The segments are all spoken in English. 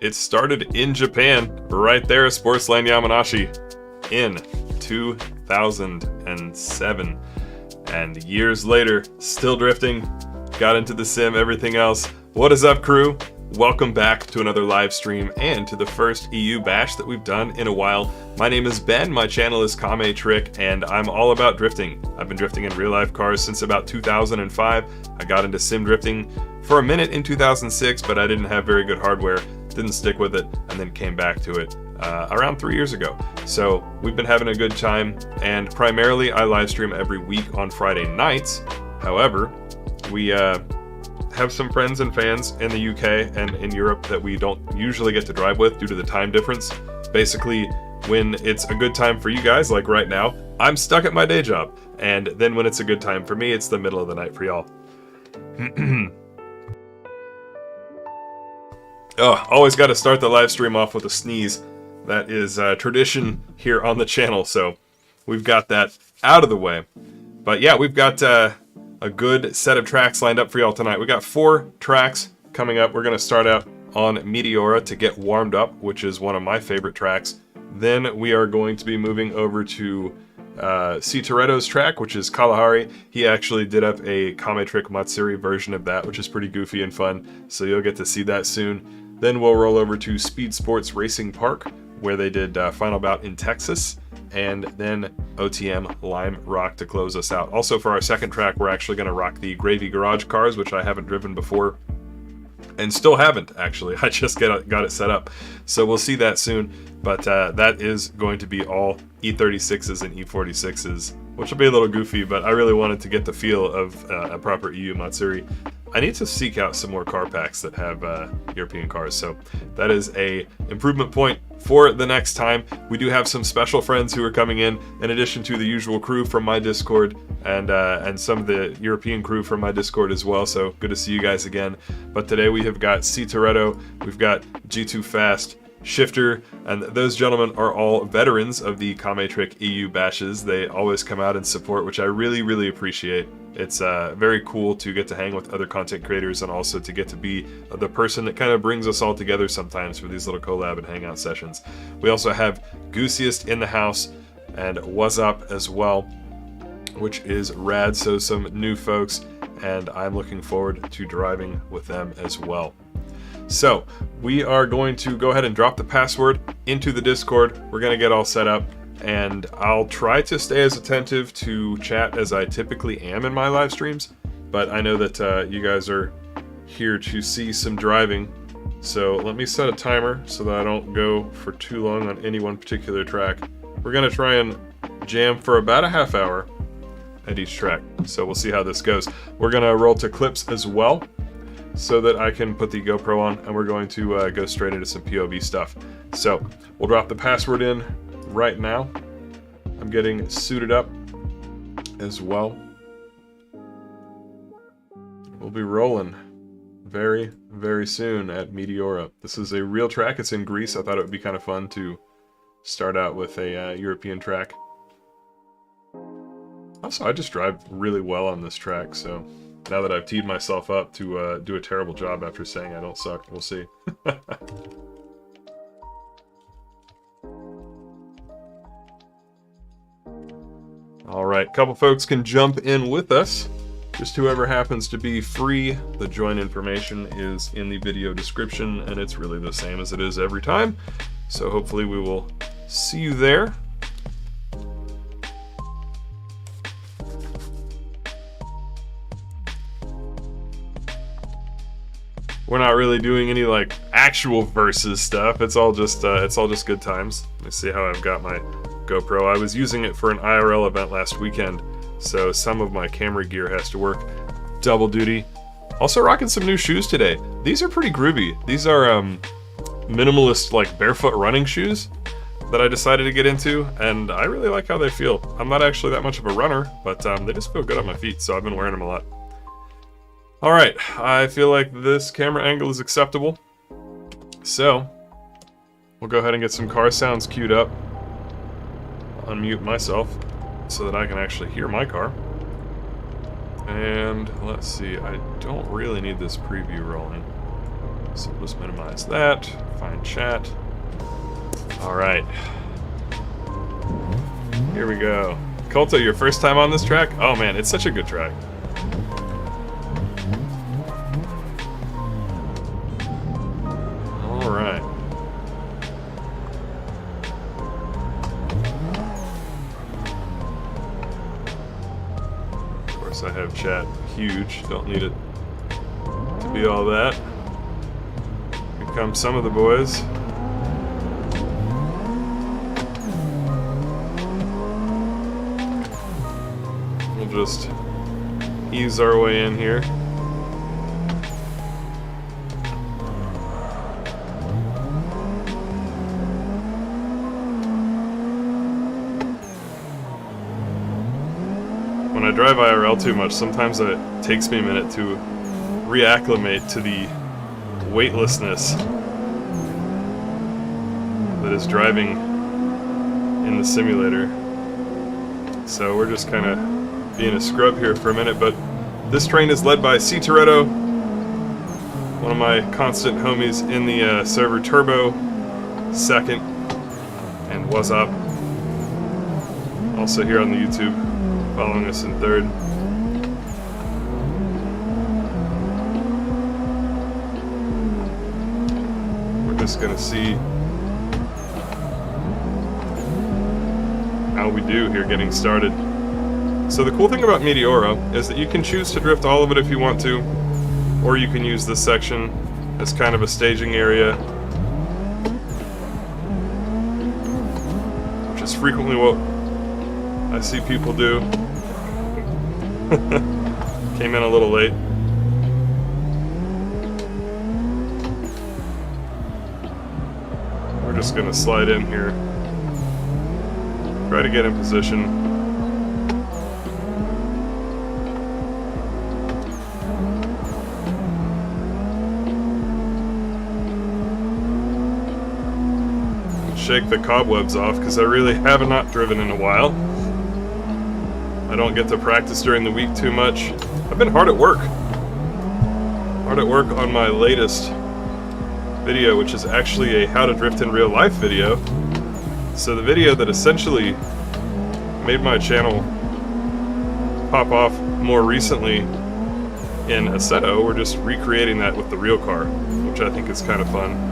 It started in Japan, right there, Sportsland Yamanashi, in 2007. And years later, still drifting, got into the sim, everything else. What is up, crew? Welcome back to another live stream and to the first EU bash that we've done in a while. My name is Ben, my channel is KameTrick, and I'm all about drifting. I've been drifting in real life cars since about 2005. I got into sim drifting for a minute in 2006, but I didn't have very good hardware, didn't stick with it, and then came back to it around 3 years ago. So we've been having a good time, and primarily I live stream every week on Friday nights. However, we have some friends and fans in the UK and in Europe that we don't usually get to drive with due to the time difference. Basically, when it's a good time for you guys, like right now, I'm stuck at my day job. And then when it's a good time for me, it's the middle of the night for y'all. Oh, always got to start the live stream off with a sneeze. That is tradition here on the channel, so we've got that out of the way. But yeah, we've got a good set of tracks lined up for y'all tonight. We got 4 tracks coming up. We're going to start out on Meteora to get warmed up, which is one of my favorite tracks. Then we are going to be moving over to C. Toretto's track, which is Kalahari. He actually did up a KameTrick Matsuri version of that, which is pretty goofy and fun, so you'll get to see that soon. Then we'll roll over to Speed Sports Racing Park, where they did Final Bout in Texas, and then OTM Lime Rock to close us out. Also, for our second track, we're actually going to rock the Gravy Garage cars, which I haven't driven before, and still haven't, actually. I just got it set up, so we'll see that soon. But that is going to be all E36s and E46s, which will be a little goofy, but I really wanted to get the feel of a proper EU Matsuri. I need to seek out some more car packs that have European cars, so that is a improvement point for the next time. We do have some special friends who are coming in addition to the usual crew from my Discord, and some of the European crew from my Discord as well, so good to see you guys again. But today we have got C. Toretto, we've got G2 Fast, Shifter, and those gentlemen are all veterans of the KameTrick EU bashes. They always come out and support, which I really appreciate. It's very cool to get to hang with other content creators and also to get to be the person that kind of brings us all together sometimes for these little collab and hangout sessions. We also have Goosiest in the house and Was Up as well, which is rad, so some new folks, and I'm looking forward to driving with them as well. So we are going to go ahead and drop the password into the Discord. We're going to get all set up, and I'll try to stay as attentive to chat as I typically am in my live streams, but I know that you guys are here to see some driving, so let me set a timer so that I don't go for too long on any one particular track. We're going to try and jam for about a half hour at each track, so we'll see how this goes. We're going to roll to clips as well, so that I can put the GoPro on, and we're going to go straight into some POV stuff. So we'll drop the password in right now. I'm getting suited up as well. We'll be rolling very soon at Meteora. This is a real track. It's in Greece. I thought it would be kind of fun to start out with a European track. Also, I just drive really well on this track, so now that I've teed myself up to do a terrible job after saying I don't suck, we'll see. Alright, couple folks can jump in with us. Just whoever happens to be free. The join information is in the video description, and it's really the same as it is every time. So hopefully we will see you there. We're not really doing any like actual versus stuff. It's all just good times. Let me see how I've got my GoPro. I was using it for an IRL event last weekend, so some of my camera gear has to work double duty. Also rocking some new shoes today. These are pretty groovy. These are minimalist like barefoot running shoes that I decided to get into, and I really like how they feel. I'm not actually that much of a runner, but they just feel good on my feet, so I've been wearing them a lot. Alright, I feel like this camera angle is acceptable, so we'll go ahead and get some car sounds queued up. Unmute myself so that I can actually hear my car. And let's see, I don't really need this preview rolling. So we'll just minimize that, find chat. All right. Here we go. Colto, your first time on this track? Oh man, it's such a good track. All right. Of course I have chat huge, don't need it to be all that. Here come some of the boys. Just ease our way in here. When I drive IRL too much, sometimes it takes me a minute to reacclimate to the weightlessness that is driving in the simulator. So we're just kind of being a scrub here for a minute, but this train is led by C. Toretto, one of my constant homies in the server. Turbo, second, and Was Up, also here on the YouTube, following us in third. We're just gonna see how we do here getting started. So the cool thing about Meteoro is that you can choose to drift all of it if you want to, or you can use this section as kind of a staging area, which is frequently what I see people do. Came in a little late. We're just gonna slide in here, try to get in position. Shake the cobwebs off because I really have not driven in a while. I don't get to practice during the week too much. I've been hard at work. Hard at work on my latest video, which is actually a how to drift in real life video. So the video that essentially made my channel pop off more recently in Assetto, we're just recreating that with the real car, which I think is kind of fun.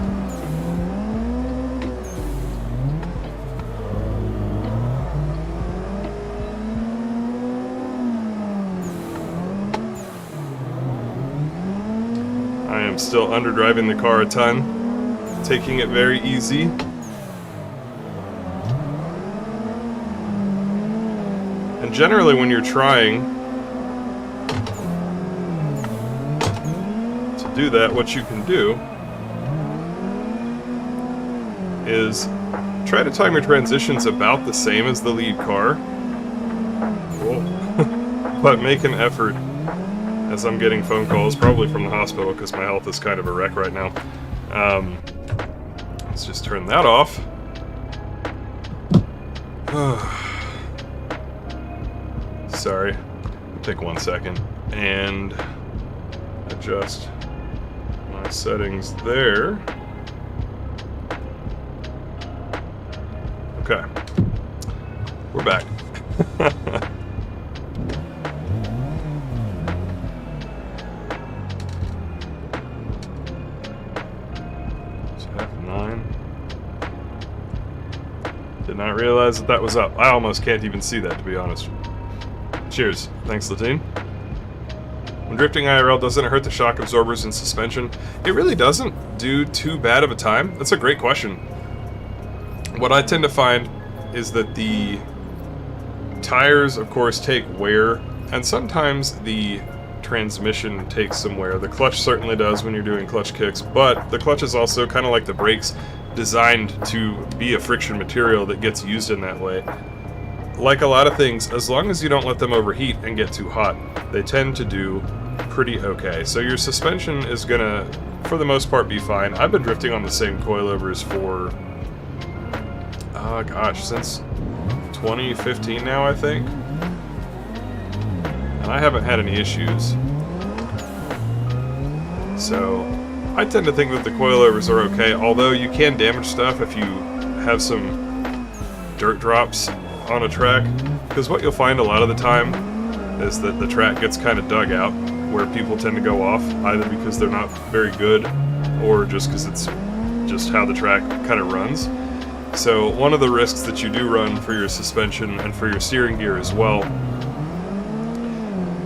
I'm still underdriving the car a ton, taking it very easy. And generally when you're trying to do that, what you can do is try to time your transitions about the same as the lead car. Whoa. But make an effort. As I'm getting phone calls, probably from the hospital, because my health is kind of a wreck right now. Let's just turn that off. Sorry. Take 1 second and adjust my settings there. Okay. We're back. Did not realize that that was up. I almost can't even see that, to be honest. Cheers. Thanks, Latine. When drifting IRL, doesn't it hurt the shock absorbers and suspension? It really doesn't do too bad of a time. That's a great question. What I tend to find is that the tires, of course, take wear, and sometimes the transmission takes some wear. The clutch certainly does when you're doing clutch kicks, but the clutch is also kind of like the brakes, designed to be a friction material that gets used in that way. Like a lot of things, as long as you don't let them overheat and get too hot, they tend to do pretty okay. So your suspension is gonna, for the most part, be fine. I've been drifting on the same coilovers for, gosh, since 2015 now, I think. And I haven't had any issues. So I tend to think that the coilovers are okay, although you can damage stuff if you have some dirt drops on a track, because what you'll find a lot of the time is that the track gets kind of dug out, where people tend to go off, either because they're not very good, or just because it's just how the track kind of runs. So one of the risks that you do run for your suspension and for your steering gear as well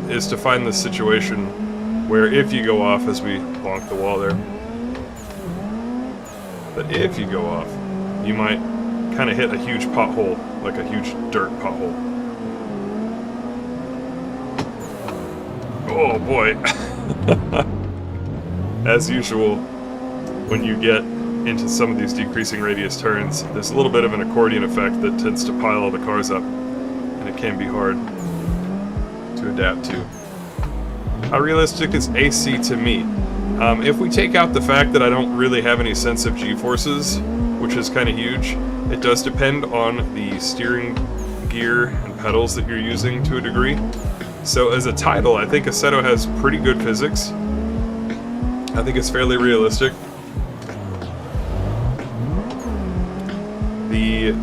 is to find this situation where if you go off, as we bonk the wall there, but if you go off, you might kind of hit a huge pothole, like a huge dirt pothole. Oh boy. As usual, when you get into some of these decreasing radius turns, there's a little bit of an accordion effect that tends to pile all the cars up, and it can be hard to adapt to. How realistic is AC to me? If we take out the fact that I don't really have any sense of G-forces, which is kind of huge, it does depend on the steering gear and pedals that you're using to a degree. So as a title, I think Assetto has pretty good physics. I think it's fairly realistic. The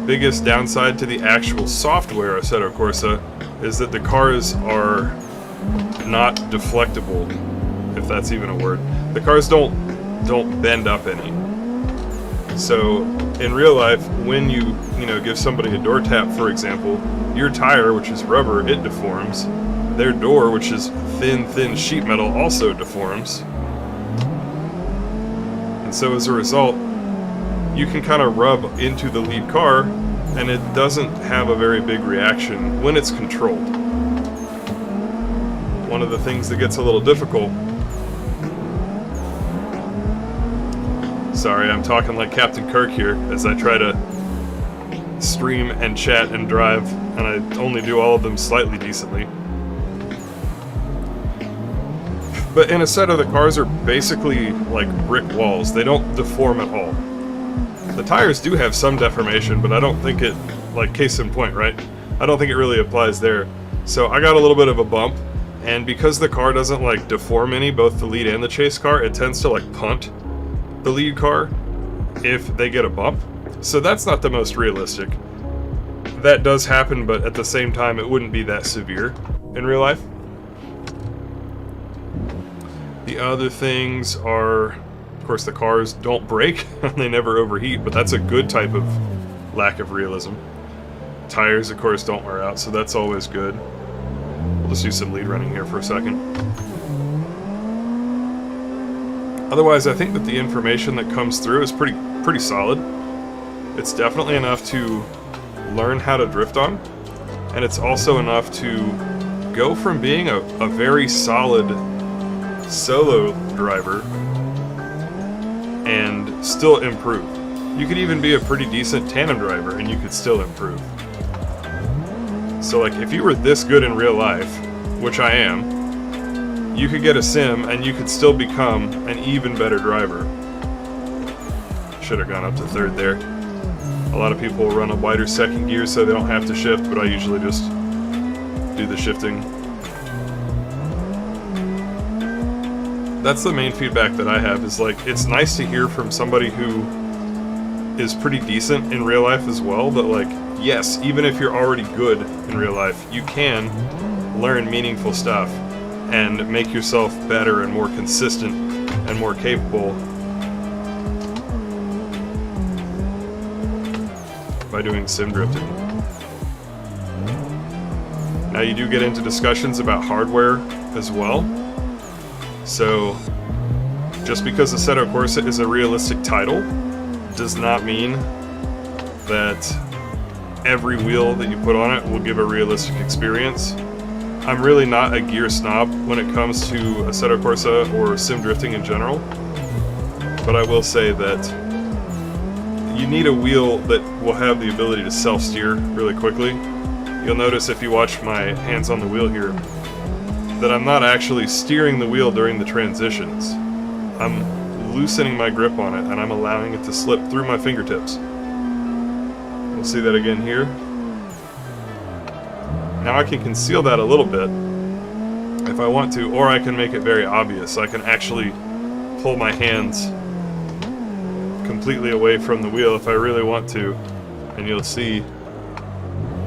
biggest downside to the actual software Assetto Corsa is that the cars are not deflectable, if that's even a word. The cars don't bend up any. So in real life, when you give somebody a door tap, for example, your tire, which is rubber, it deforms. Their door, which is thin sheet metal, also deforms. And so as a result, you can kind of rub into the lead car, and it doesn't have a very big reaction when it's controlled. One of the things that gets a little difficult... Sorry, I'm talking like Captain Kirk here as I try to stream and chat and drive, and I only do all of them slightly decently. But in Assetto, the cars are basically like brick walls. They don't deform at all. The tires do have some deformation, but I don't think it, like case in point, right? I don't think it really applies there. So I got a little bit of a bump, and because the car doesn't like deform any, both the lead and the chase car, it tends to like punt the lead car if they get a bump. So that's not the most realistic. That does happen, but at the same time it wouldn't be that severe in real life. The other things are, of course, the cars don't break and they never overheat, but that's a good type of lack of realism. Tires, of course, don't wear out, so that's always good. We'll just do some lead running here for a second. Otherwise, I think that the information that comes through is pretty solid. It's definitely enough to learn how to drift on, and it's also enough to go from being a very solid solo driver and still improve. You could even be a pretty decent tandem driver and you could still improve. So like, if you were this good in real life, which I am, you could get a sim and you could still become an even better driver. Should have gone up to third there. A lot of people will run a wider second gear so they don't have to shift, but I usually just do the shifting. That's the main feedback that I have, is like, it's nice to hear from somebody who is pretty decent in real life as well, that like, yes, even if you're already good in real life, you can learn meaningful stuff and make yourself better and more consistent and more capable by doing sim drifting. Now you do get into discussions about hardware as well. So just because Assetto Corsa is a realistic title does not mean that every wheel that you put on it will give a realistic experience. I'm really not a gear snob when it comes to Assetto Corsa or sim drifting in general, but I will say that you need a wheel that will have the ability to self-steer really quickly. You'll notice if you watch my hands on the wheel here that I'm not actually steering the wheel during the transitions. I'm loosening my grip on it and I'm allowing it to slip through my fingertips. We'll see that again here. Now I can conceal that a little bit if I want to, or I can make it very obvious. I can actually pull my hands completely away from the wheel if I really want to, and you'll see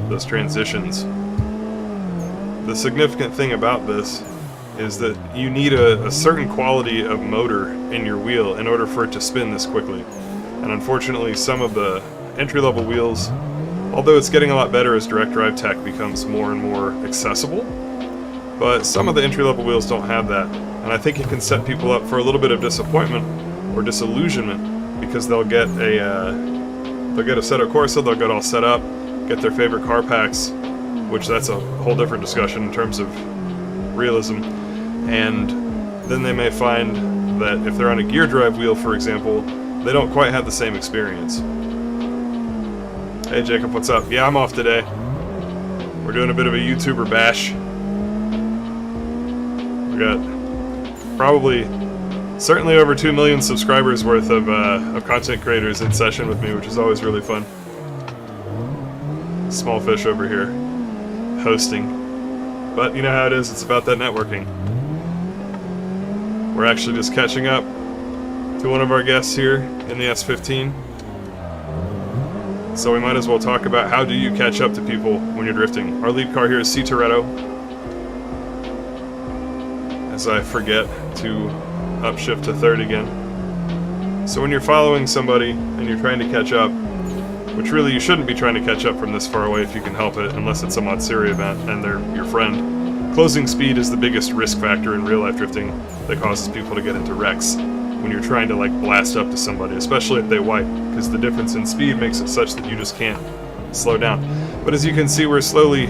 those transitions. The significant thing about this is that you need a certain quality of motor in your wheel in order for it to spin this quickly. And unfortunately, some of the entry-level wheels, although it's getting a lot better as direct drive tech becomes more and more accessible, but some of the entry-level wheels don't have that. And I think it can set people up for a little bit of disappointment or disillusionment, because they'll get a Assetto Corsa, they'll get all set up, get their favorite car packs, which that's a whole different discussion in terms of realism, and then they may find that if they're on a gear drive wheel, for example, they don't quite have the same experience. Hey Jacob, what's up? Yeah, I'm off today. We're doing a bit of a YouTuber bash. We got probably, certainly over 2 million subscribers worth of content creators in session with me, which is always really fun. Small fish over here, hosting. But you know how it is, it's about that networking. We're actually just catching up to one of our guests here in the S15. So we might as well talk about how do you catch up to people when you're drifting. Our lead car here is C Toretto. As I forget to upshift to third again. So when you're following somebody and you're trying to catch up, which really you shouldn't be trying to catch up from this far away if you can help it, unless it's a Matsuri event and they're your friend. Closing speed is the biggest risk factor in real life drifting that causes people to get into wrecks when you're trying to like blast up to somebody, especially if they wipe, because the difference in speed makes it such that you just can't slow down. But as you can see, we're slowly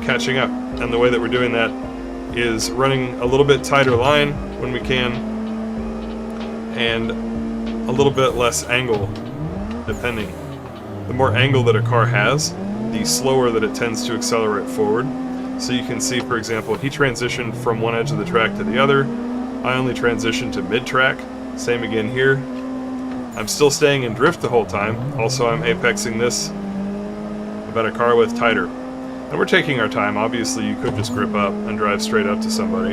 catching up, and the way that we're doing that is running a little bit tighter line when we can, and a little bit less angle, depending. The more angle that a car has, the slower that it tends to accelerate forward. So you can see, for example, he transitioned from one edge of the track to the other. I only transitioned to mid-track. Same again here. I'm still staying in drift the whole time. Also, I'm apexing this about a car width tighter. And we're taking our time. Obviously, you could just grip up and drive straight up to somebody.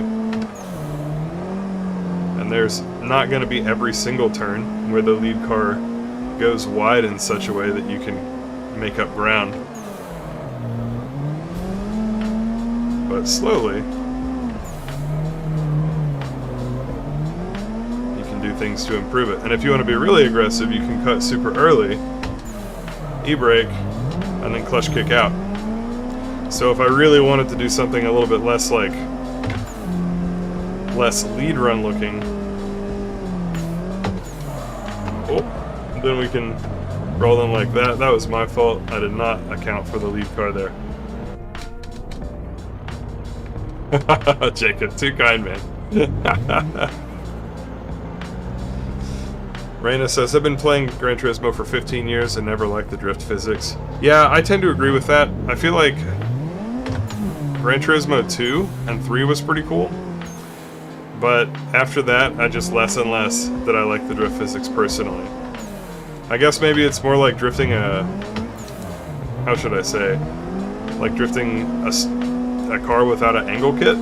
And there's not going to be every single turn where the lead car goes wide in such a way that you can make up ground. But slowly, you can do things to improve it. And if you want to be really aggressive, you can cut super early, e-brake, and then clutch kick out. So if I really wanted to do something a little bit less like, less lead run looking, then we can roll in like that. That was my fault. I did not account for the lead car there. Jacob, too kind, man. Raina says, I've been playing Gran Turismo for 15 years and never liked the drift physics. Yeah, I tend to agree with that. I feel like Gran Turismo 2 and 3 was pretty cool. But after that, I just less and less that I like the drift physics personally. I guess maybe it's more like drifting how should I say? Like drifting a car without an angle kit?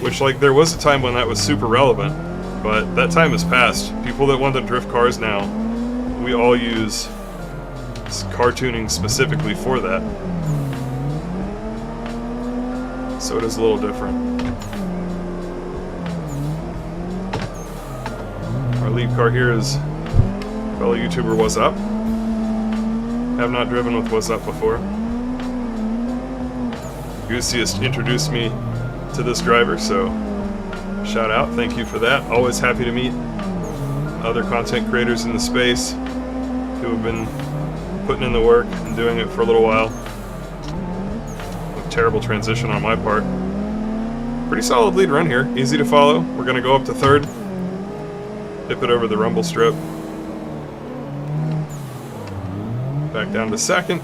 Which, like, there was a time when that was super relevant, but that time has passed. People that want to drift cars now, we all use car tuning specifically for that. So it is a little different. Our lead car here is fellow YouTuber What's Up. Have not driven with What's Up before. Goosey has introduced me to this driver, so shout out, thank you for that. Always happy to meet other content creators in the space who have been putting in the work and doing it for a little while. A terrible transition on my part. Pretty solid lead run here, easy to follow. We're going to go up to third, dip it over the rumble strip, back down to second.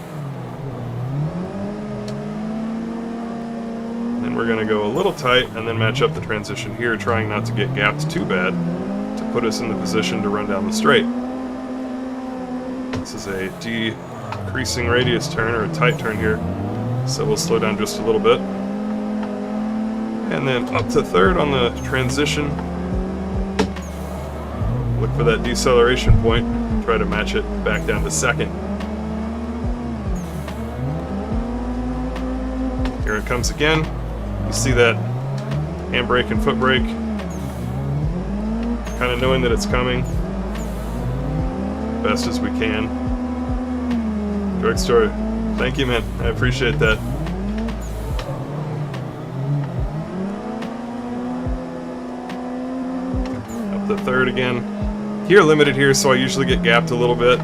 We're going to go a little tight and then match up the transition here, trying not to get gapped too bad to put us in the position to run down the straight. This is a decreasing radius turn, or a tight turn here, so we'll slow down just a little bit. And then up to third on the transition. Look for that deceleration point. Try to match it back down to second. Here it comes again. You see that handbrake and foot brake. Kind of knowing that it's coming. Best as we can. Drugstore, thank you, man. I appreciate that. Up the third again. Here, limited here, so I usually get gapped a little bit.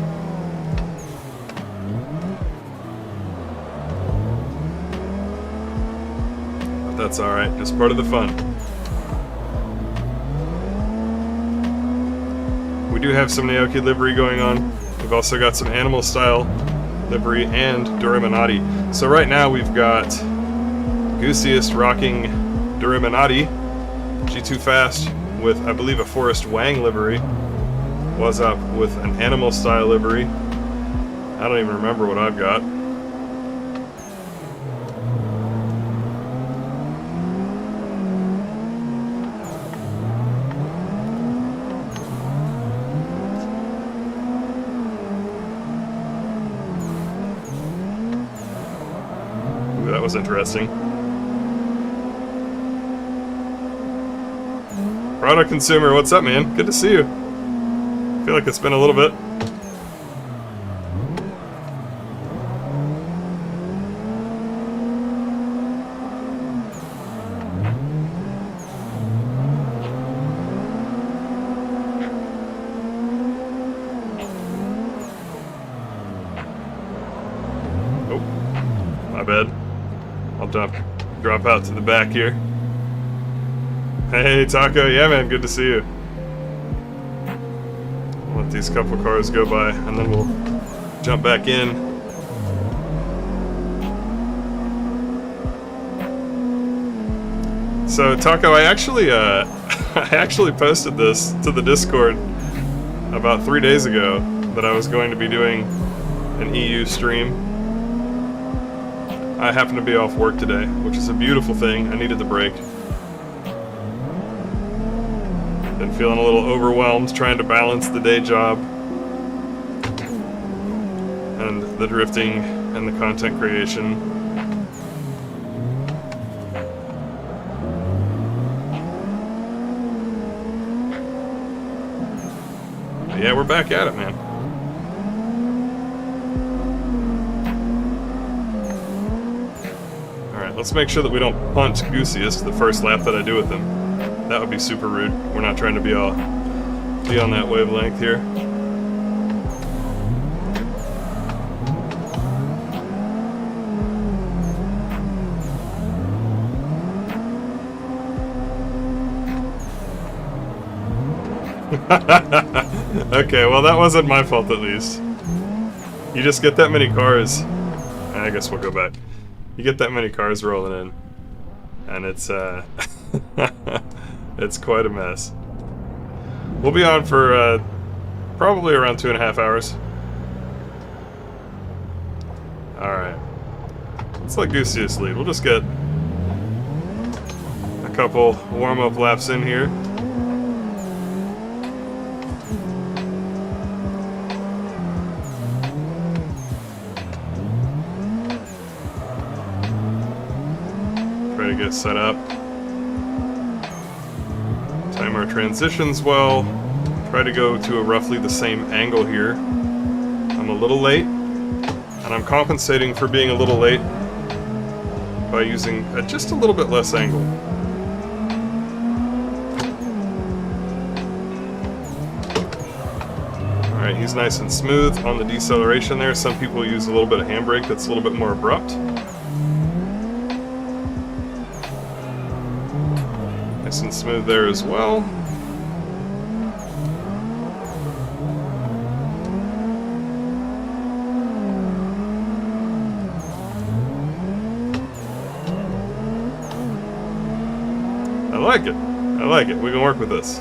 But that's alright, just part of the fun. We do have some Naoki livery going on. We've also got some animal style livery and Duriminati. So right now we've got Goosiest rocking Duriminati G2 Fast with, I believe, a Forest Wang livery. Was up with an animal style livery. I don't even remember what I've got. Ooh, that was interesting. Product Consumer, what's up, man? Good to see you. I feel like it's been a little bit. Oh, my bad. I'll drop out to the back here. Hey, Taco. Yeah, man, good to see you. Let these couple cars go by, and then we'll jump back in. So, Taco, I actually posted this to the Discord about 3 days ago that I was going to be doing an EU stream. I happen to be off work today, which is a beautiful thing. I needed the break. Been feeling a little overwhelmed trying to balance the day job and the drifting and the content creation. But yeah, we're back at it, man. Alright, let's make sure that we don't punt Goosiest the first lap that I do with him. That would be super rude. We're not trying to be on that wavelength here. Okay, well that wasn't my fault at least. You just get that many cars. I guess we'll go back. You get that many cars rolling in, and it's it's quite a mess. We'll be on for probably around 2.5 hours. Alright. Let's let Goosiest lead. We'll just get a couple warm-up laps in here. Try to get set up. Time our transitions well. Try to go to a roughly the same angle here. I'm a little late, and I'm compensating for being a little late by using just a little bit less angle. Alright, he's nice and smooth on the deceleration there. Some people use a little bit of handbrake that's a little bit more abrupt. Nice and smooth there as well. I like it. I like it. We can work with this.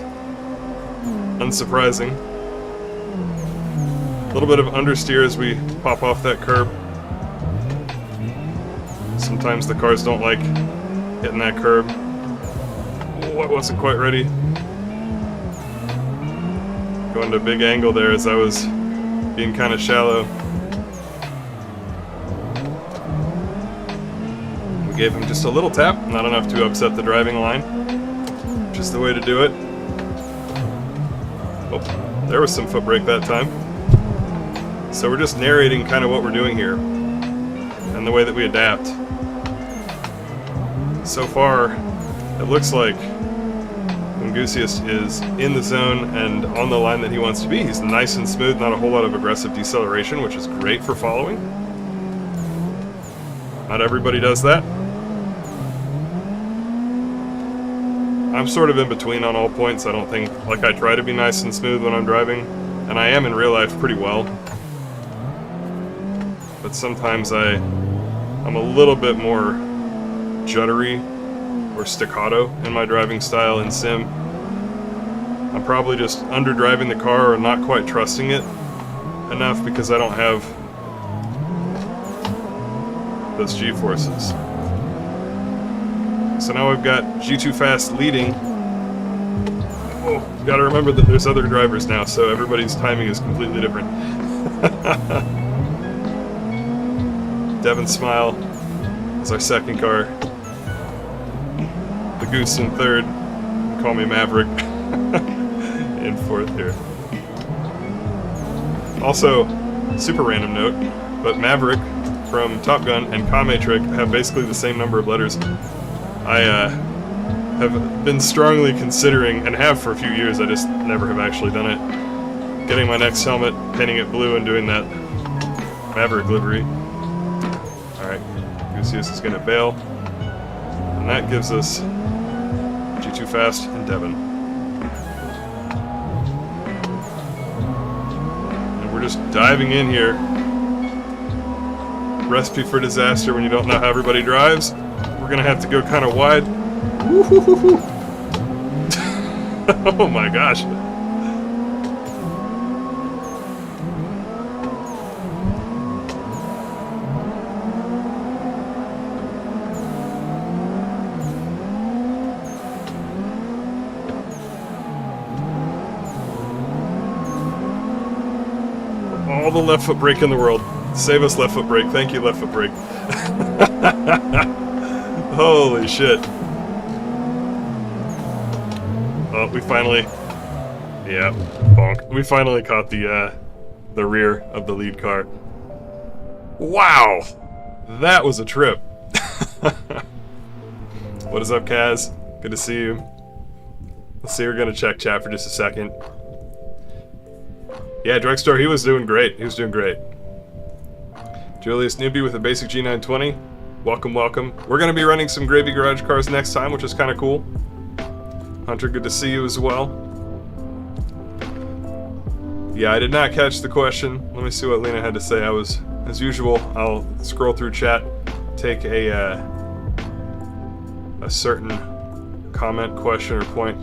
Unsurprising. A little bit of understeer as we pop off that curb. Sometimes the cars don't like hitting that curb. Oh, I wasn't quite ready. Going to a big angle there as I was being kind of shallow. We gave him just a little tap, not enough to upset the driving line, which is the way to do it. Oh, there was some foot brake that time. So we're just narrating kind of what we're doing here and the way that we adapt. So far, it looks like when Gusius is in the zone and on the line that he wants to be, he's nice and smooth, not a whole lot of aggressive deceleration, which is great for following. Not everybody does that. I'm sort of in between on all points. I don't think, like, I try to be nice and smooth when I'm driving, and I am in real life pretty well. But sometimes I'm a little bit more juddery or staccato in my driving style in sim. I'm probably just underdriving the car or not quite trusting it enough because I don't have those G-forces. So now we've got G2 Fast leading. Oh, gotta remember that there's other drivers now, so everybody's timing is completely different. Devin Smile is our second car. The Goose in third. Call me Maverick in fourth here. Also, super random note, but Maverick from Top Gun and KameTrick have basically the same number of letters. I have been strongly considering, and have for a few years, I just never have actually done it, getting my next helmet, painting it blue, and doing that Maverick livery. Alright, Gusius is going to bail. And that gives us G2 Fast and Devin. And we're just diving in here. Recipe for disaster when you don't know how everybody drives. We're gonna have to go kind of wide. Oh my gosh. All the left foot brake in the world. Save us, left foot brake. Thank you, left foot brake. Holy shit. Oh, we finally... Yeah, bonk. We finally caught the rear of the lead car. Wow! That was a trip. What is up, Kaz? Good to see you. Let's see, we're gonna check chat for just a second. Yeah, Drugstore, he was doing great. He was doing great. Julius Newbie with a basic G920. Welcome, welcome. We're going to be running some Gravy Garage cars next time, which is kind of cool. Hunter, good to see you as well. Yeah, I did not catch the question. Let me see what Lena had to say. I was, as usual, I'll scroll through chat, take a certain comment, question, or point,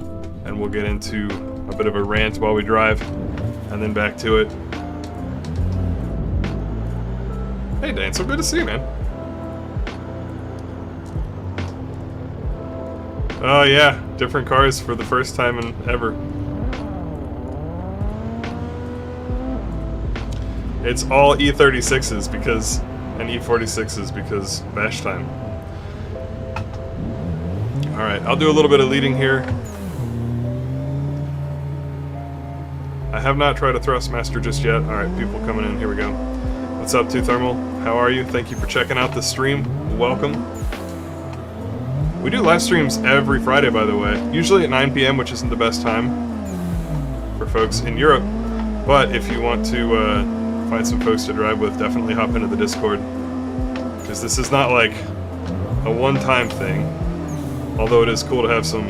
and we'll get into a bit of a rant while we drive, and then back to it. Hey, Dan, so good to see you, man. Oh yeah, different cars for the first time in ever. It's all E36s because, and E46s because bash time. Alright, I'll do a little bit of leading here. I have not tried a Thrustmaster just yet. Alright, people coming in, here we go. What's up, Two Thermal? How are you? Thank you for checking out the stream. Welcome. We do live streams every Friday, by the way. Usually at 9 p.m., which isn't the best time for folks in Europe. But if you want to find some folks to drive with, definitely hop into the Discord. Because this is not like a one-time thing. Although it is cool to have some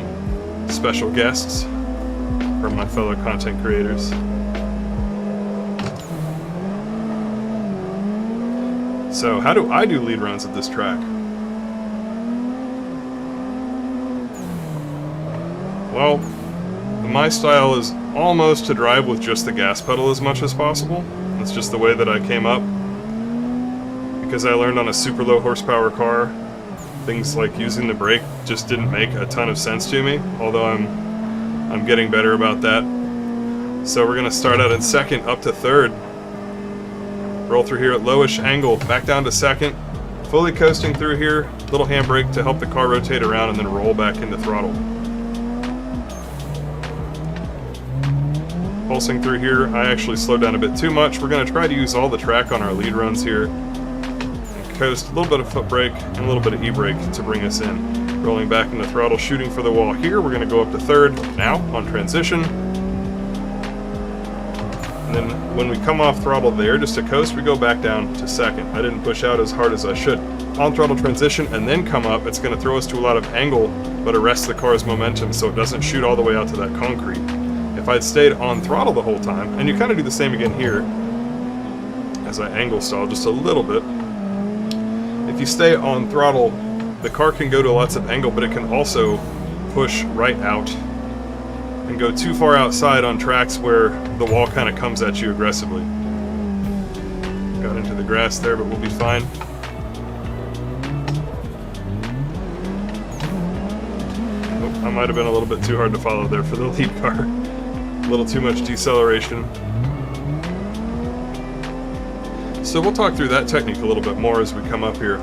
special guests from my fellow content creators. So, how do I do lead runs at this track? Well, my style is almost to drive with just the gas pedal as much as possible. That's just the way that I came up. Because I learned on a super low horsepower car, things like using the brake just didn't make a ton of sense to me, although I'm getting better about that. So we're going to start out in second, up to third. Roll through here at lowish angle, back down to second. Fully coasting through here, little handbrake to help the car rotate around, and then roll back into throttle. Pulsing through here, I actually slowed down a bit too much. We're going to try to use all the track on our lead runs here. And coast, a little bit of foot brake and a little bit of e-brake to bring us in. Rolling back into throttle, shooting for the wall here. We're going to go up to third now on transition. And then when we come off throttle there, just to coast, we go back down to second. I didn't push out as hard as I should. On throttle transition and then come up, it's going to throw us to a lot of angle, but arrest the car's momentum so it doesn't shoot all the way out to that concrete. If I'd stayed on throttle the whole time, and you kind of do the same again here, as I angle stall just a little bit. If you stay on throttle, the car can go to lots of angle, but it can also push right out and go too far outside on tracks where the wall kind of comes at you aggressively. Got into the grass there, but we'll be fine. Oh, I might have been a little bit too hard to follow there for the lead car. A little too much deceleration. So we'll talk through that technique a little bit more as we come up here.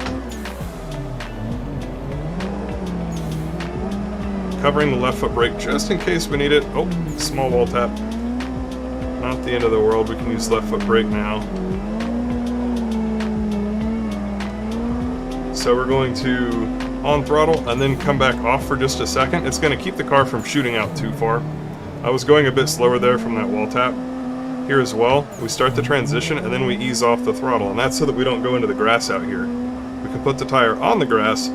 Covering the left foot brake just in case we need it. Oh, small wall tap. Not the end of the world. We can use left foot brake now. So we're going to on throttle and then come back off for just a second. It's going to keep the car from shooting out too far. I was going a bit slower there from that wall tap. Here as well, we start the transition and then we ease off the throttle, and that's so that we don't go into the grass out here. We can put the tire on the grass,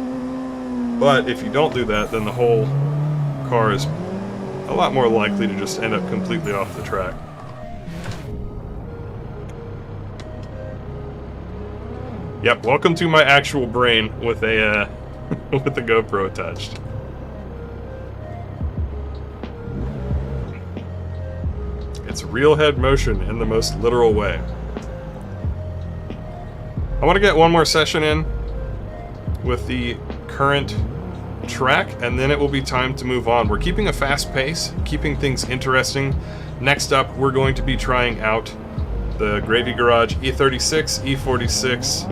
but if you don't do that, then the whole car is a lot more likely to just end up completely off the track. Yep, welcome to my actual brain with a with the GoPro attached. It's real head motion in the most literal way. I want to get one more session in with the current track, and then it will be time to move on. We're keeping a fast pace, keeping things interesting. Next up, we're going to be trying out the Gravy Garage E36, E46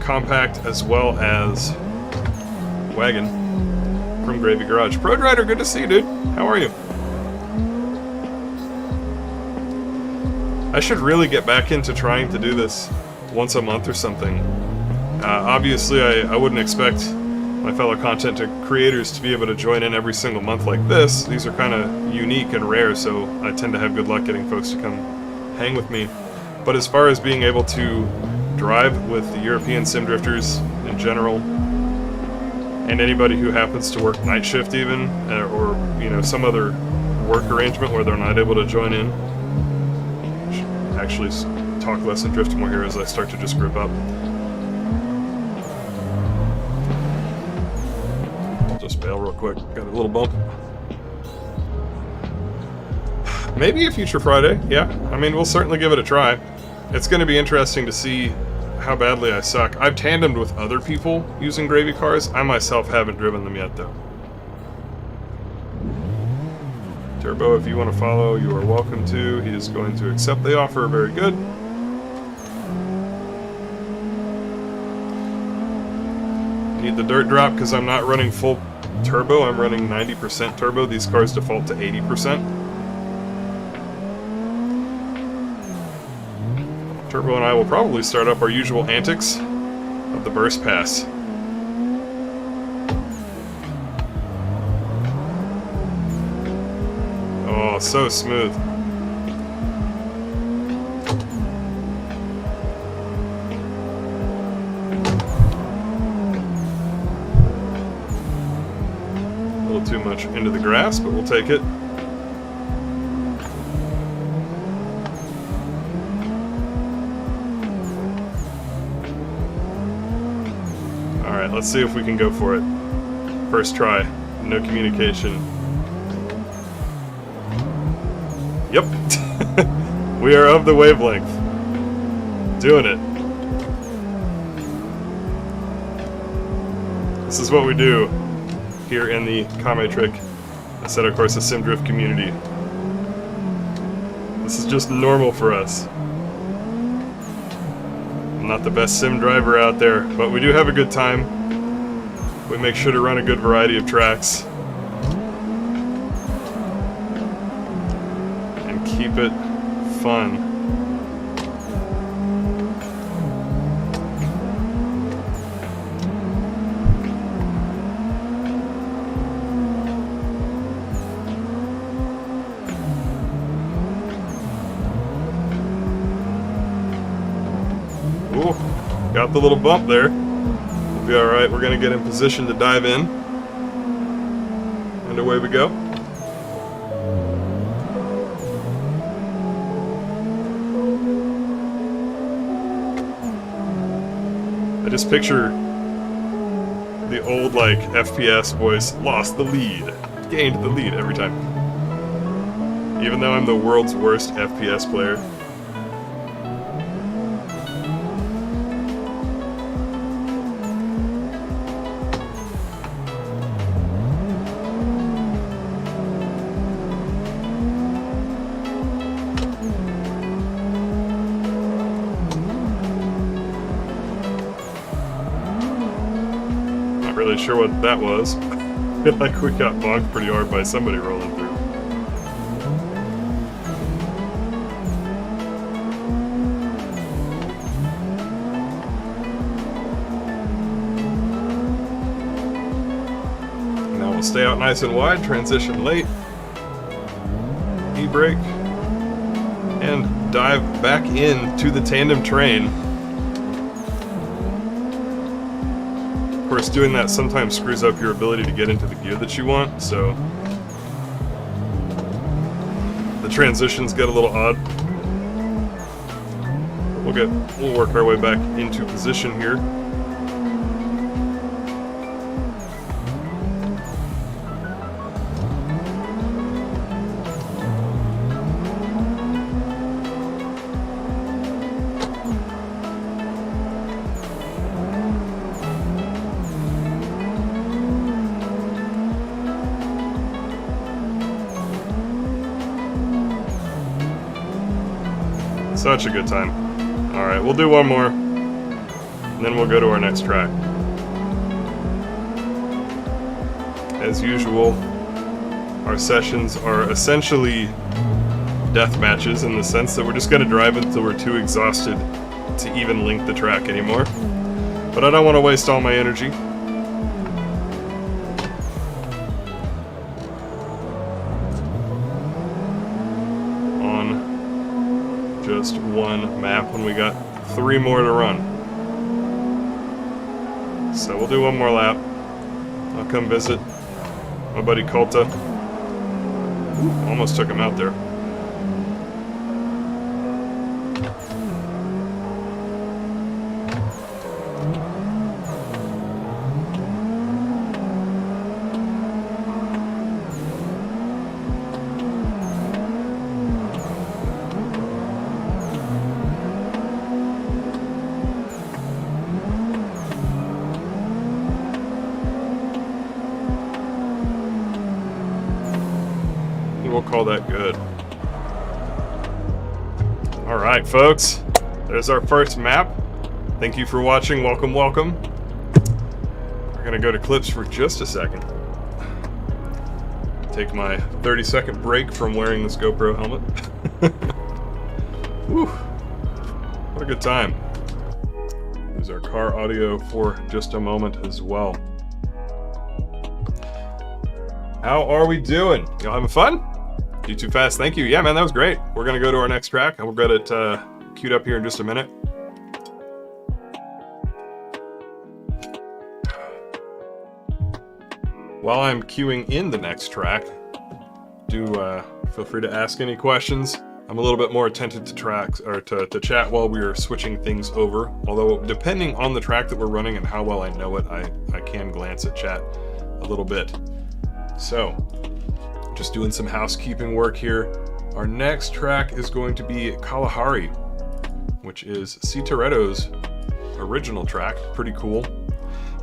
compact, as well as wagon from Gravy Garage. Road Rider, good to see you, dude. How are you? I should really get back into trying to do this once a month or something. Obviously, I wouldn't expect my fellow content creators to be able to join in every single month like this. These are kind of unique and rare, so I tend to have good luck getting folks to come hang with me. But as far as being able to drive with the European sim drifters in general, and anybody who happens to work night shift even, or some other work arrangement where they're not able to join in, actually talk less and drift more here as I start to just grip up. I'll just bail real quick. Got a little bump. Maybe a future Friday, yeah. I mean, we'll certainly give it a try. It's going to be interesting to see how badly I suck. I've tandemed with other people using gravy cars. I myself haven't driven them yet, though. Turbo, if you want to follow, you are welcome to. He is going to accept the offer. Very good. Need the dirt drop because I'm not running full turbo. I'm running 90% turbo. These cars default to 80%. Turbo and I will probably start up our usual antics of the burst pass. Oh, so smooth. A little too much into the grass, but we'll take it. Alright, let's see if we can go for it. First try. No communication. Yep. We are of the wavelength. Doing it. This is what we do here in the KameTrick Assetto Corsa Sim Drift community. This is just normal for us. I'm not the best sim driver out there, but we do have a good time. We make sure to run a good variety of tracks. And keep it fun. Ooh, got the little bump there. We'll be alright. We're going to get in position to dive in. And away we go. I just picture the old, like, FPS voice, lost the lead, gained the lead every time. Even though I'm the world's worst FPS player. Really sure what that was. I feel like we got bonked pretty hard by somebody rolling through. Now we'll stay out nice and wide, transition late, e-brake, and dive back into the tandem train. Of course, doing that sometimes screws up your ability to get into the gear that you want, so the transitions get a little odd. We'll work our way back into position here. Such a good time. Alright, we'll do one more, and then we'll go to our next track. As usual, our sessions are essentially death matches in the sense that we're just going to drive until we're too exhausted to even link the track anymore. But I don't want to waste all my energy. Just one map when we got 3 more to run. So we'll do one more lap. I'll come visit my buddy Colta. Almost took him out there. We'll call that good. Alright, folks. There's our first map. Thank you for watching. Welcome, welcome. We're going to go to clips for just a second. Take my 30-second break from wearing this GoPro helmet. Whew. What a good time. Use our car audio for just a moment as well. How are we doing? Y'all having fun? You too fast, thank you. Yeah, man, that was great. We're gonna go to our next track, and we'll get it queued up here in just a minute. While I'm queuing in the next track, do feel free to ask any questions. I'm a little bit more attentive to tracks or to chat while we are switching things over. Although depending on the track that we're running and how well I know it, I can glance at chat a little bit. So, just doing some housekeeping work here. Our next track is going to be Kalahari, which is C. Toretto's original track. Pretty cool.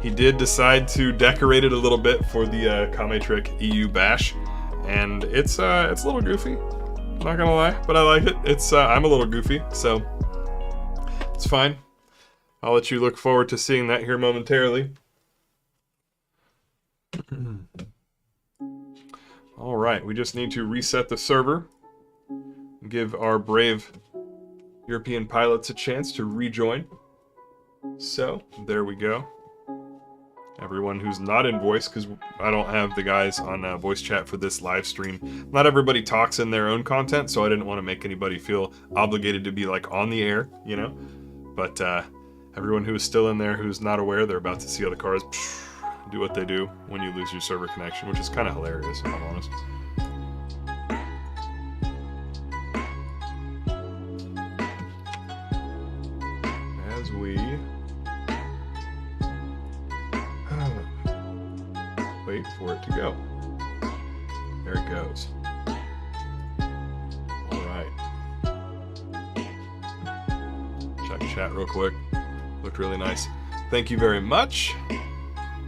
He did decide to decorate it a little bit for the KameTrick EU Bash, and it's a little goofy. I'm not gonna lie, but I like it. It's I'm a little goofy, so it's fine. I'll let you look forward to seeing that here momentarily. Alright, we just need to reset the server. Give our brave European pilots a chance to rejoin. So, there we go. Everyone who's not in voice, because I don't have the guys on voice chat for this live stream. Not everybody talks in their own content, so I didn't want to make anybody feel obligated to be like on the air, you know? But everyone who is still in there who's not aware, they're about to see how the cars do what they do when you lose your server connection, which is kind of hilarious, if I'm honest. As we wait for it to go. There it goes. Alright. Check chat real quick. Looked really nice. Thank you very much.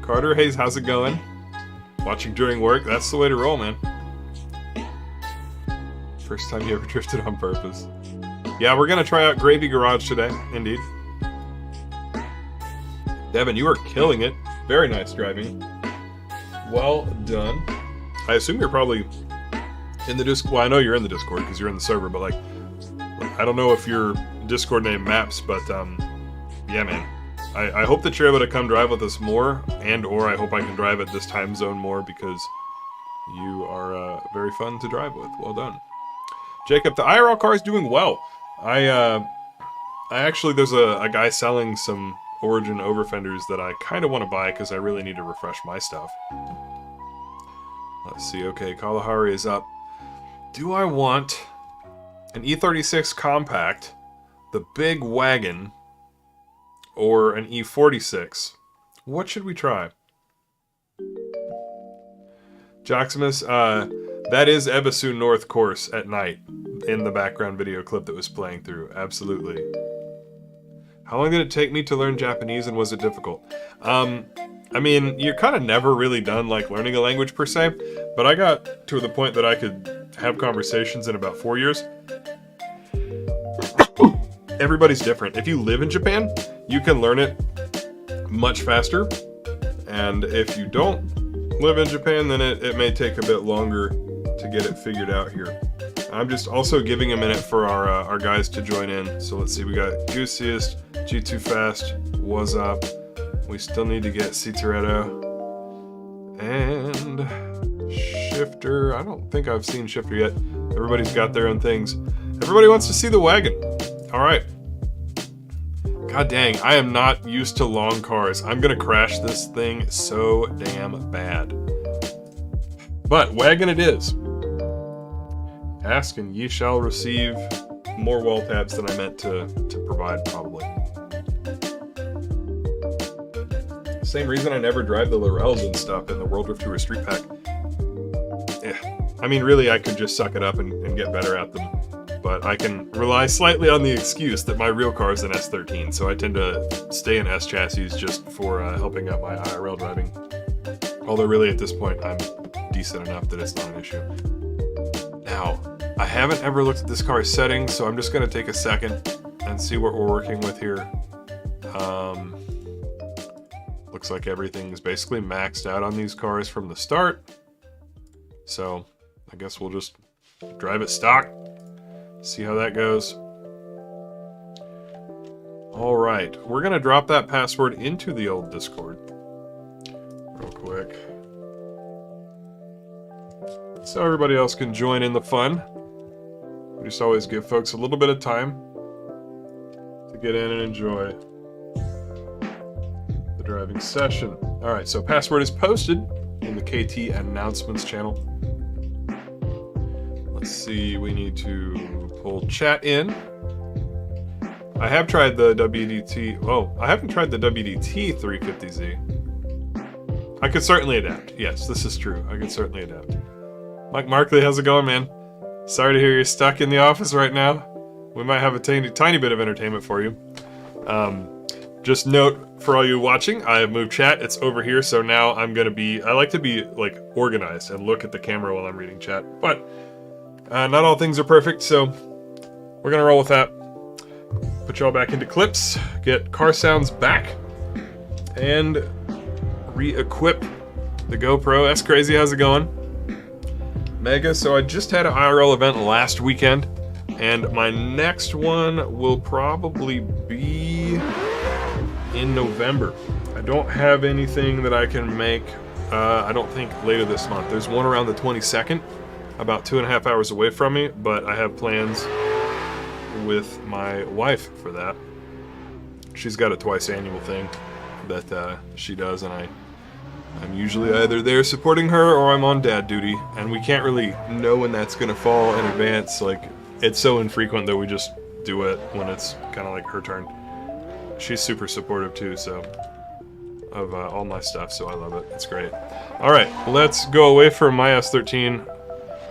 Carter, hey, how's it going? Watching during work, that's the way to roll, man. First time you ever drifted on purpose. Yeah, we're gonna try out Gravy Garage today, indeed. Devin, you are killing it. Very nice driving. Well done. I assume you're probably in the Discord. Well, I know you're in the Discord because you're in the server, but like, I don't know if your Discord name maps, but yeah, man. I hope that you're able to come drive with us more, or I hope I can drive at this time zone more because you are very fun to drive with. Well done. Jacob, the IRL car is doing well. I actually, there's a guy selling some Origin overfenders that I kind of want to buy because I really need to refresh my stuff. Let's see. Okay, Kalahari is up. Do I want an E36 compact, the big wagon, or an E46? What should we try? Joximus, that is Ebisu North Course at night in the background video clip that was playing through. Absolutely. How long did it take me to learn Japanese, and was it difficult? I mean, you're kind of never really done like learning a language per se, but I got to the point that I could have conversations in about 4 years. Everybody's different. If you live in Japan, you can learn it much faster, and if you don't live in Japan, then it may take a bit longer to get it figured out here. I'm just also giving a minute for our guys to join in. So let's see, we got Goosiest, G2 Fast, Was Up. We still need to get Citoretto. And Shifter. I don't think I've seen Shifter yet. Everybody's got their own things. Everybody wants to see the wagon. Alright. God dang, I am not used to long cars. I'm gonna crash this thing so damn bad. But wagon it is. Ask and ye shall receive more wall tabs than I meant to provide, probably. Same reason I never drive the Lorels and stuff in the World Drift Tour Street Pack. I mean, really, I could just suck it up and get better at them. But I can rely slightly on the excuse that my real car is an S13, so I tend to stay in S chassis just for helping out my IRL driving. Although really at this point, I'm decent enough that it's not an issue. Now, I haven't ever looked at this car's settings, so I'm just going to take a second and see what we're working with here. Looks like everything's basically maxed out on these cars from the start. So, I guess we'll just drive it stock. See how that goes. Alright, we're going to drop that password into the old Discord. Real quick. So everybody else can join in the fun. We just always give folks a little bit of time to get in and enjoy the driving session. Alright, so password is posted in the KT announcements channel. Let's see, we need to pull chat in. I have tried the WDT, oh, I haven't tried the WDT 350Z. I could certainly adapt. Yes, this is true. I could certainly adapt. Mike Markley, how's it going, man? Sorry to hear you're stuck in the office right now. We might have a tiny bit of entertainment for you. just note for all you watching, I have moved chat. It's over here, so now I'm gonna be. I like to be like organized and look at the camera while I'm reading chat, but not all things are perfect, so we're gonna roll with that. Put y'all back into clips, get car sounds back, and re-equip the GoPro. That's crazy. How's it going? Mega. So I just had an IRL event last weekend, and my next one will probably be in November. I don't have anything that I can make, I don't think later this month. There's one around the 22nd, about 2.5 hours away from me, but I have plans with my wife for that. She's got a twice annual thing that she does, and I'm usually either there supporting her or I'm on dad duty, and we can't really know when that's gonna fall in advance. Like, it's so infrequent that we just do it when it's kind of like her turn. She's super supportive too, so of all my stuff, so I love it. It's great. All right, let's go away from my S13,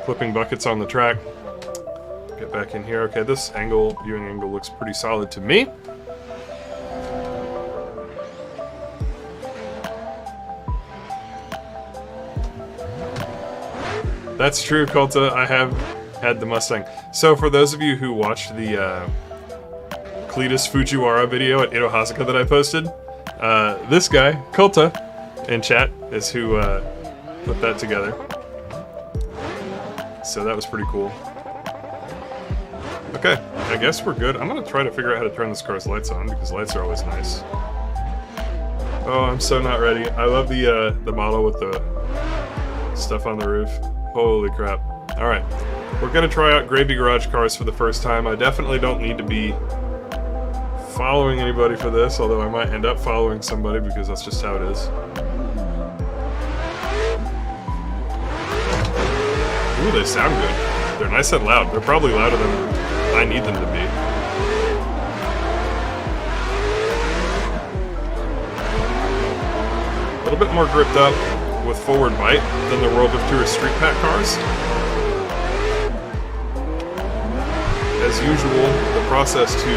flipping buckets on the track. Get back in here. Okay, this angle, viewing angle, looks pretty solid to me. That's true, Colta. I have had the Mustang. So for those of you who watched the Cletus Fujiwara video at Ito Hazuka that I posted, this guy, Colta, in chat, is who put that together. So that was pretty cool. Okay, I guess we're good. I'm gonna try to figure out how to turn this car's lights on, because lights are always nice. Oh, I'm so not ready. I love the model with the stuff on the roof. Holy crap. Alright, we're gonna try out Gravy Garage cars for the first time. I definitely don't need to be following anybody for this, although I might end up following somebody because that's just how it is. Ooh, they sound good. They're nice and loud. They're probably louder than I need them to be. A little bit more gripped up with forward bite than the World of Tourist Street Pack cars. As usual, the process to...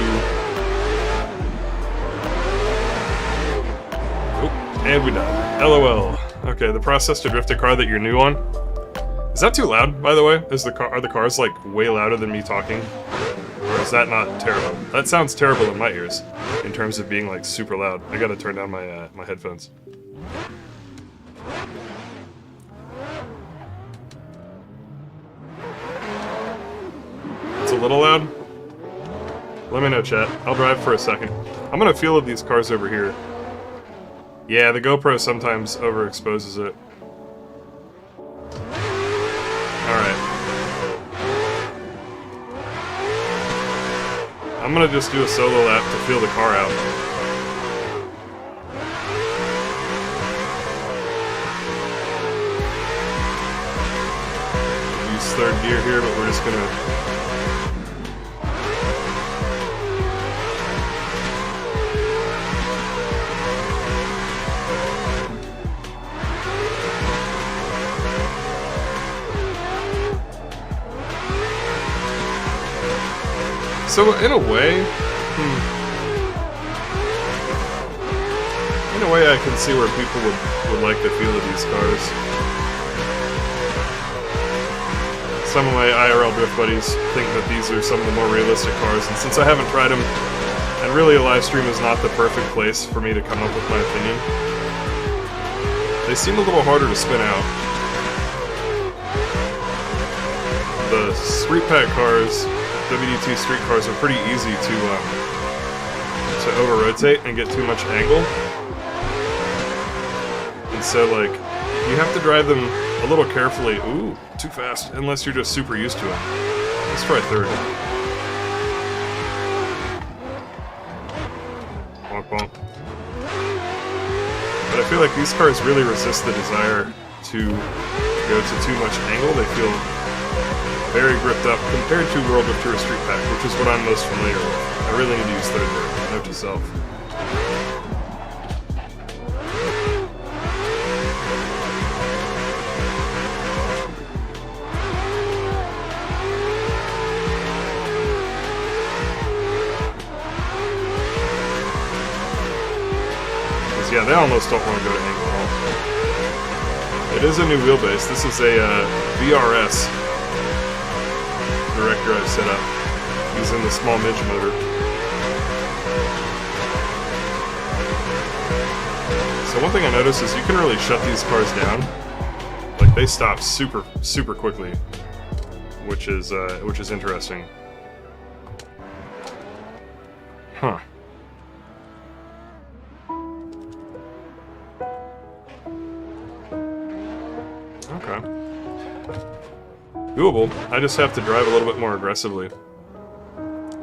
Oop, and we died. LOL. Okay, the process to drift a car that you're new on. Is that too loud, by the way? Are the cars, like, way louder than me talking? Or is that not terrible? That sounds terrible in my ears, in terms of being, like, super loud. I gotta turn down my, my headphones. It's a little loud? Let me know, chat. I'll drive for a second. I'm gonna feel of these cars over here. Yeah, the GoPro sometimes overexposes it. Alright. I'm gonna just do a solo lap to feel the car out. Use third gear here, but we're just gonna... So, in a way, I can see where people would like the feel of these cars. Some of my IRL drift buddies think that these are some of the more realistic cars, and since I haven't tried them, and really a live stream is not the perfect place for me to come up with my opinion, they seem a little harder to spin out. The Street Pack cars, WDT Street cars, are pretty easy to over-rotate and get too much angle. And so, like, you have to drive them a little carefully. Ooh, too fast, unless you're just super used to it. Let's try third. Bonk, bonk. But I feel like these cars really resist the desire to go to too much angle. They feel very gripped up compared to World of Tourist Street Pack, which is what I'm most familiar with. I really need to use third there. Note to self. Yeah, they almost don't want to go to angle at all. It is a new wheelbase. This is a VRS director I've set up using the small midge motor. So one thing I noticed is you can really shut these cars down. Like they stop super quickly, which is interesting. Huh. Okay. Doable. I just have to drive a little bit more aggressively.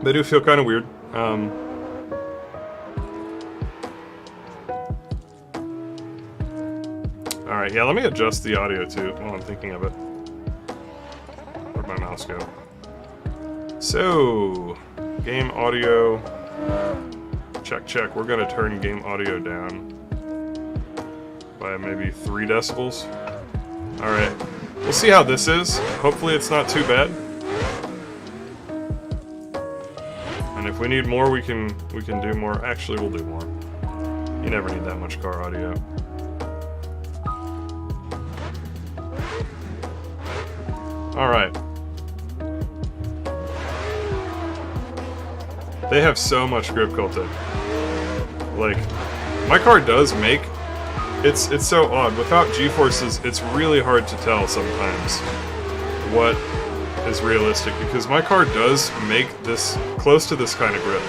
They do feel kind of weird. Alright, yeah, let me adjust the audio too while I'm thinking of it. Where'd my mouse go? So, game audio. Check. We're gonna turn game audio down by maybe 3 decibels. Alright, we'll see how this is. Hopefully it's not too bad. And if we need more, we can do more. Actually, we'll do more. You never need that much car audio. Alright. They have so much grip cultic. Like, my car does make... It's so odd. Without G-forces, it's really hard to tell sometimes what is realistic, because my car does make this close to this kind of grip.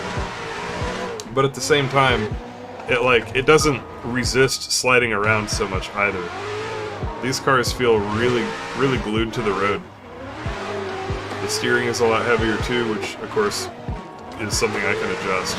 But at the same time, it doesn't resist sliding around so much either. These cars feel really glued to the road. The steering is a lot heavier too, which of course is something I can adjust.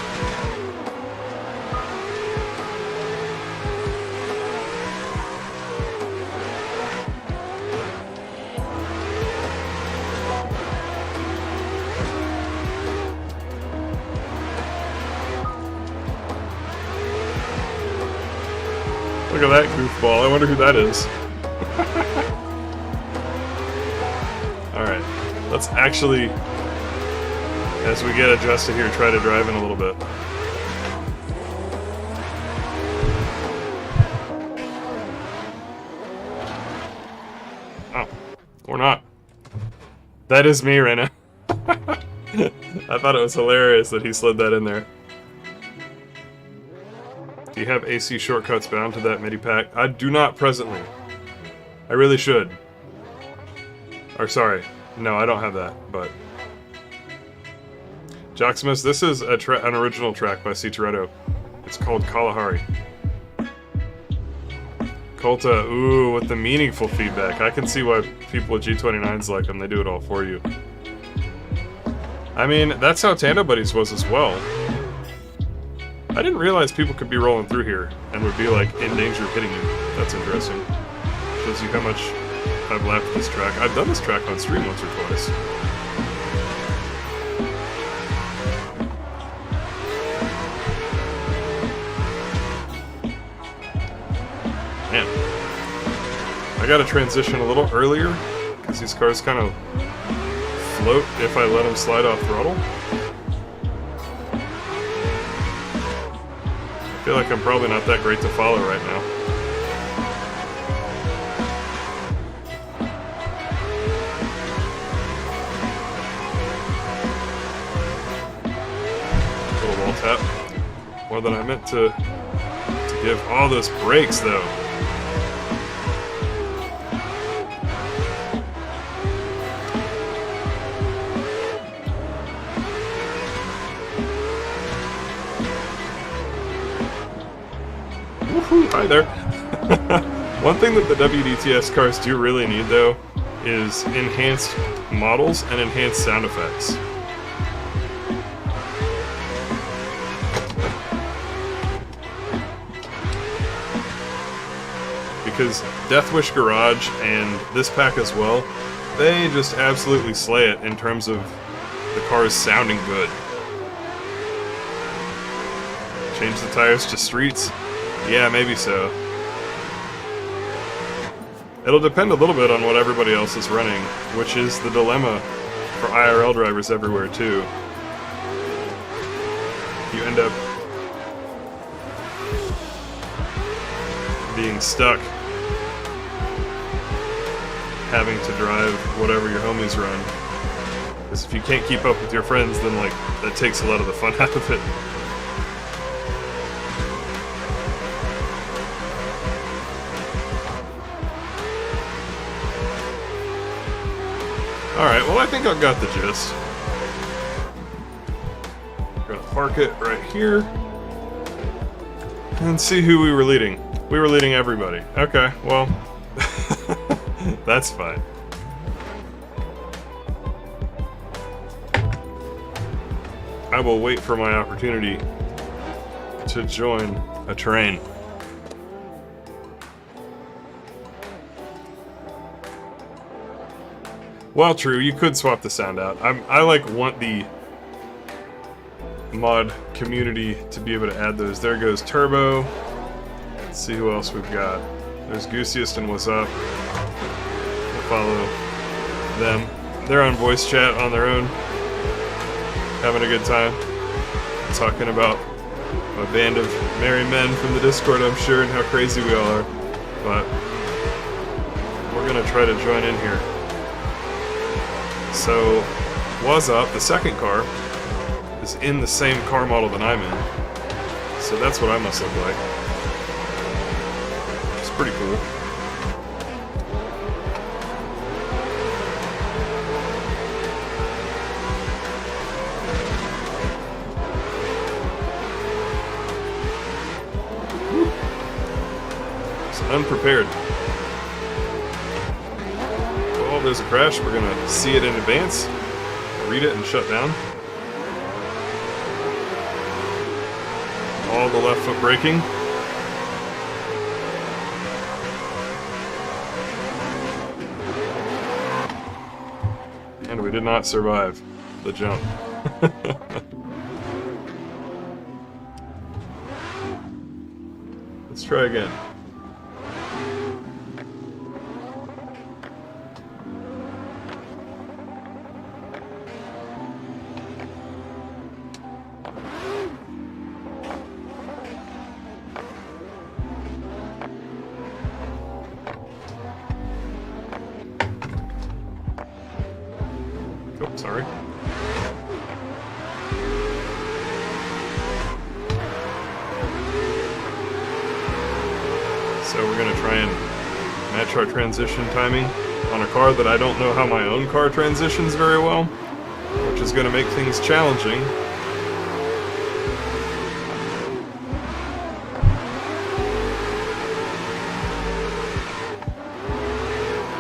Look at that goofball. I wonder who that is. Alright. Let's actually, as we get adjusted here, try to drive in a little bit. Oh. Or not. That is me right now. I thought it was hilarious that he slid that in there. Do you have AC shortcuts bound to that MIDI pack? I do not presently. I really should. Or sorry, no, I don't have that, but... Joximus, this is an original track by C. Toretto. It's called Kalahari. Colta, ooh, with the meaningful feedback. I can see why people with G29s like them. They do it all for you. I mean, that's how Tandem Buddies was as well. I didn't realize people could be rolling through here and would be like in danger of hitting you. That's interesting. Shows you how much I've lapped this track. I've done this track on stream once or twice. Man. I gotta transition a little earlier because these cars kind of float if I let them slide off throttle. I feel like I'm probably not that great to follow right now. Little wall tap. More than I meant to give all those brakes though. Hi there. One thing that the WDTS cars do really need, though, is enhanced models and enhanced sound effects. Because Death Wish Garage and this pack as well, they just absolutely slay it in terms of the cars sounding good. Change the tires to streets? Yeah, maybe so. It'll depend a little bit on what everybody else is running, which is the dilemma for IRL drivers everywhere, too. You end up being stuck, having to drive whatever your homies run. Because if you can't keep up with your friends, then like that takes a lot of the fun out of it. Alright, well I think I've got the gist. Gonna park it right here. And see who we were leading. We were leading everybody. Okay, well, that's fine. I will wait for my opportunity to join a train. Well, true, you could swap the sound out. I like want the mod community to be able to add those. There goes Turbo. Let's see who else we've got. There's Goosiest and What's Up. We'll follow them. They're on voice chat on their own, having a good time, talking about a band of merry men from the Discord, I'm sure, and how crazy we all are. But we're gonna try to join in here. So, What's Up, the second car, is in the same car model that I'm in. So that's what I must look like. It's pretty cool. It's unprepared. Oh, there's a crash. We're gonna see it in advance, read it, and shut down. All the left foot braking. And we did not survive the jump. Let's try again. Oh, sorry. So we're going to try and match our transition timing on a car that I don't know how my own car transitions very well, which is going to make things challenging.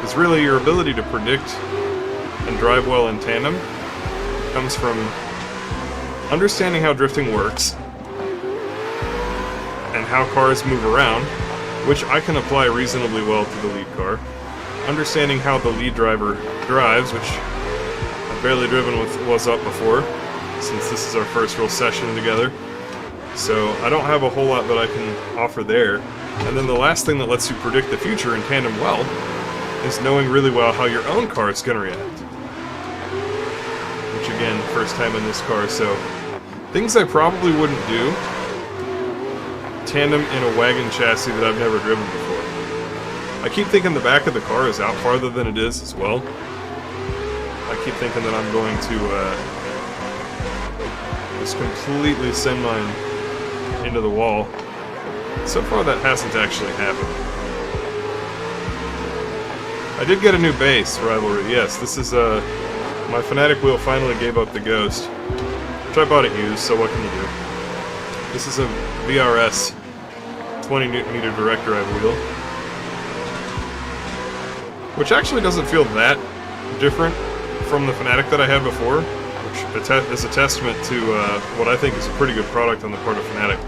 It's really your ability to predict and drive well in tandem comes from understanding how drifting works and how cars move around, which I can apply reasonably well to the lead car. Understanding how the lead driver drives, which I've barely driven with What's Up before, since this is our first real session together. So I don't have a whole lot that I can offer there. And then the last thing that lets you predict the future in tandem well is knowing really well how your own car is going to react. Which again, first time in this car, so things I probably wouldn't do. Tandem in a wagon chassis that I've never driven before. I keep thinking the back of the car is out farther than it is as well. I keep thinking that I'm going to just completely send mine into the wall. So far that hasn't actually happened. I did get a new base, Rivalry. Yes, this is my Fanatic wheel finally gave up the Ghost, which I bought it used, so what can you do? This is a VRS 20 Nm direct drive wheel, which actually doesn't feel that different from the Fanatic that I had before, which is a testament to what I think is a pretty good product on the part of Fanatic.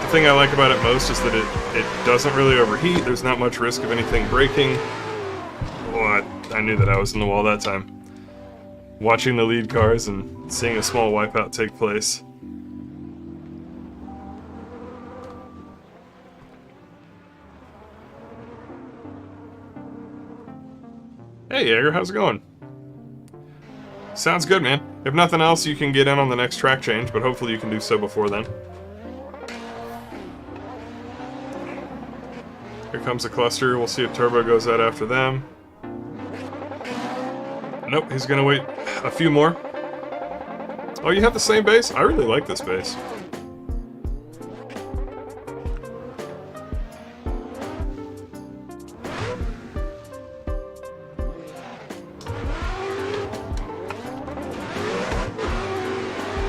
The thing I like about it most is that it doesn't really overheat. There's not much risk of anything breaking. Oh, I knew that I was in the wall that time. Watching the lead cars and seeing a small wipeout take place. Hey, Jaeger, how's it going? Sounds good, man. If nothing else, you can get in on the next track change, but hopefully you can do so before then. Here comes a cluster. We'll see if Turbo goes out after them. Nope, he's gonna wait a few more. Oh, you have the same base? I really like this base.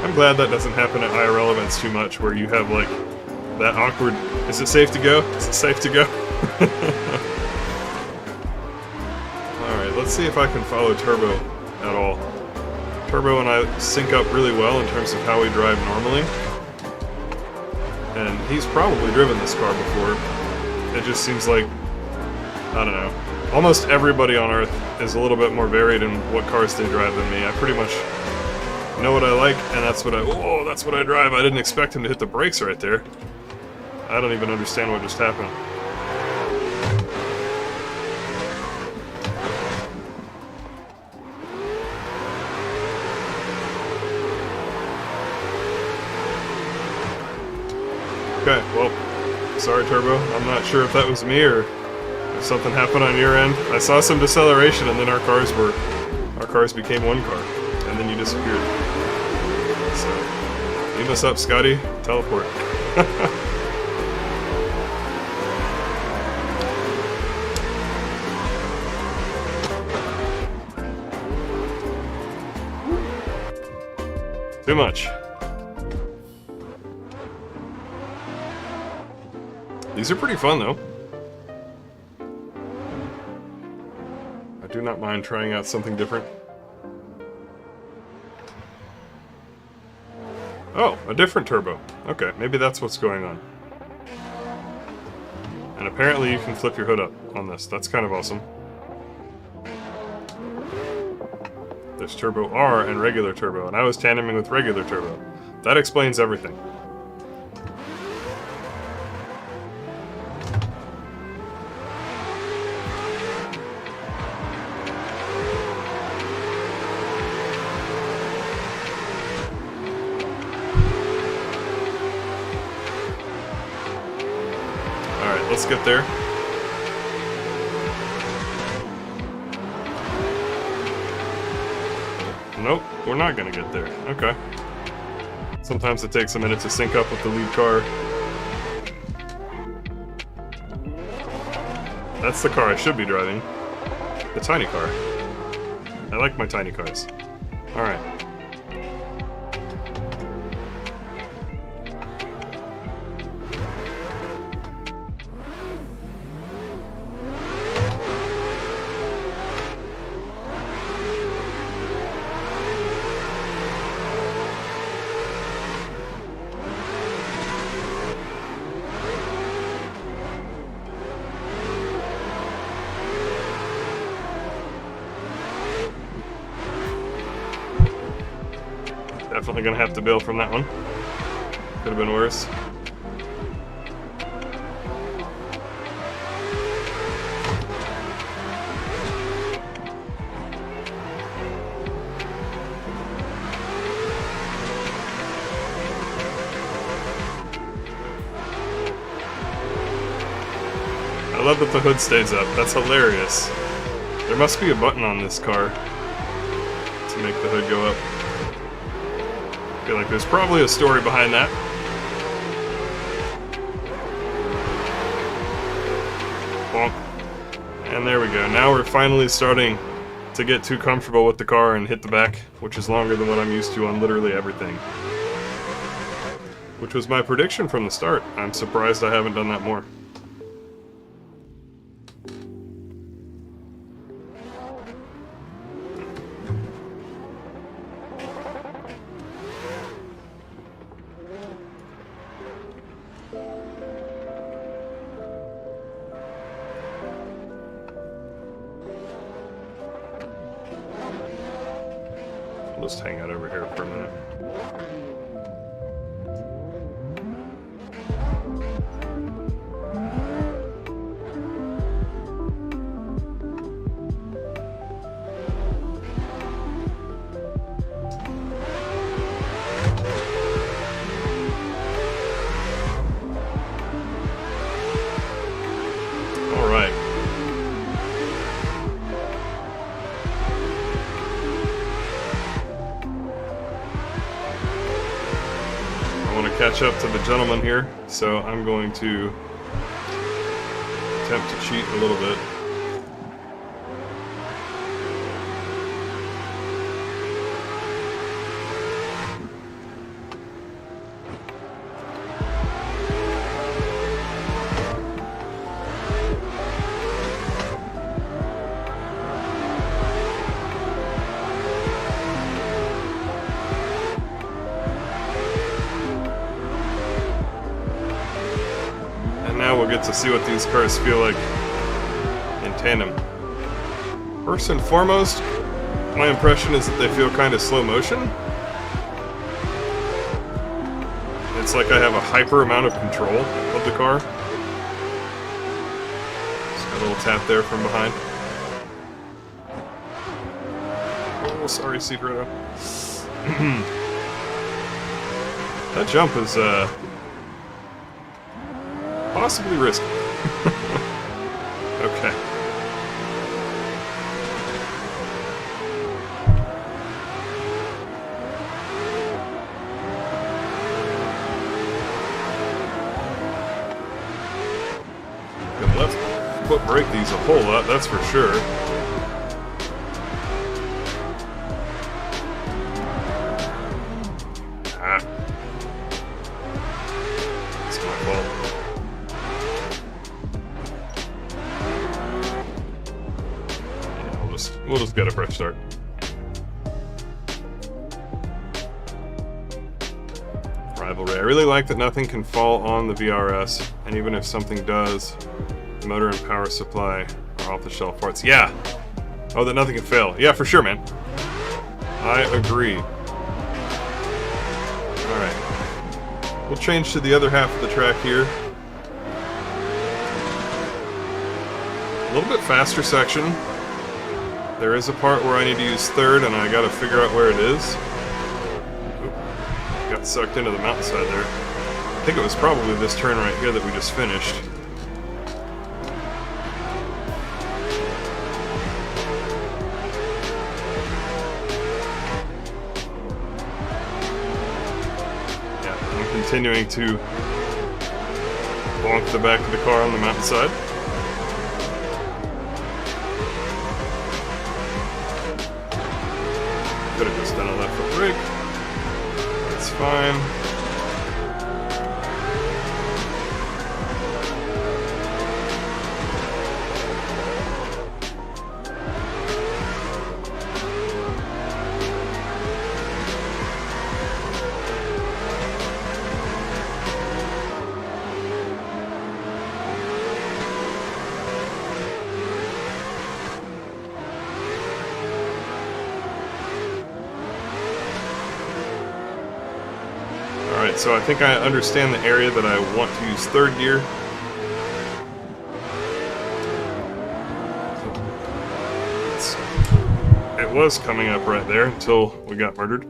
I'm glad that doesn't happen at IRL events too much, where you have, like, that awkward, is it safe to go? Is it safe to go? Alright, let's see if I can follow Turbo at all. Turbo and I sync up really well in terms of how we drive normally. And he's probably driven this car before. It just seems like, I don't know, almost everybody on Earth is a little bit more varied in what cars they drive than me. I pretty much know what I like, and that's what I drive. I didn't expect him to hit the brakes right there. I don't even understand what just happened. Okay, well, sorry Turbo. I'm not sure if that was me or if something happened on your end. I saw some deceleration and then our cars became one car, and then you disappeared. So, beam us up, Scotty. Teleport. Too much. These are pretty fun, though. I do not mind trying out something different. Oh, a different turbo. Okay, maybe that's what's going on. And apparently you can flip your hood up on this. That's kind of awesome. There's Turbo R and regular turbo, and I was tandeming with regular turbo. That explains everything. Alright, let's get there. Nope, we're not gonna get there. Okay. Sometimes it takes a minute to sync up with the lead car. That's the car I should be driving. The tiny car. I like my tiny cars. Alright. Definitely gonna have to bail from that one. Could have been worse. I love that the hood stays up. That's hilarious. There must be a button on this car to make the hood go up. I feel like there's probably a story behind that. Bonk. And there we go. Now we're finally starting to get too comfortable with the car and hit the back, which is longer than what I'm used to on literally everything. Which was my prediction from the start. I'm surprised I haven't done that more. I'll just hang out over here for a minute. want to catch up to the gentleman here, so I'm going to attempt to cheat a little bit. To see what these cars feel like in tandem. First and foremost, my impression is that they feel kind of slow motion. It's like I have a hyper amount of control of the car. Just got a little tap there from behind. Oh, sorry, Secreto. That jump is possibly risky. Okay. Good left foot brake these a whole lot, that's for sure. It's my fault. We'll just get a fresh start. Rivalry. I really like that nothing can fall on the VRS, and even if something does, the motor and power supply are off-the-shelf parts. Yeah! Oh, that nothing can fail. Yeah, for sure, man. I agree. Alright. We'll change to the other half of the track here. A little bit faster section. There is a part where I need to use third, and I gotta figure out where it is. Oop. Got sucked into the mountainside there. I think it was probably this turn right here that we just finished. Yeah, I'm continuing to bonk the back of the car on the mountainside. Could have just done a left foot brake. That's fine. Alright, so I think I understand the area that I want to use third gear. It was coming up right there until we got murdered.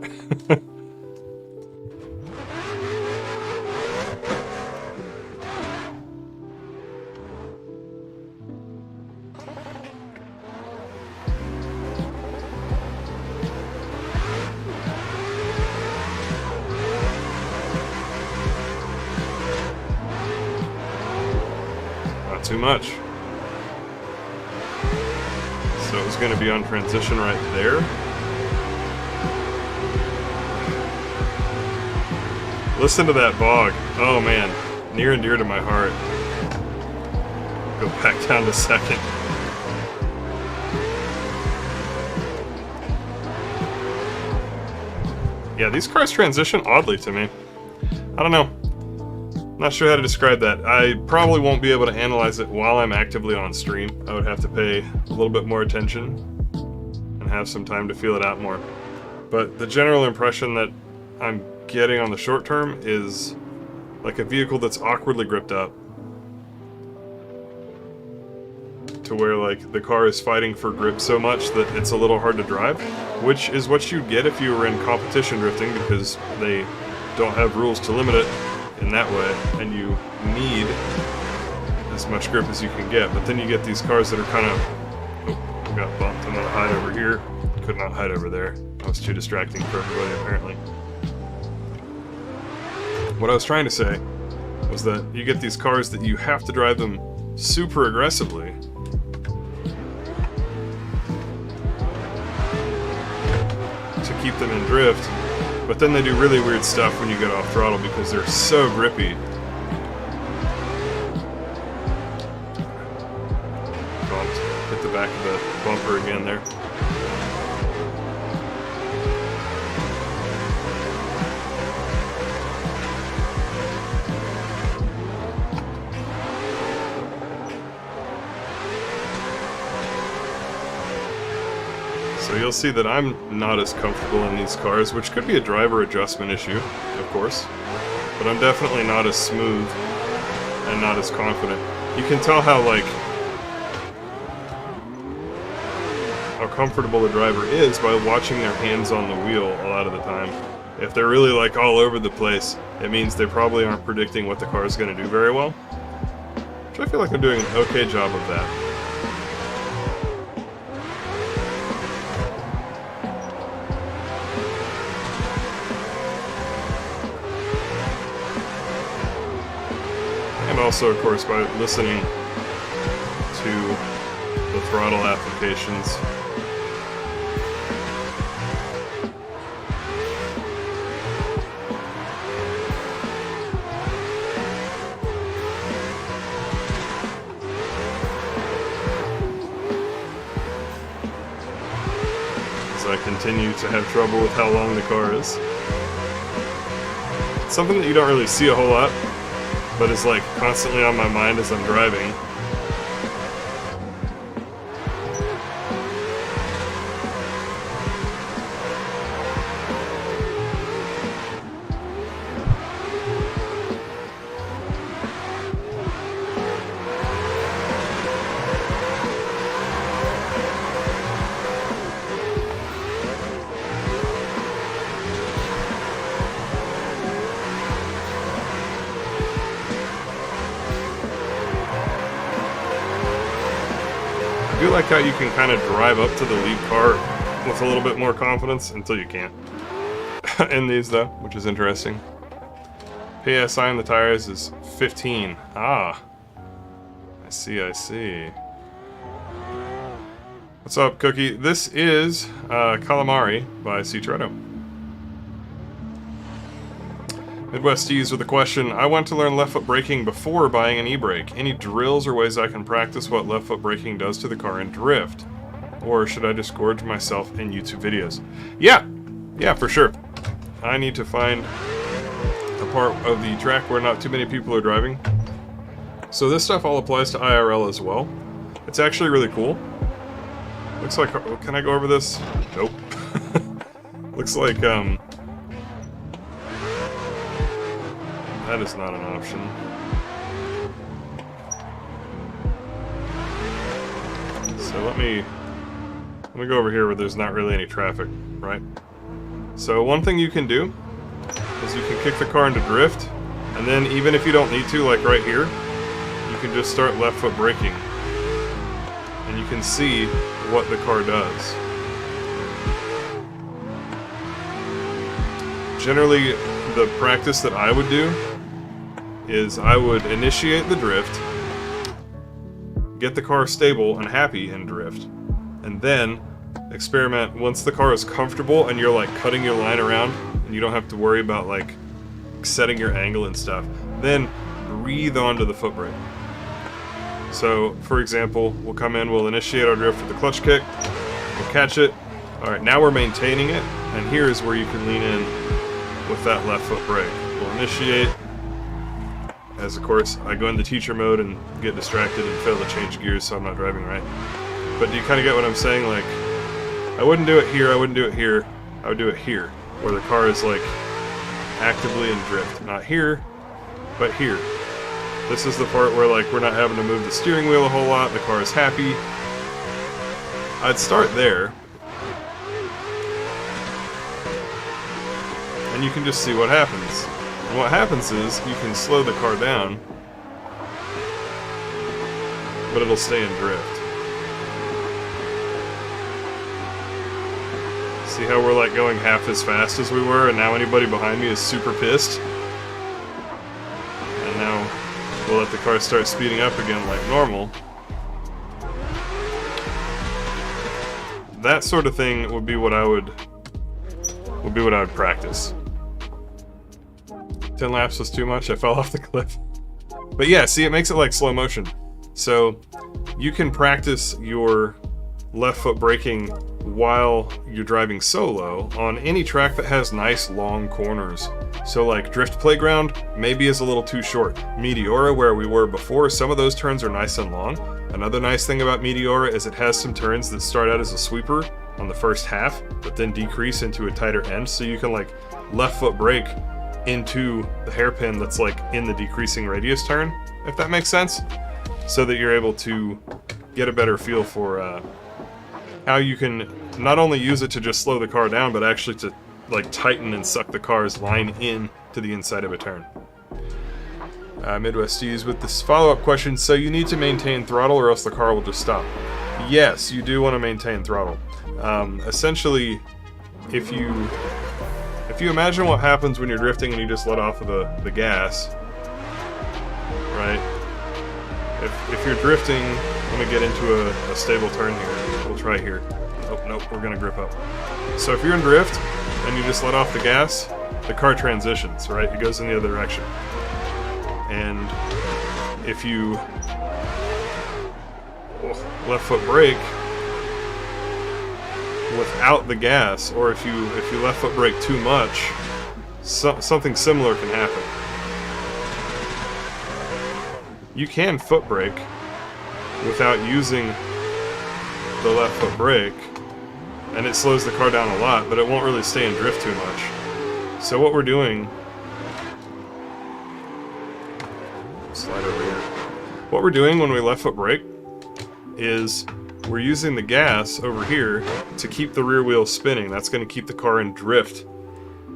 Too much. So it was going to be on transition right there. Listen to that bog. Oh man, near and dear to my heart. Go back down to second. Yeah, these cars transition oddly to me. I don't know. Not sure how to describe that. I probably won't be able to analyze it while I'm actively on stream. I would have to pay a little bit more attention and have some time to feel it out more. But the general impression that I'm getting on the short term is like a vehicle that's awkwardly gripped up. To where like the car is fighting for grip so much that it's a little hard to drive. Which is what you'd get if you were in competition drifting, because they don't have rules to limit it in that way, and you need as much grip as you can get. But then you get these cars that are kind of... Oh, got bumped. I'm gonna hide over here. Could not hide over there. That was too distracting for everybody, apparently. What I was trying to say was that you get these cars that you have to drive them super aggressively to keep them in drift, but then they do really weird stuff when you get off throttle because they're so grippy. Bumped. Hit the back of the bumper again there. So you'll see that I'm not as comfortable in these cars, which could be a driver adjustment issue, of course. But I'm definitely not as smooth and not as confident. You can tell how comfortable the driver is by watching their hands on the wheel a lot of the time. If they're really like all over the place, it means they probably aren't predicting what the car is going to do very well. Which I feel like I'm doing an okay job of that. And also, of course, by listening to the throttle applications. As I continue to have trouble with how long the car is. It's something that you don't really see a whole lot, but is like constantly on my mind as I'm driving. I do like how you can kind of drive up to the lead car with a little bit more confidence until you can't. In these though, which is interesting. PSI on the tires is 15. Ah. I see, I see. What's up, Cookie? This is Calamari by C-Tretto. Midwesties with a question. I want to learn left foot braking before buying an e-brake. Any drills or ways I can practice what left foot braking does to the car in drift? Or should I just gorge myself in YouTube videos? Yeah, for sure. I need to find a part of the track where not too many people are driving. So this stuff all applies to IRL as well. It's actually really cool. Looks like, can I go over this? Nope. Looks like, that is not an option. So let me go over here where there's not really any traffic, right? So one thing you can do is you can kick the car into drift, and then even if you don't need to, like right here, you can just start left foot braking. And you can see what the car does. Generally, the practice that I would do is I would initiate the drift, get the car stable and happy in drift, and then experiment once the car is comfortable and you're like cutting your line around and you don't have to worry about like setting your angle and stuff, then breathe onto the foot brake. So, for example, we'll come in, we'll initiate our drift with the clutch kick, we'll catch it. Alright, now we're maintaining it, and here's where you can lean in with that left foot brake. We'll initiate, as of course I go into teacher mode and get distracted and fail to change gears so I'm not driving right. But do you kind of get what I'm saying? Like, I wouldn't do it here, I wouldn't do it here, I would do it here, where the car is like actively in drift. Not here, but here. This is the part where like we're not having to move the steering wheel a whole lot, the car is happy. I'd start there. And you can just see what happens. And what happens is you can slow the car down, but it'll stay in drift. See how we're like going half as fast as we were, and now anybody behind me is super pissed? we'll let the car start speeding up again like normal. That sort of thing would be what I would practice. 10 laps was too much. I fell off the cliff. But yeah, see, it makes it like slow motion. So you can practice your left foot braking while you're driving solo on any track that has nice long corners. So like Drift Playground maybe is a little too short. Meteora, where we were before, some of those turns are nice and long. Another nice thing about Meteora is it has some turns that start out as a sweeper on the first half, but then decrease into a tighter end, so you can like left foot brake into the hairpin that's like in the decreasing radius turn, if that makes sense, so that you're able to get a better feel for how you can not only use it to just slow the car down, but actually to like tighten and suck the car's line in to the inside of a turn. Midwesties with this follow-up question, so you need to maintain throttle or else the car will just stop. Yes, you do want to maintain throttle. Essentially, if you imagine what happens when you're drifting and you just let off of the gas, right? If you're drifting, I'm going to get into a stable turn here. We'll try here. Oh, nope, we're going to grip up. So if you're in drift and you just let off the gas, the car transitions, right? It goes in the other direction. And if you left foot brake without the gas, or if you left foot brake too much, something similar can happen. You can foot brake without using the left foot brake, and it slows the car down a lot, but it won't really stay in drift too much. So what we're doing, slide over here. What we're doing when we left foot brake is we're using the gas over here to keep the rear wheel spinning. That's going to keep the car in drift.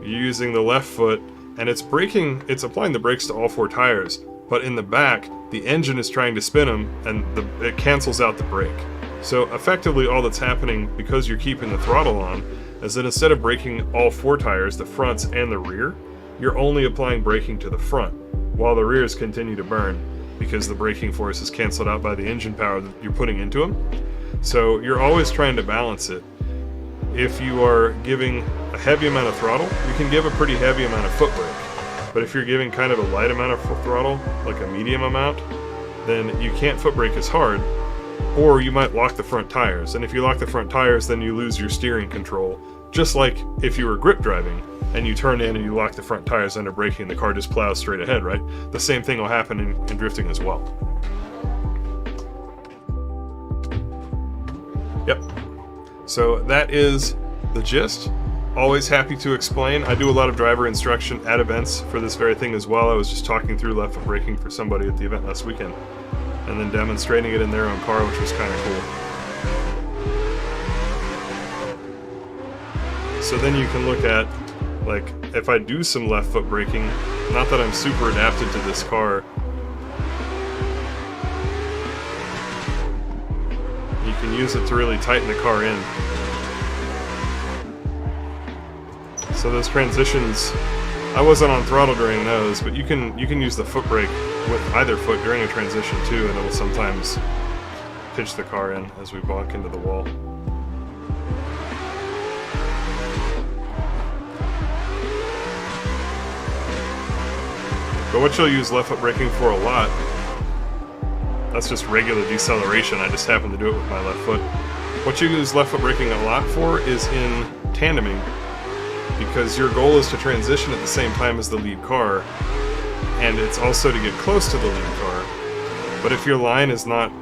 You're using the left foot, and it's applying the brakes to all four tires, but in the back, the engine is trying to spin them, and it cancels out the brake. So effectively all that's happening, because you're keeping the throttle on, is that instead of braking all four tires, the fronts and the rear, you're only applying braking to the front, while the rears continue to burn, because the braking force is canceled out by the engine power that you're putting into them. So you're always trying to balance it. If you are giving a heavy amount of throttle, you can give a pretty heavy amount of foot brake. But if you're giving kind of a light amount of throttle, like a medium amount, then you can't foot brake as hard, or you might lock the front tires. And if you lock the front tires, then you lose your steering control. Just like if you were grip driving and you turn in and you lock the front tires under braking, the car just plows straight ahead, right? The same thing will happen in drifting as well. Yep. So that is the gist. Always happy to explain. I do a lot of driver instruction at events for this very thing as well. I was just talking through left foot braking for somebody at the event last weekend, and then demonstrating it in their own car, which was kind of cool. So then you can look at, like, if I do some left foot braking, not that I'm super adapted to this car, you can use it to really tighten the car in. So those transitions, I wasn't on throttle during those, but you can use the foot brake with either foot during a transition too, and it'll sometimes pitch the car in as we bonk into the wall. But what you'll use left foot braking for a lot, that's just regular deceleration. I just happen to do it with my left foot. What you use left foot braking a lot for is in tandeming, because your goal is to transition at the same time as the lead car, and it's also to get close to the lead car. But if your line is not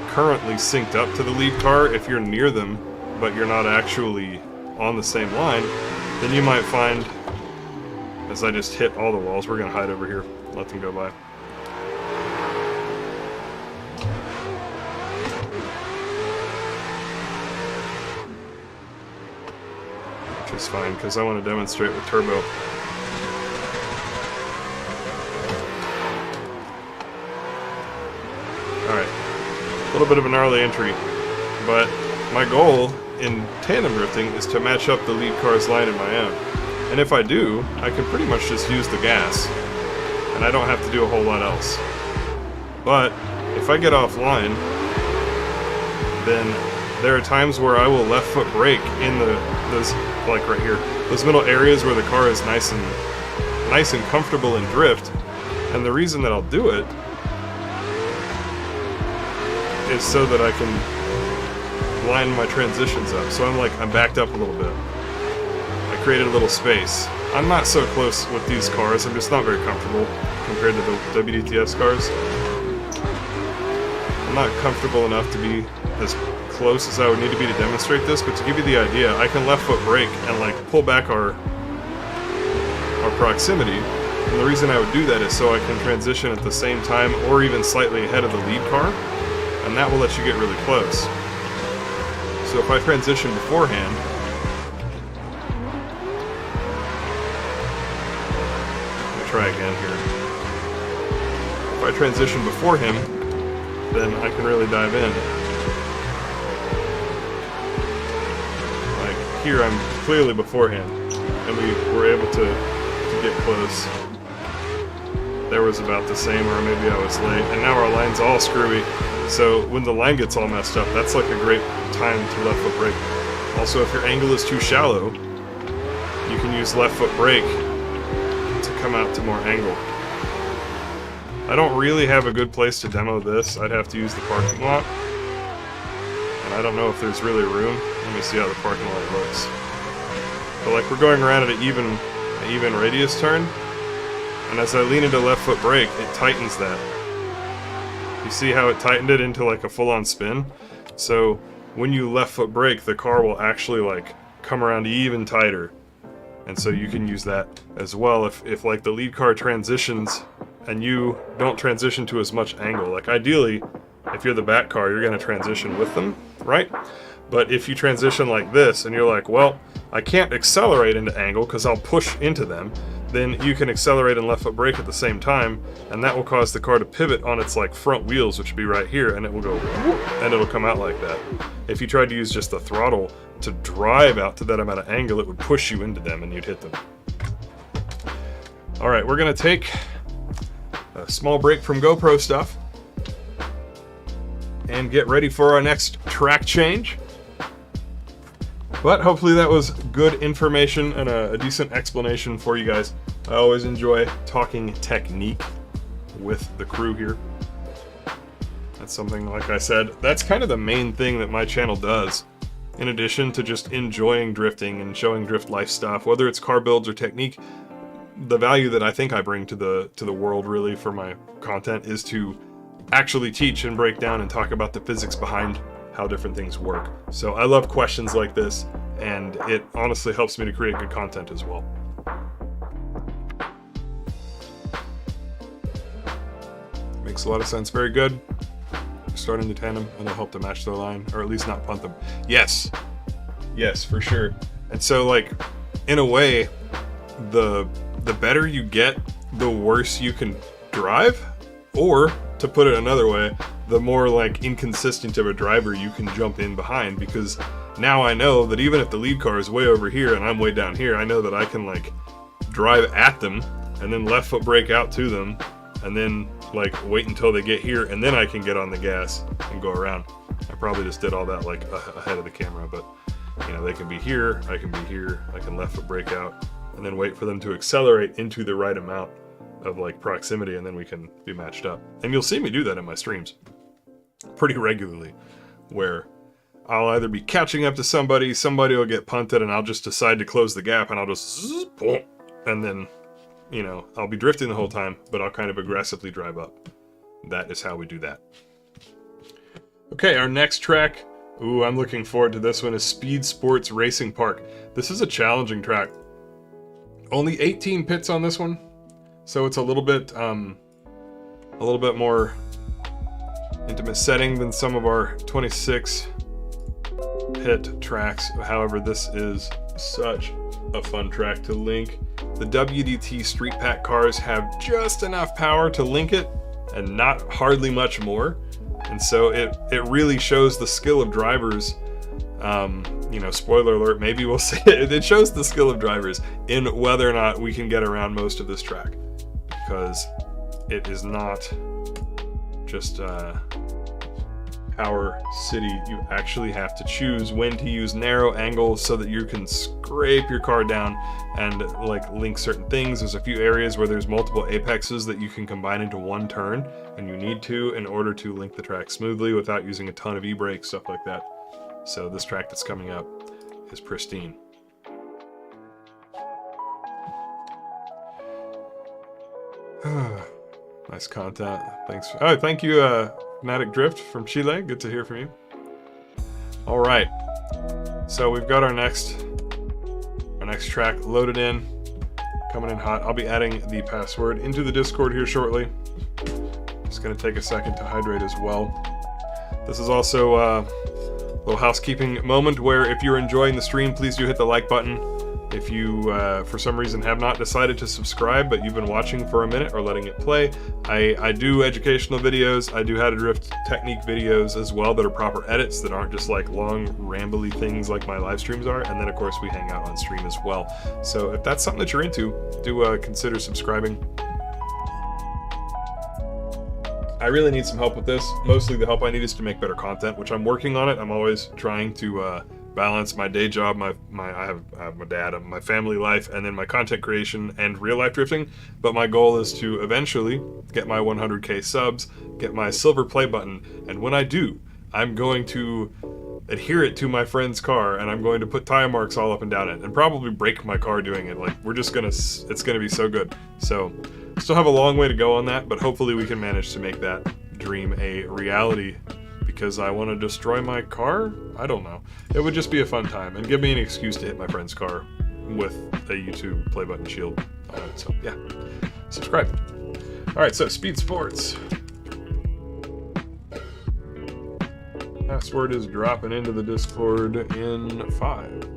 currently synced up to the lead car, if you're near them, but you're not actually on the same line, then you might find, as I just hit all the walls, we're going to hide over here, let them go by. Which is fine, because I want to demonstrate with turbo. Alright, a little bit of a gnarly entry, but my goal in tandem drifting is to match up the lead car's line and my own. And if I do, I can pretty much just use the gas, and I don't have to do a whole lot else. But if I get offline, then there are times where I will left foot brake in those, like right here, those middle areas where the car is nice and comfortable in drift. And the reason that I'll do it is so that I can line my transitions up. So I'm backed up a little bit. I created a little space. I'm not so close with these cars. I'm just not very comfortable compared to the WDTS cars. I'm not comfortable enough to be as close as I would need to be to demonstrate this, but to give you the idea, I can left foot brake and like pull back our proximity. And the reason I would do that is so I can transition at the same time or even slightly ahead of the lead car, and that will let you get really close. So if I transition beforehand, let me try again here. If I transition before him, then I can really dive in. Like here I'm clearly before him, and we were able to get close. There was about the same, or maybe I was late, and now our line's all screwy. So when the line gets all messed up, that's like a great time to left foot brake. Also, if your angle is too shallow, you can use left foot brake to come out to more angle. I don't really have a good place to demo this. I'd have to use the parking lot. And I don't know if there's really room. Let me see how the parking lot looks. But like we're going around at an even radius turn. And as I lean into left foot brake, it tightens that. You see how it tightened it into like a full-on spin? So when you left foot brake, the car will actually like come around even tighter. And so you can use that as well if like the lead car transitions and you don't transition to as much angle. Like ideally, if you're the back car, you're gonna transition with them, right? But if you transition like this and you're like, well, I can't accelerate into angle because I'll push into them, then you can accelerate and left foot brake at the same time, and that will cause the car to pivot on its like front wheels, which would be right here, and it will go whoop, and it'll come out like that. If you tried to use just the throttle to drive out to that amount of angle, it would push you into them and you'd hit them. Alright, we're gonna take a small break from GoPro stuff and get ready for our next track change. But hopefully that was good information and a decent explanation for you guys. I always enjoy talking technique with the crew here. That's something, like I said, that's kind of the main thing that my channel does. In addition to just enjoying drifting and showing drift life stuff, whether it's car builds or technique, the value that I think I bring to the world really for my content is to actually teach and break down and talk about the physics behind how different things work. So I love questions like this, and it honestly helps me to create good content as well. Makes a lot of sense. Very good. Starting the tandem, and it'll help to match their line, or at least not punt them. Yes, for sure. And so, like, in a way, the better you get, the worse you can drive, or to put it another way, the more like inconsistent of a driver you can jump in behind, because now I know that even if the lead car is way over here and I'm way down here, I know that I can like drive at them and then left foot brake out to them and then like wait until they get here, and then I can get on the gas and go around. I probably just did all that like ahead of the camera, but you know, they can be here, I can be here, I can left foot brake out and then wait for them to accelerate into the right amount of like proximity, and then we can be matched up. And you'll see me do that in my streams pretty regularly, where I'll either be catching up to somebody will get punted, and I'll just decide to close the gap, and I'll just zzz, boom, and then, you know, I'll be drifting the whole time, but I'll kind of aggressively drive up. That is how we do that. Okay, our next track, ooh, I'm looking forward to this one, is Speed Sports Racing Park. This is a challenging track. Only 18 pits on this one, so it's a little bit more intimate setting than some of our 26 pit tracks. However, this is such a fun track to link. The WDT Street Pack cars have just enough power to link it and not hardly much more. And so it really shows the skill of drivers. You know, spoiler alert, maybe we'll say it. It shows the skill of drivers in whether or not we can get around most of this track, because it is not just Power City. You actually have to choose when to use narrow angles so that you can scrape your car down and like link certain things. There's a few areas where there's multiple apexes that you can combine into one turn, and you need to in order to link the track smoothly without using a ton of e-brakes, stuff like that. So this track that's coming up is Pristine. Nice content. Thanks. Oh, thank you, Fanatic Drift from Chile. Good to hear from you. All right. So we've got our next track loaded in, coming in hot. I'll be adding the password into the Discord here shortly. Just gonna take a second to hydrate as well. This is also a little housekeeping moment where if you're enjoying the stream, please do hit the like button. If you, for some reason, have not decided to subscribe, but you've been watching for a minute or letting it play, I do educational videos. I do how to drift technique videos as well that are proper edits that aren't just like long, rambly things like my live streams are. And then, of course, we hang out on stream as well. So if that's something that you're into, do consider subscribing. I really need some help with this. Mostly the help I need is to make better content, which I'm working on it. I'm always trying to balance my day job, I have my dad, my family life, and then my content creation and real life drifting. But my goal is to eventually get my 100k subs, get my silver play button, and when I do, I'm going to adhere it to my friend's car, and I'm going to put tire marks all up and down it, and probably break my car doing it. Like, it's gonna be so good. So, still have a long way to go on that, but hopefully we can manage to make that dream a reality. Because I want to destroy my car? I don't know. It would just be a fun time and give me an excuse to hit my friend's car with a YouTube play button shield on it. So yeah, subscribe. All right, so Speed Sports. Password is dropping into the Discord in 5,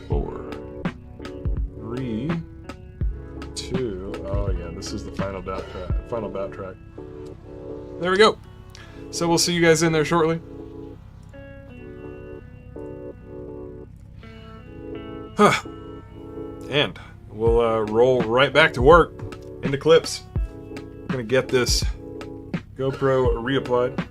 4, 3, 2. Oh yeah, this is the final bout track. There we go. So we'll see you guys in there shortly. And we'll roll right back to work into clips. I'm gonna get this GoPro reapplied.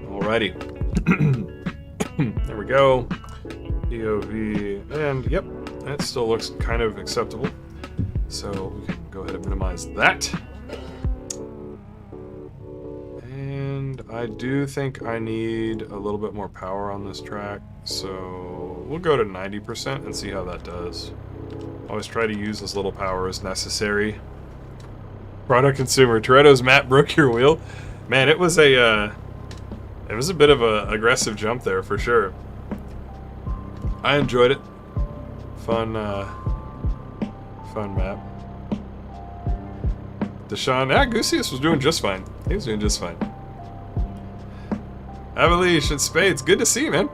Alrighty. There we go. POV, and yep, that still looks kind of acceptable. So we can go ahead and minimize that. And I do think I need a little bit more power on this track, so we'll go to 90% and see how that does. Always try to use as little power as necessary. Product consumer, Toretto's map broke your wheel. Man, it was a bit of a aggressive jump there for sure. I enjoyed it. Fun map. Deshaun, Goosius was doing just fine. He was doing just fine. Avalish and Spades, good to see you, man.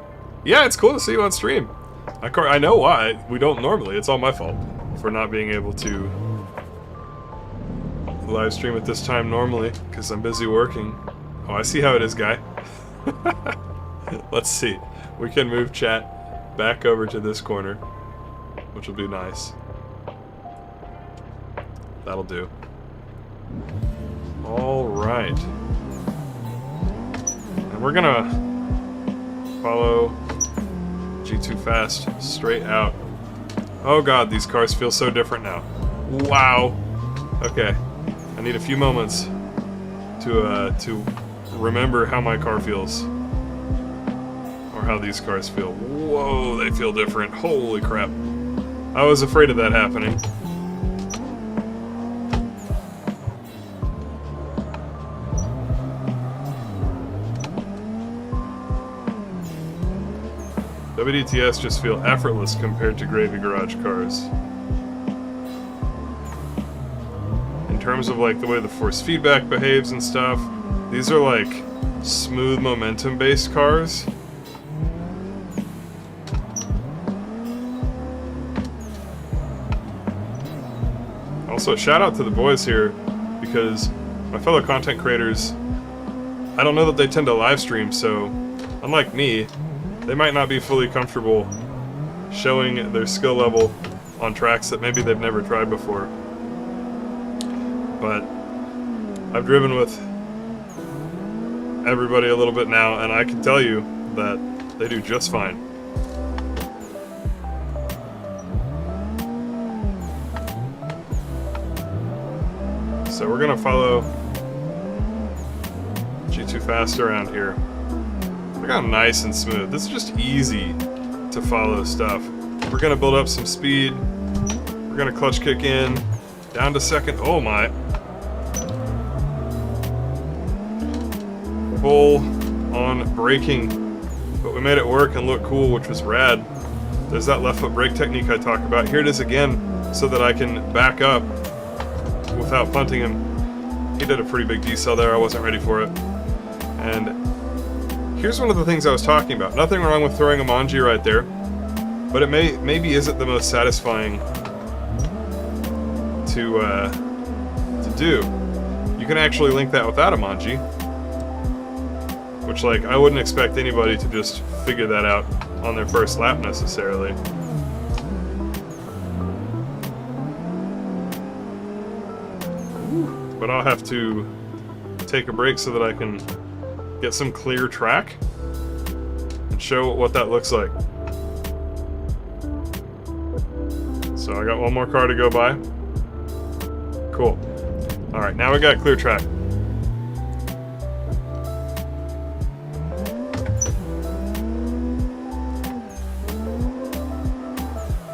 Yeah, it's cool to see you on stream. I know why. We don't normally. It's all my fault for not being able to live stream at this time normally, because I'm busy working. Oh, I see how it is, guy. Let's see. We can move chat back over to this corner, which will be nice. That'll do. All right. And we're gonna follow G2 Fast straight out. Oh god, these cars feel so different now. Wow. Okay. I need a few moments to remember how my car feels. Or how these cars feel. Whoa, they feel different. Holy crap. I was afraid of that happening. WDTS just feel effortless compared to Gravy Garage cars. In terms of like the way the force feedback behaves and stuff, these are like smooth momentum based cars. Also, shout out to the boys here, because my fellow content creators, I don't know that they tend to live stream, so unlike me, they might not be fully comfortable showing their skill level on tracks that maybe they've never tried before. But I've driven with everybody a little bit now, and I can tell you that they do just fine. So we're gonna follow G2 Fast around here. Look how nice and smooth. This is just easy to follow stuff. We're gonna build up some speed. We're gonna clutch kick in, down to second. Oh my. Full on braking, but we made it work and look cool, which was rad. There's that left foot brake technique I talked about. Here it is again, so that I can back up without punting him. He did a pretty big decel there. I wasn't ready for it. And here's one of the things I was talking about. Nothing wrong with throwing a manji right there, but it maybe isn't the most satisfying to do. You can actually link that without a manji, which, like, I wouldn't expect anybody to just figure that out on their first lap necessarily. But I'll have to take a break so that I can get some clear track and show what that looks like. So I got one more car to go by. Cool. Alright, now we got clear track.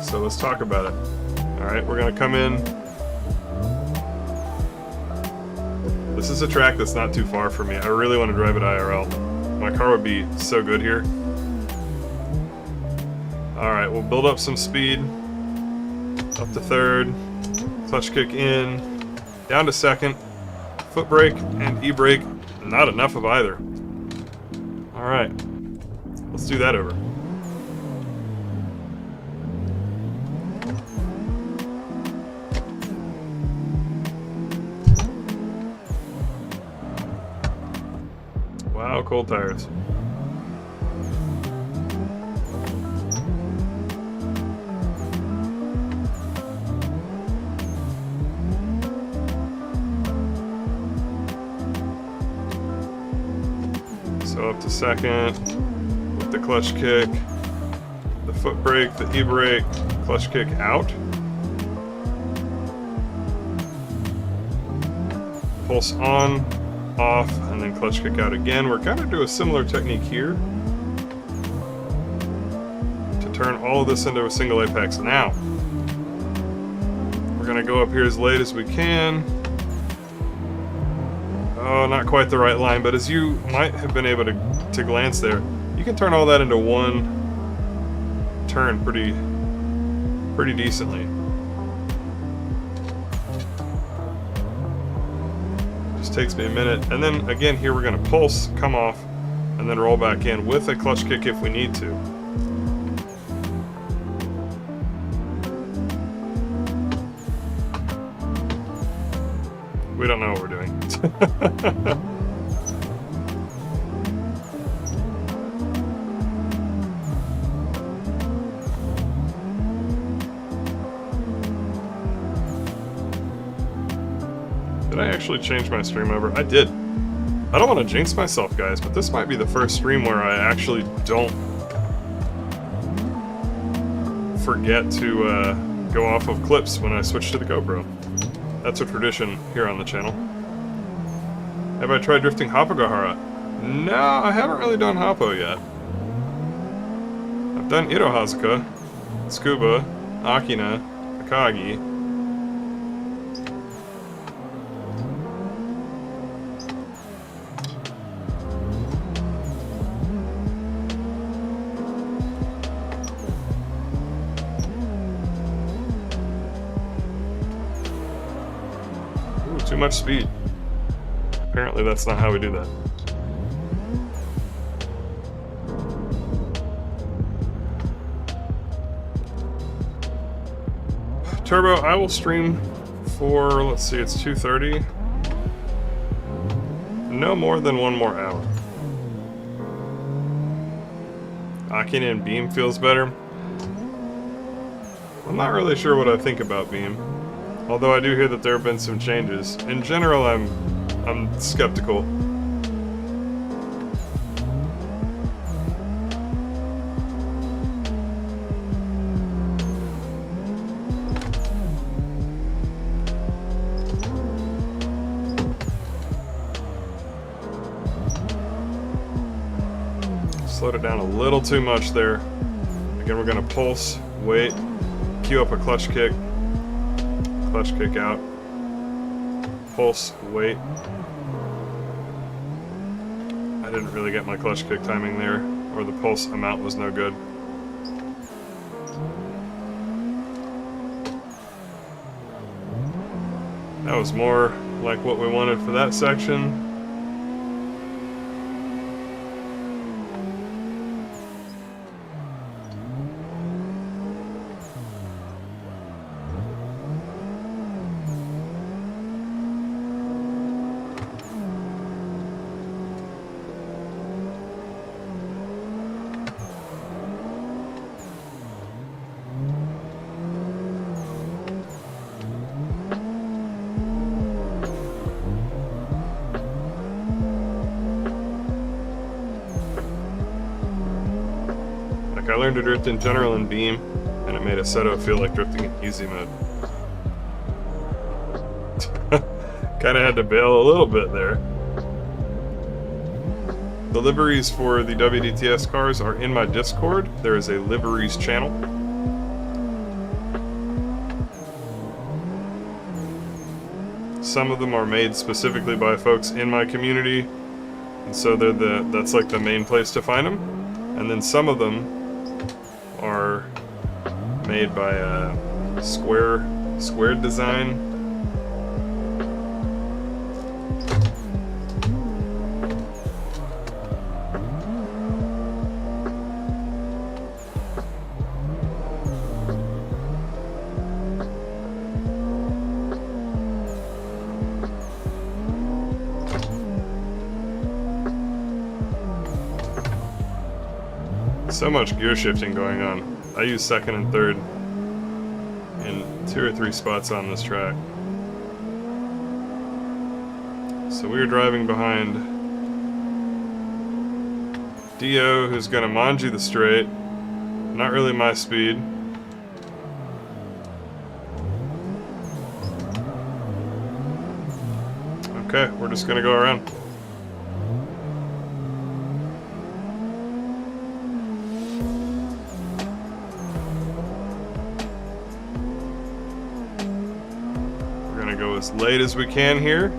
So let's talk about it. Alright, we're gonna come in. This is a track that's not too far from me. I really want to drive it IRL. My car would be so good here. Alright, we'll build up some speed. Up to third. Clutch kick in. Down to second. Foot brake and e-brake. Not enough of either. Alright. Let's do that over. Wow, cold tires. So up to second with the clutch kick, the foot brake, the e-brake, clutch kick out. Pulse on, off, and then clutch kick out again. We're going to do a similar technique here to turn all of this into a single apex. Now, we're going to go up here as late as we can. Oh, not quite the right line, but as you might have been able to glance there, you can turn all that into one turn pretty decently. Takes me a minute, and then again here we're going to pulse, come off, and then roll back in with a clutch kick if we need to. We don't know what we're doing. Did I actually change my stream over? I did. I don't want to jinx myself, guys, but this might be the first stream where I actually don't forget to go off of clips when I switch to the GoPro. That's a tradition here on the channel. Have I tried drifting Hapagahara? No, I haven't really done Hapo yet. I've done Irohazuka, Tsukuba, Akina, Akagi. Too much speed. Apparently that's not how we do that. Turbo, I will stream for, let's see, it's 2:30. no more than 1 more hour. Locking in beam feels better. I'm not really sure what I think about beam. Although I do hear that there have been some changes. In general, I'm skeptical. Slowed it down a little too much there. Again, we're gonna pulse, wait, cue up a clutch kick out, pulse, wait. I didn't really get my clutch kick timing there, or the pulse amount was no good. That was more like what we wanted for that section. I learned to drift in general in beam, and it made Assetto feel like drifting in easy mode. Kinda had to bail a little bit there. The liveries for the WDTS cars are in my Discord. There is a liveries channel. Some of them are made specifically by folks in my community, and so that's like the main place to find them. And then some of them are made by Square Design. So much gear shifting going on. I use second and third in 2 or 3 spots on this track. So we are driving behind Dio, who's gonna manji the straight. Not really my speed. Okay, we're just gonna go around. Go as late as we can here.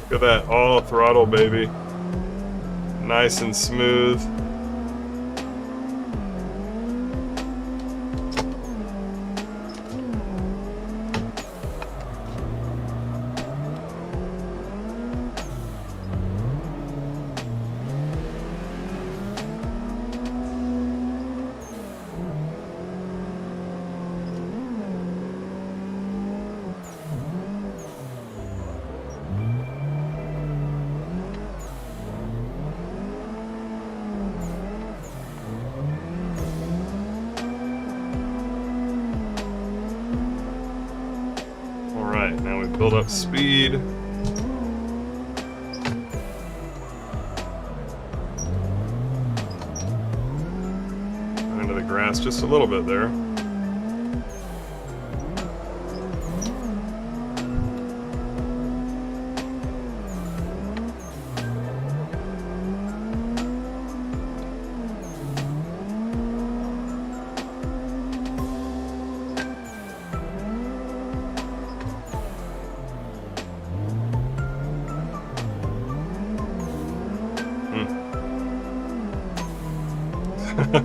Look at that, all throttle, baby. Nice and smooth. Now we build up speed. Into the grass just a little bit there.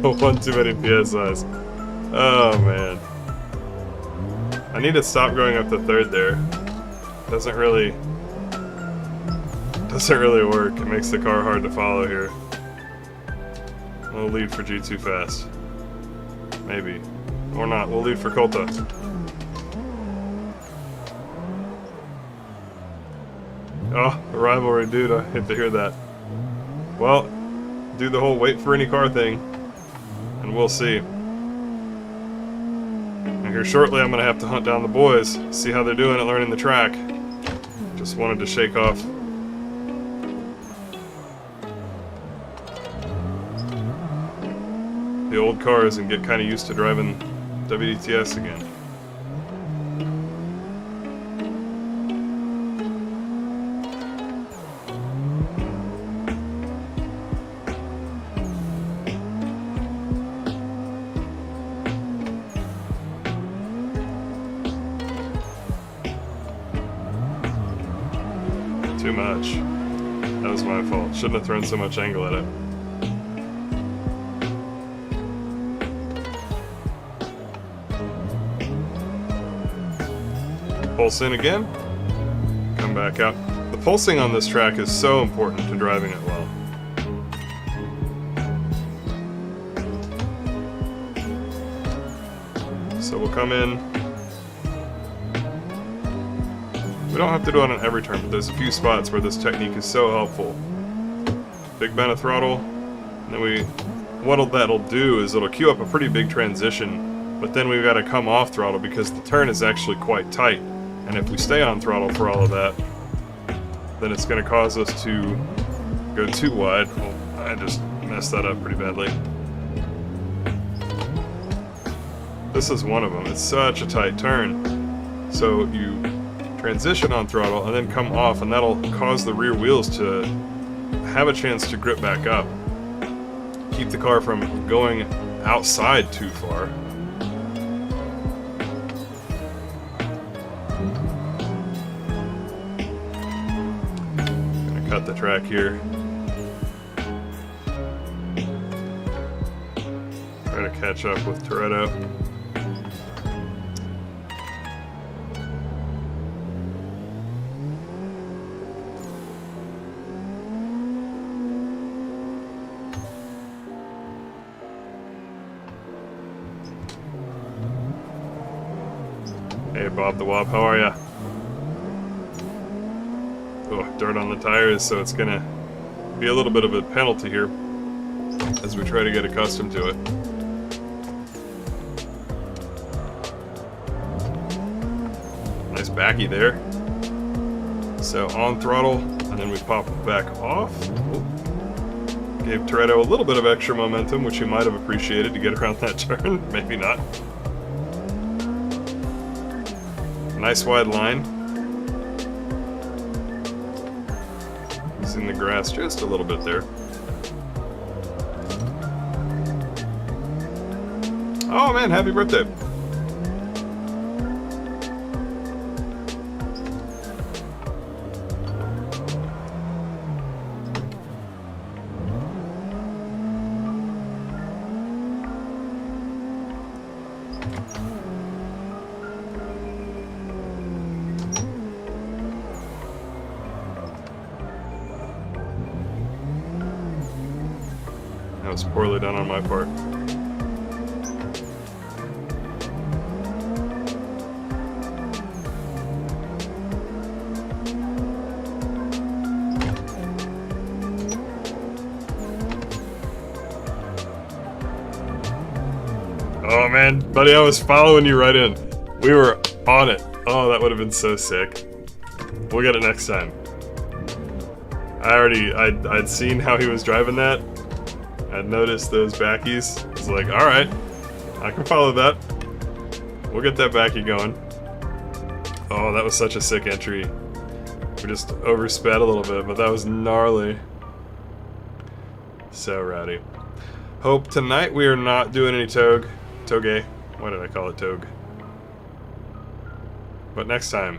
One too many PSIs. Oh man. I need to stop going up the third there. Doesn't really work. It makes the car hard to follow here. We'll lead for G2 fast. Maybe. Or not. We'll lead for Colta. Oh, a rivalry, dude. I hate to hear that. Well, do the whole wait for any car thing, and we'll see. And here shortly, I'm going to have to hunt down the boys, see how they're doing at learning the track. Just wanted to shake off the old cars and get kind of used to driving WDTS again. Too much. That was my fault. Shouldn't have thrown so much angle at it. Pulse in again. Come back out. The pulsing on this track is so important to driving it well. So we'll come in. We don't have to do it on every turn, but there's a few spots where this technique is so helpful. Big bend of throttle, and then what that'll do is it'll cue up a pretty big transition, but then we've got to come off throttle because the turn is actually quite tight. And if we stay on throttle for all of that, then it's going to cause us to go too wide. Oh, I just messed that up pretty badly. This is one of them. It's such a tight turn. So you transition on throttle and then come off, and that'll cause the rear wheels to have a chance to grip back up. Keep the car from going outside too far. Gonna cut the track here. Try to catch up with Toretto. Hey Bob the Wop, how are ya? Oh, dirt on the tires, so it's gonna be a little bit of a penalty here as we try to get accustomed to it. Nice backy there. So on throttle, and then we pop it back off. Ooh. Gave Toretto a little bit of extra momentum, which he might have appreciated to get around that turn. Maybe not. Nice wide line. He's in the grass just a little bit there. Oh man, happy birthday. That was poorly done on my part. Oh man, buddy, I was following you right in. We were on it. Oh, that would have been so sick. We'll get it next time. I'd seen how he was driving that. I'd noticed those backies. I was like, alright, I can follow that. We'll get that backy going. Oh, that was such a sick entry. We just oversped a little bit, but that was gnarly. So rowdy. Hope tonight we are not doing any toge. Why did I call it toge? But next time.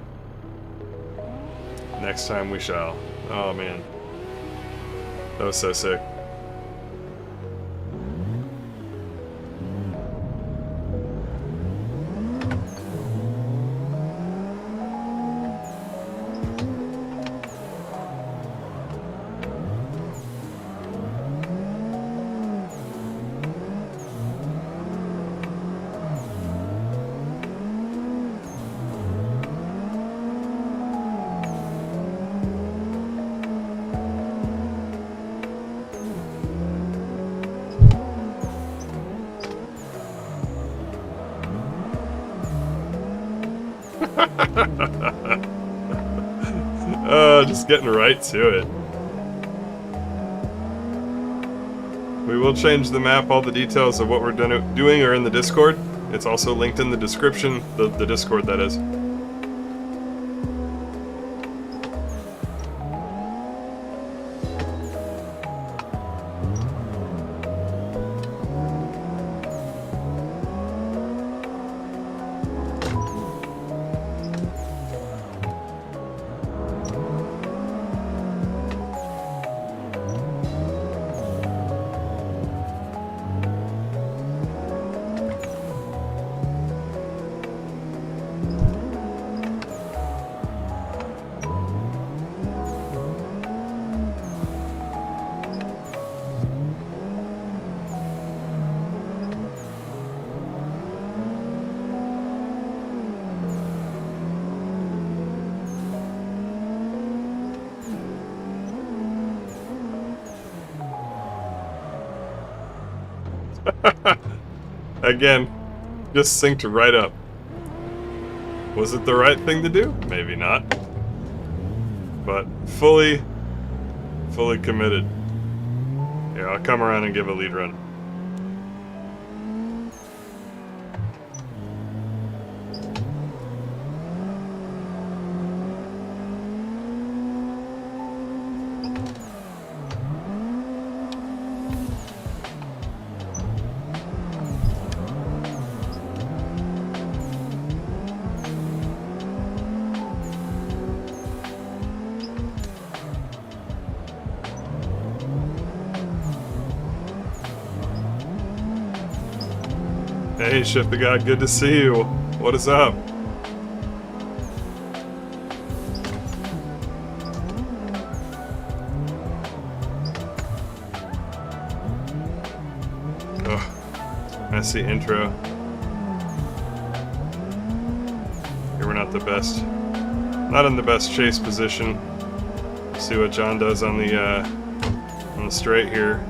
Next time we shall. Oh man. That was so sick. Just getting right to it. We will change the map. All the details of what we're doing are in the Discord. It's also linked in the description, the Discord, that is. Again, just synced right up. Was it the right thing to do? Maybe not. But fully committed. Here, I'll come around and give a lead run. Hey, Shift the God, good to see you. What is up? Oh, messy intro. Here we're not the best. Not in the best chase position. See what John does on the straight here.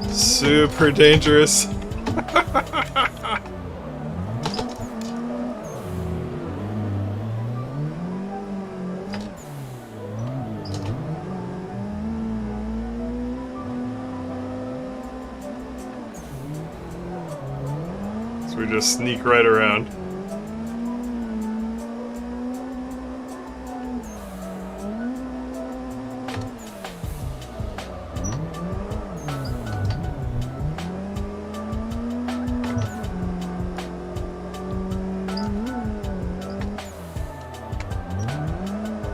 Super dangerous. We just sneak right around.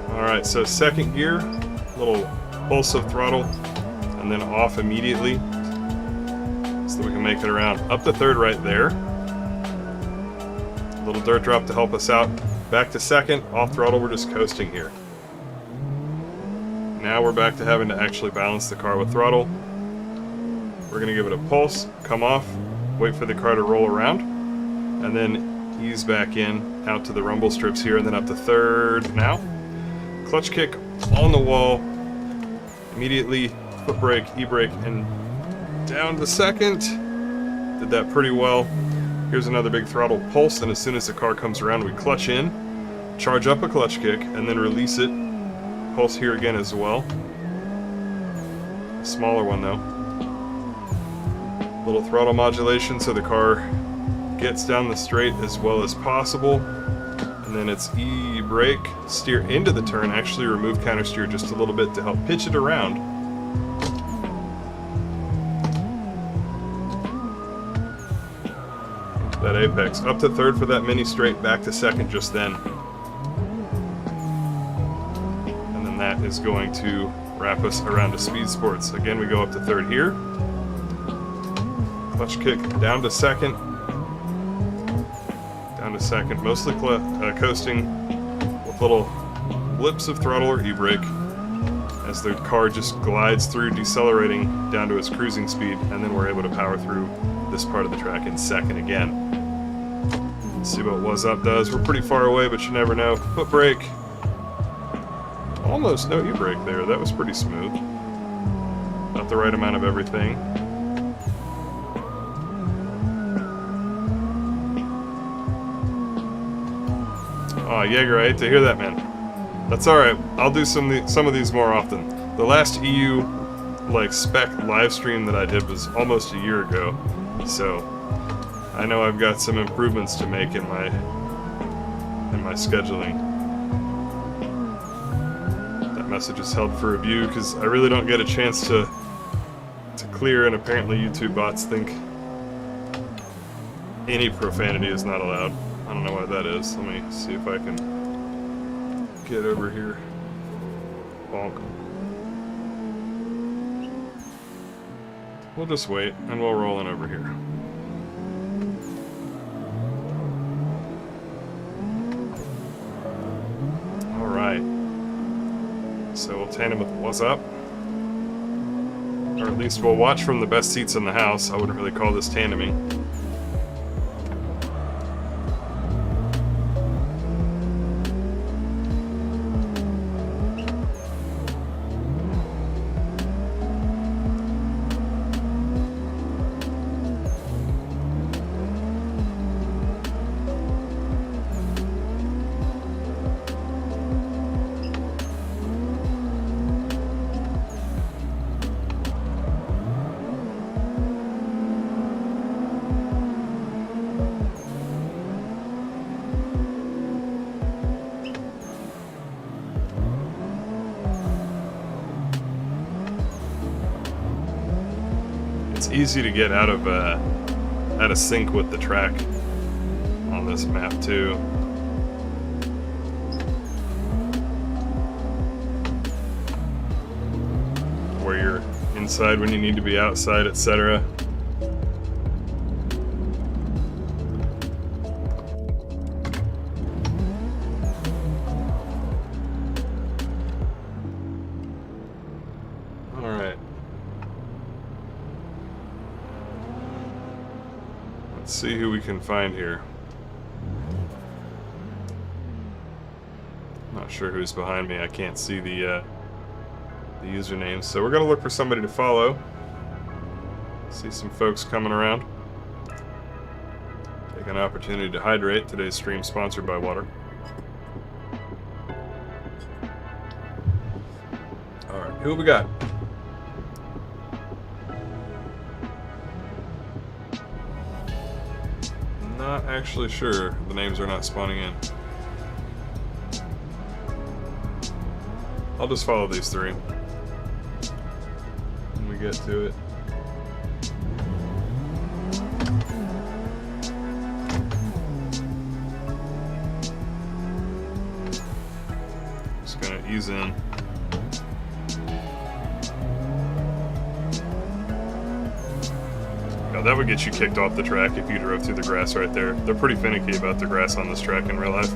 Alright, so second gear, little pulse of throttle, and then off immediately so that we can make it around. Up to third right there. Little dirt drop to help us out. Back to second, off throttle, we're just coasting here. Now we're back to having to actually balance the car with throttle. We're gonna give it a pulse, come off, wait for the car to roll around, and then ease back in, out to the rumble strips here, and then up to third now. Clutch kick on the wall, immediately foot brake, e-brake, and down to second. Did that pretty well. Here's another big throttle pulse, and as soon as the car comes around, we clutch in, charge up a clutch kick, and then release it. Pulse here again as well. Smaller one though. Little throttle modulation so the car gets down the straight as well as possible. And then it's e-brake, steer into the turn, actually remove counter steer just a little bit to help pitch it around. That apex. Up to third for that mini straight, back to second just then. And then that is going to wrap us around to speed sports. Again, we go up to third here. Clutch kick down to second. Down to second, mostly coasting with little blips of throttle or e-brake as the car just glides through, decelerating down to its cruising speed, and then we're able to power through this part of the track in second again. Let's see what Was Up does. We're pretty far away, but you never know. Foot brake. Almost no e-brake there. That was pretty smooth. Not the right amount of everything. Oh, Jaeger, I hate to hear that, man. That's alright. I'll do some of these more often. The last EU, like, spec live stream that I did was almost a year ago. So, I know I've got some improvements to make in my scheduling. That message is held for review because I really don't get a chance to clear, and apparently YouTube bots think any profanity is not allowed. I don't know why that is. Let me see if I can get over here. Bonk. We'll just wait, and we'll roll in over here. Alright. So we'll tandem with what's up. Or at least we'll watch from the best seats in the house. I wouldn't really call this tandeming. It's easy to get out of sync with the track on this map too. Where you're inside when you need to be outside, etc. Let's see who we can find here. Not sure who's behind me. I can't see the usernames. So we're gonna look for somebody to follow. See some folks coming around. Take an opportunity to hydrate. Today's stream sponsored by water. All right, who we got? Not actually sure. The names are not spawning in. I'll just follow these three when we get to it. Just gonna ease in. That would get you kicked off the track if you drove through the grass right there. They're pretty finicky about the grass on this track in real life.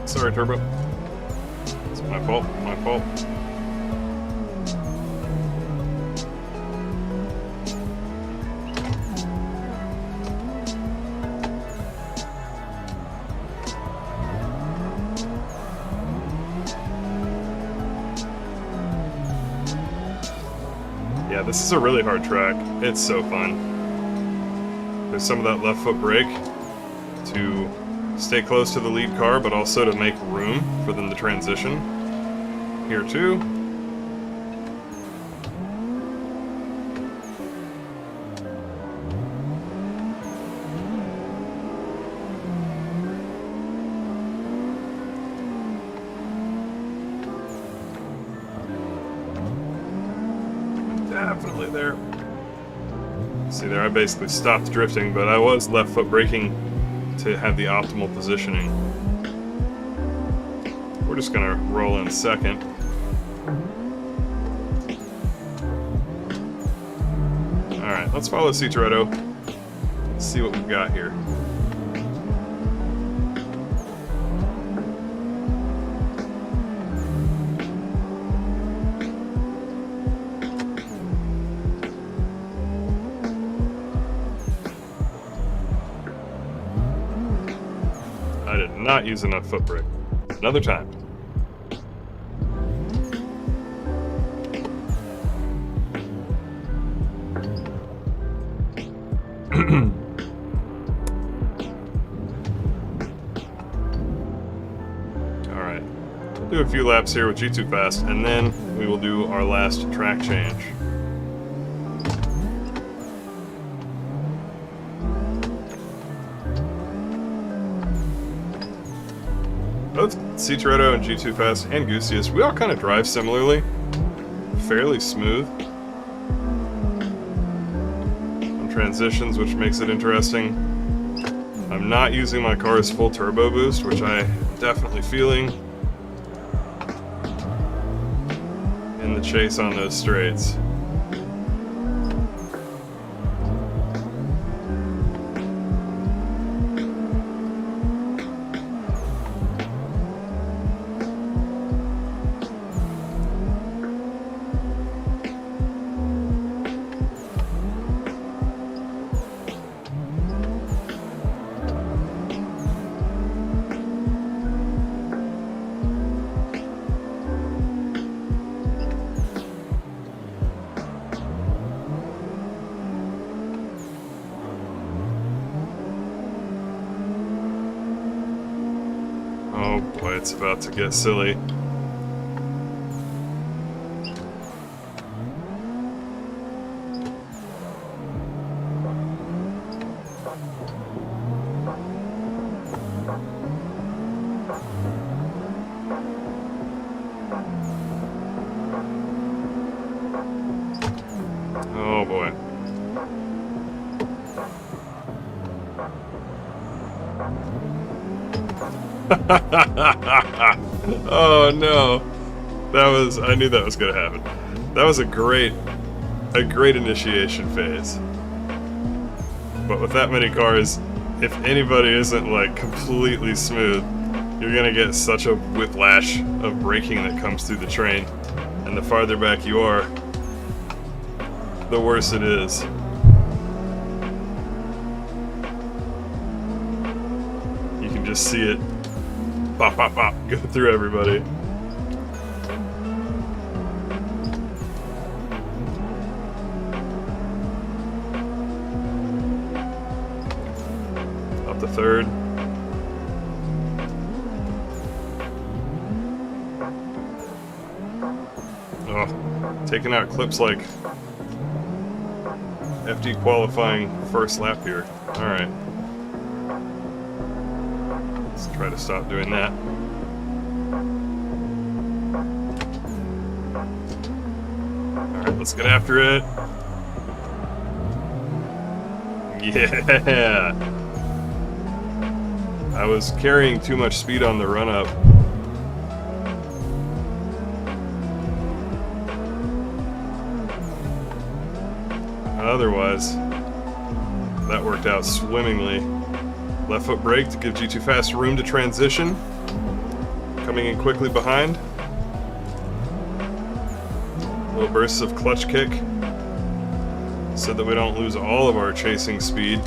Sorry, Turbo. It's my fault, my fault. Yeah, this is a really hard track. It's so fun. There's some of that left foot brake to stay close to the lead car, but also to make room for them to transition. Here too. right there. See there, I basically stopped drifting, but I was left foot braking to have the optimal positioning. We're just gonna roll in second. Alright, let's follow C Toretto. Let's see what we've got here. I did not use enough foot brake. Another time. Alright. We'll do a few laps here with G2 Fast, and then we will do our last track change. Both C Toretto and G2 Fast and Gooseus, we all kind of drive similarly. Fairly smooth. On transitions, which makes it interesting. I'm not using my car's full turbo boost, which I am definitely feeling in the chase on those straights. Oh boy, it's about to get silly. Oh boy. Oh no. I knew that was gonna happen. That was a great initiation phase. But with that many cars, if anybody isn't like completely smooth, you're gonna get such a whiplash of braking that comes through the train. And the farther back you are, the worse it is. You can just see it pop, pop, pop, go through everybody. Up to third. Oh, taking out clips like FD qualifying first lap here. Alright. Let's try to stop doing that. Alright, let's get after it. Yeah! I was carrying too much speed on the run-up. Otherwise, that worked out swimmingly. Left foot brake to give G2 Fast room to transition. Coming in quickly behind. Little bursts of clutch kick so that we don't lose all of our chasing speed.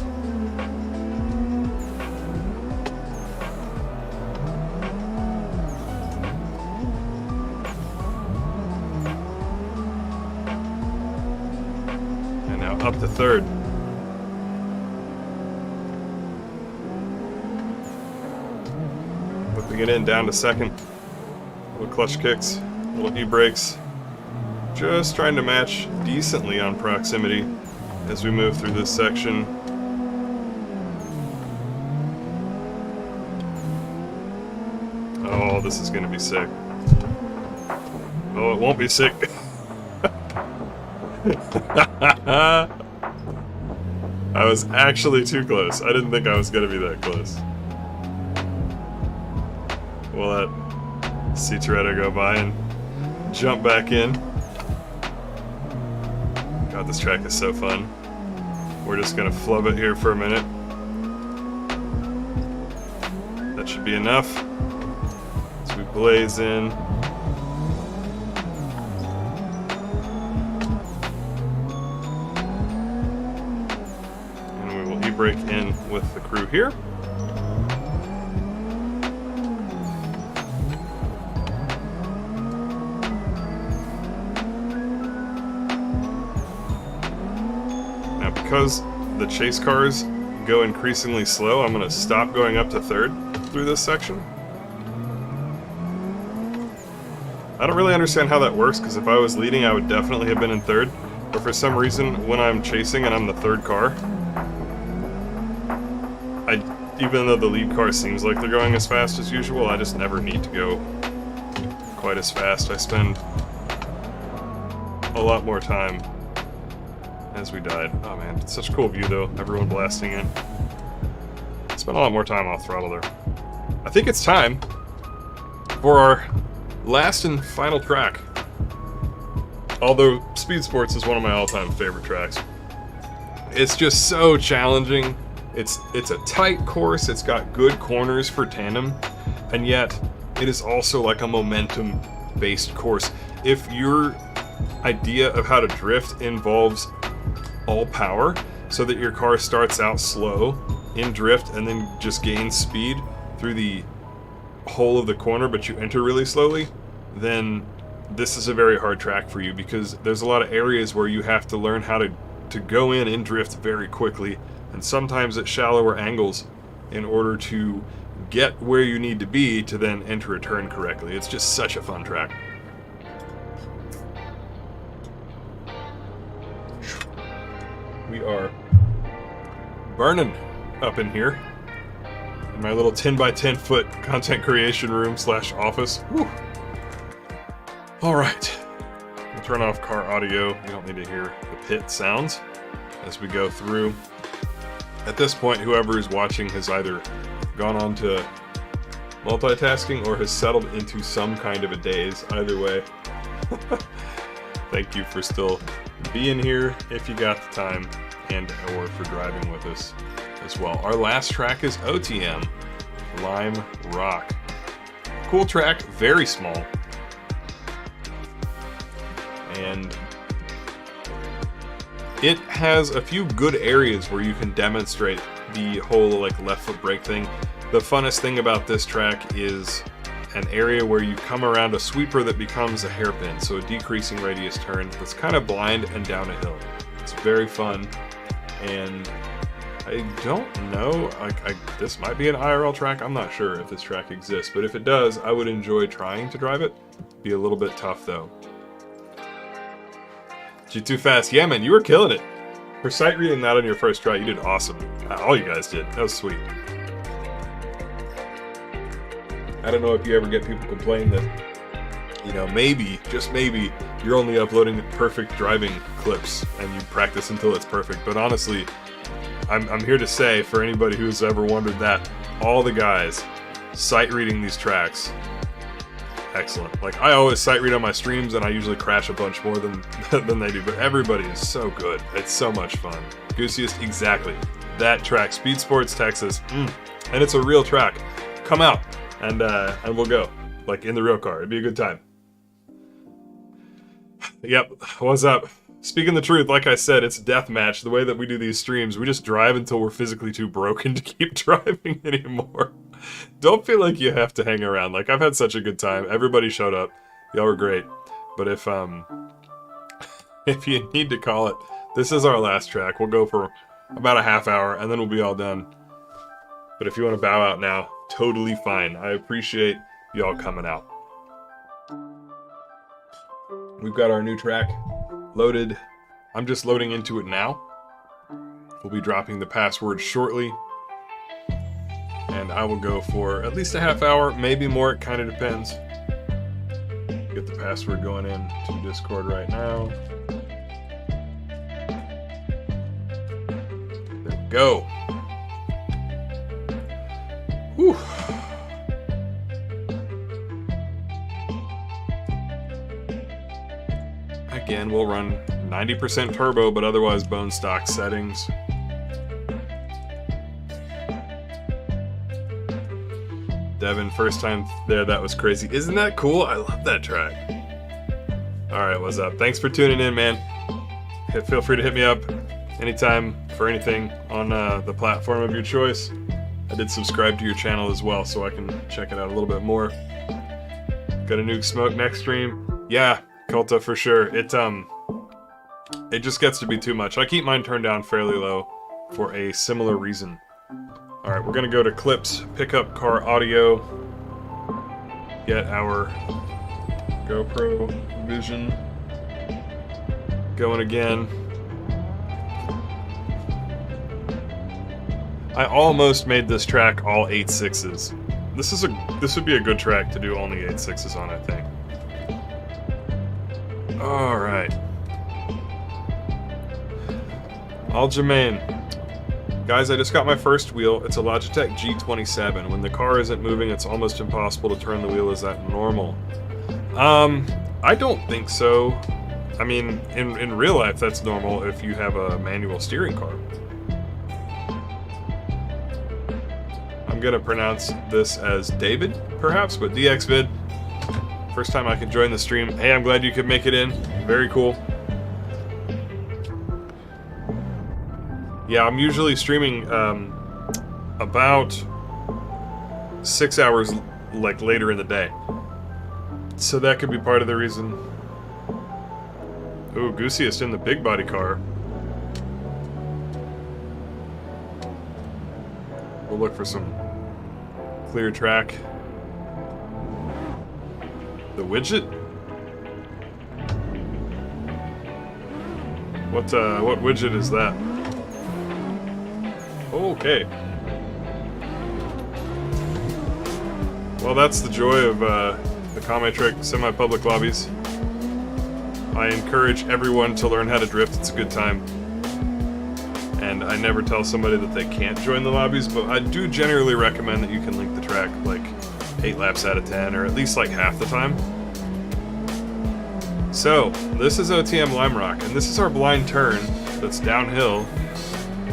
And now up to third. Whipping it in down to second. Little clutch kicks, little e-brakes. Just trying to match decently on proximity as we move through this section. Oh, this is gonna be sick. Oh, it won't be sick. I was actually too close. I didn't think I was going to be that close. We'll let C-Toretto go by and jump back in. God, this track is so fun. We're just going to flub it here for a minute. That should be enough. As we blaze in. Break in with the crew here. Now, because the chase cars go increasingly slow, I'm going to stop going up to third through this section. I don't really understand how that works, because if I was leading, I would definitely have been in third. But for some reason, when I'm chasing and I'm the third car, even though the lead car seems like they're going as fast as usual, I just never need to go quite as fast. I spend a lot more time as we died. Oh man, it's such a cool view though, everyone blasting in. Spent a lot more time off throttle there. I think it's time for our last and final track. Although Speed Sports is one of my all-time favorite tracks. It's just so challenging. It's a tight course, it's got good corners for tandem, and yet it is also like a momentum-based course. If your idea of how to drift involves all power, so that your car starts out slow in drift and then just gains speed through the whole of the corner, but you enter really slowly, then this is a very hard track for you, because there's a lot of areas where you have to learn how to go in drift very quickly, and sometimes at shallower angles, in order to get where you need to be to then enter a turn correctly. It's just such a fun track. We are burning up in here in my little 10 by 10 foot content creation room / office. Whew. All right, we'll turn off car audio. You don't need to hear the pit sounds as we go through. At this point, whoever is watching has either gone on to multitasking or has settled into some kind of a daze. Either way, thank you for still being here if you got the time, and or for driving with us as well. Our last track is OTM, Lime Rock. Cool track, very small. And it has a few good areas where you can demonstrate the whole like left foot brake thing. The funnest thing about this track is an area where you come around a sweeper that becomes a hairpin, so a decreasing radius turn that's kind of blind and down a hill. It's very fun, and I don't know, this might be an IRL track. I'm not sure if this track exists, but if it does, I would enjoy trying to drive it. Be a little bit tough though. You too fast. Yeah, man, you were killing it. For sight reading that on your first try, you did awesome. All you guys did. That was sweet. I don't know if you ever get people complain that, you know, maybe, just maybe, you're only uploading perfect driving clips and you practice until it's perfect. But honestly, I'm here to say, for anybody who's ever wondered that, all the guys sight reading these tracks, excellent. Like, I always sight read on my streams and I usually crash a bunch more than they do, but everybody is so good. It's so much fun. Goosiest, exactly. That track, Speed Sports Texas, and it's a real track. Come out and we'll go, like, in the real car. It'd be a good time. Yep, what's up? Speaking the truth, like I said, it's deathmatch. The way that we do these streams, we just drive until we're physically too broken to keep driving anymore. Don't feel like you have to hang around. Like, I've had such a good time. Everybody showed up. Y'all were great. But if you need to call it, this is our last track. We'll go for about a half hour, and then we'll be all done. But if you want to bow out now, totally fine. I appreciate y'all coming out. We've got our new track loaded. I'm just loading into it now. We'll be dropping the password shortly. And I will go for at least a half hour, maybe more, it kind of depends. Get the password going in to Discord right now. go. Whew. Again, we'll run 90% turbo, but otherwise bone stock settings. Devin, first time there, that was crazy. Isn't that cool? I love that track. Alright, what's up? Thanks for tuning in, man. Feel free to hit me up anytime for anything on the platform of your choice. I did subscribe to your channel as well, so I can check it out a little bit more. Gonna nuke smoke next stream? Yeah, Kulta for sure. It just gets to be too much. I keep mine turned down fairly low for a similar reason. Alright, we're gonna go to clips, pick up car audio, get our GoPro vision going again. I almost made this track all 8.6s. This would be a good track to do only 8.6s on, I think. Alright. Aljamain. Guys, I just got my first wheel. It's a Logitech G27. When the car isn't moving, it's almost impossible to turn the wheel. Is that normal? I don't think so. I mean, in real life, that's normal if you have a manual steering car. I'm gonna pronounce this as David, perhaps, but DXvid. First time I can join the stream. Hey, I'm glad you could make it in. Very cool. Yeah, I'm usually streaming about 6 hours like later in the day. So that could be part of the reason. Ooh, Goosiest in the big body car. We'll look for some clear track. The widget? What widget is that? Okay. Well, that's the joy of the KameTrick semi-public lobbies. I encourage everyone to learn how to drift. It's a good time. And I never tell somebody that they can't join the lobbies, but I do generally recommend that you can link the track like 8 laps out of 10, or at least like half the time. So, this is OTM Lime Rock, and this is our blind turn that's downhill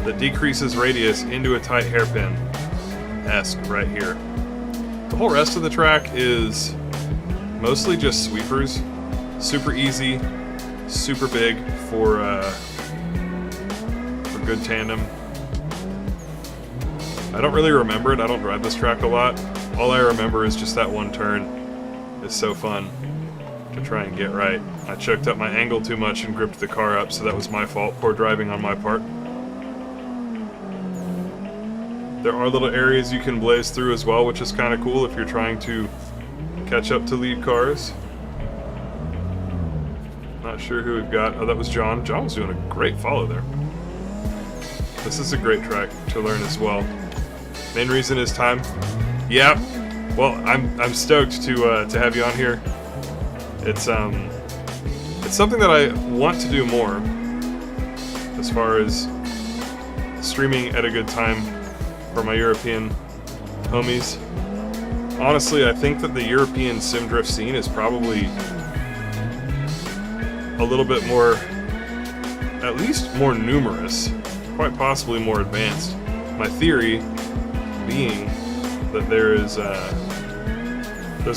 that decreases radius into a tight hairpin-esque right here. The whole rest of the track is mostly just sweepers. Super easy, super big for good tandem. I don't really remember it. I don't drive this track a lot. All I remember is just that one turn. It's so fun to try and get right. I choked up my angle too much and gripped the car up, so that was my fault. Poor driving on my part. There are little areas you can blaze through as well, which is kind of cool if you're trying to catch up to lead cars. Not sure who we've got. Oh, that was John. John was doing a great follow there. This is a great track to learn as well. Main reason is time. Yeah. Well, I'm stoked to have you on here. It's something that I want to do more as far as streaming at a good time for my European homies. Honestly, I think that the European sim drift scene is probably a little bit more, at least more numerous, quite possibly more advanced. My theory being that there's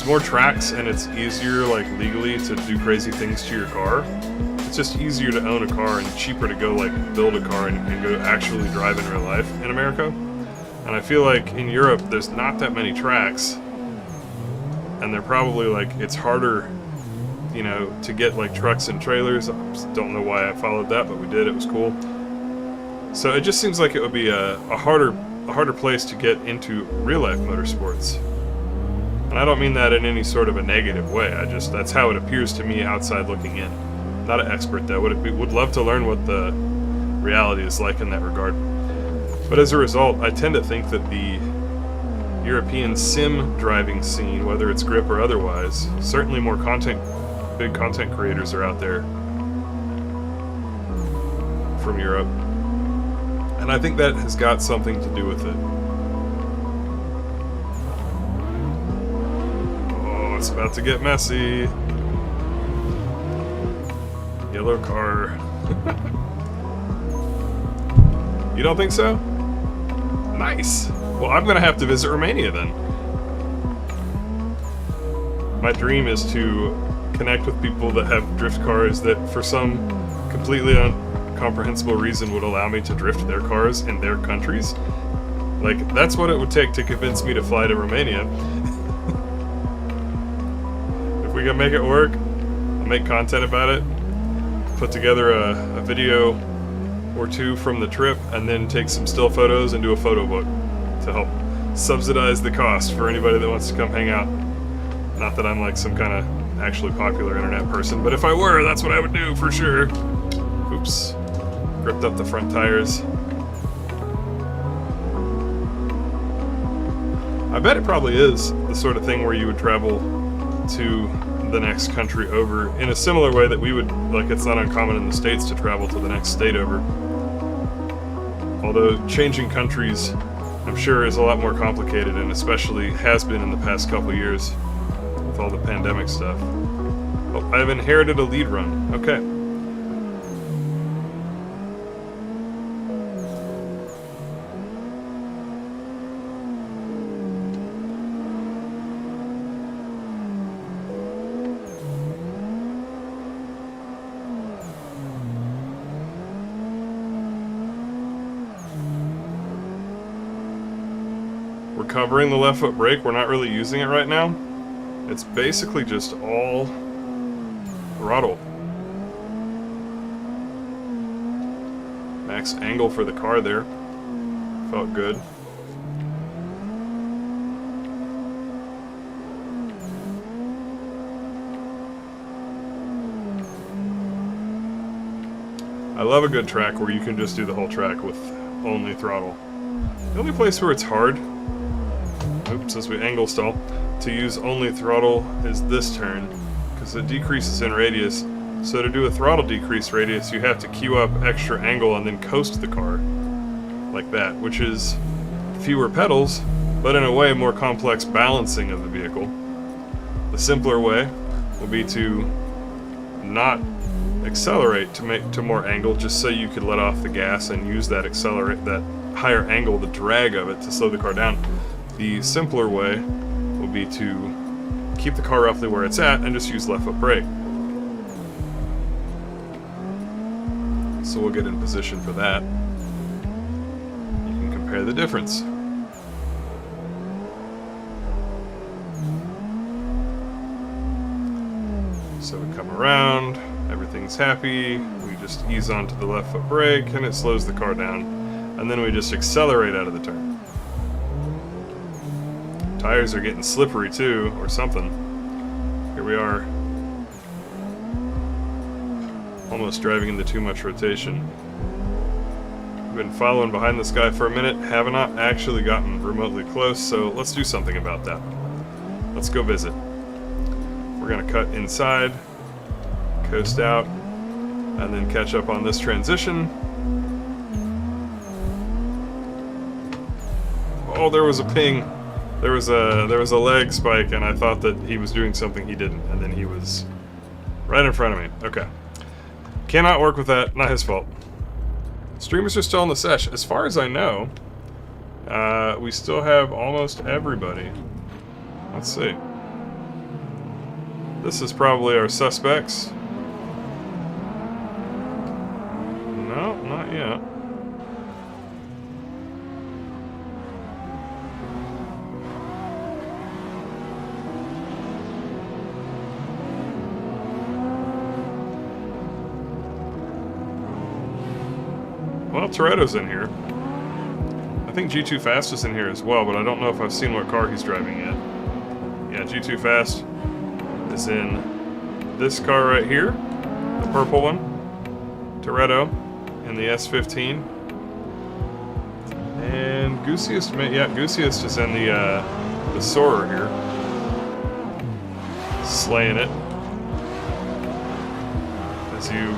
more tracks and it's easier, like, legally to do crazy things to your car. It's just easier to own a car and cheaper to go, like, build a car and go actually drive in real life in America. And I feel like in Europe there's not that many tracks, and they're probably, like, it's harder, you know, to get, like, trucks and trailers. I just don't know why I followed that, but we did. It was cool. So it just seems like it would be a harder place to get into real life motorsports. And I don't mean that in any sort of a negative way. That's how it appears to me outside looking in. Not an expert though. Would love to learn what the reality is like in that regard. But as a result, I tend to think that the European sim driving scene, whether it's grip or otherwise, certainly more big content creators are out there from Europe. And I think that has got something to do with it. Oh, it's about to get messy. Yellow car. You don't think so? Nice. Well, I'm gonna have to visit Romania then. My dream is to connect with people that have drift cars that, for some completely incomprehensible reason, would allow me to drift their cars in their countries. Like, that's what it would take to convince me to fly to Romania. If we can make it work, I'll make content about it, put together a video or two from the trip, and then take some still photos and do a photo book to help subsidize the cost for anybody that wants to come hang out. Not that I'm like some kind of actually popular internet person, but if I were, that's what I would do for sure. Oops. Gripped up the front tires. I bet it probably is the sort of thing where you would travel to the next country over in a similar way that we would, like, it's not uncommon in the States to travel to the next state over. Although changing countries, I'm sure, is a lot more complicated, and especially has been in the past couple years with all the pandemic stuff. Oh, I've inherited a lead run. Okay. We're covering the left foot brake. We're not really using it right now. It's basically just all throttle. Max angle for the car there. Felt good. I love a good track where you can just do the whole track with only throttle. The only place where it's hard, oops, as we angle stall, to use only throttle is this turn, because it decreases in radius. So to do a throttle decrease radius, you have to queue up extra angle and then coast the car, like that, which is fewer pedals, but in a way more complex balancing of the vehicle. The simpler way will be to not accelerate to more angle, just so you could let off the gas and use that higher angle, the drag of it, to slow the car down. The simpler way will be to keep the car roughly where it's at and just use left foot brake. So we'll get in position for that. You can compare the difference. So we come around, everything's happy, we just ease onto the left foot brake and it slows the car down, and then we just accelerate out of the turn. Tires are getting slippery too, or something. Here we are. Almost driving into too much rotation. We've been following behind this guy for a minute, have not actually gotten remotely close, so let's do something about that. Let's go visit. We're gonna cut inside, coast out, and then catch up on this transition. Oh, there was a ping. There was a leg spike, and I thought that he was doing something he didn't, and then he was right in front of me. Okay. Cannot work with that. Not his fault. Streamers are still in the sesh. As far as I know, we still have almost everybody. Let's see. This is probably our suspects. No, not yet. Well, Toretto's in here. I think G2 Fast is in here as well, but I don't know if I've seen what car he's driving yet. Yeah, G2 Fast is in this car right here, the purple one. Toretto in the S15. And Goosiest, yeah, Goosiest is in the Soarer here. Slaying it. As you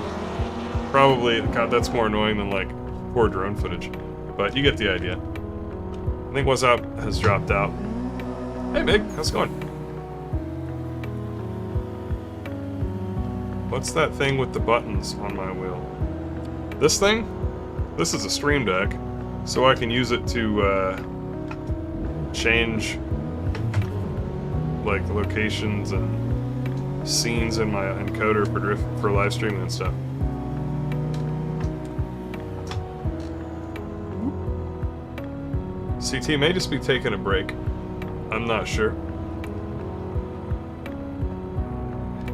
probably, God, that's more annoying than like poor drone footage. but you get the idea. I think What's Up has dropped out. Hey, Mig, how's it going? What's that thing with the buttons on my wheel? This thing? This is a Stream Deck, so I can use it to change like locations and scenes in my encoder for live streaming and stuff. CT may just be taking a break. I'm not sure.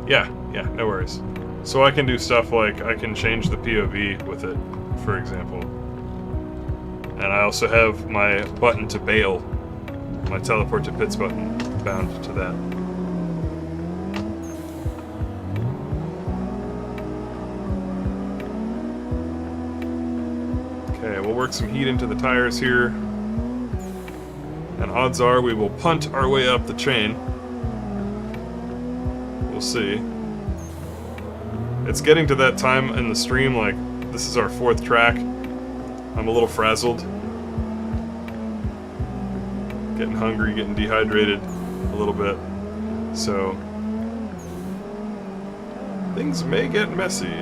Yeah, no worries. So I can do stuff like I can change the POV with it, for example. And I also have my button to bail, my teleport to pits button bound to that. Okay, we'll work some heat into the tires here. And odds are we will punt our way up the chain. We'll see. It's getting to that time in the stream, like, this is our 4th track. I'm a little frazzled. Getting hungry, getting dehydrated a little bit. So, things may get messy.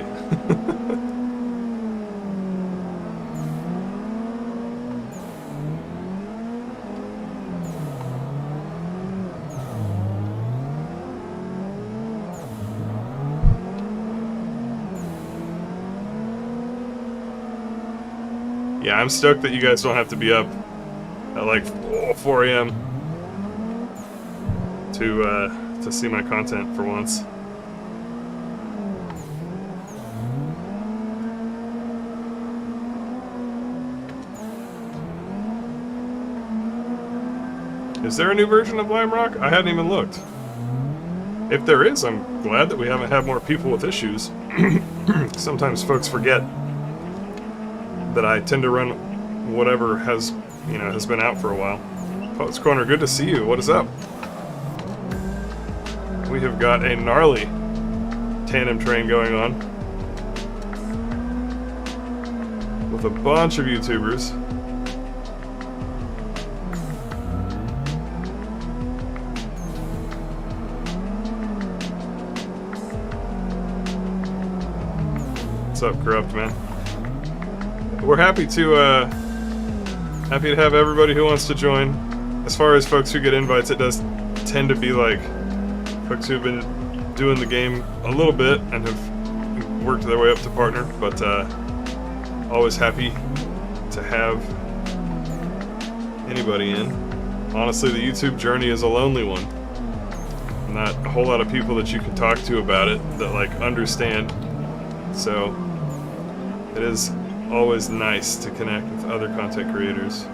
Yeah, I'm stoked that you guys don't have to be up at like 4 a.m. to see my content for once. Is there a new version of Lime Rock? I hadn't even looked. If there is, I'm glad that we haven't had more people with issues. Sometimes folks forget that I tend to run whatever has been out for a while. Poets Corner, good to see you. What is up? We have got a gnarly tandem train going on with a bunch of YouTubers. What's up, Corrupt Man? We're happy to have everybody who wants to join. As far as folks who get invites, it does tend to be like folks who've been doing the game a little bit and have worked their way up to partner, but always happy to have anybody in. Honestly, the YouTube journey is a lonely one. Not a whole lot of people that you can talk to about it that like understand. So it is always nice to connect with other content creators.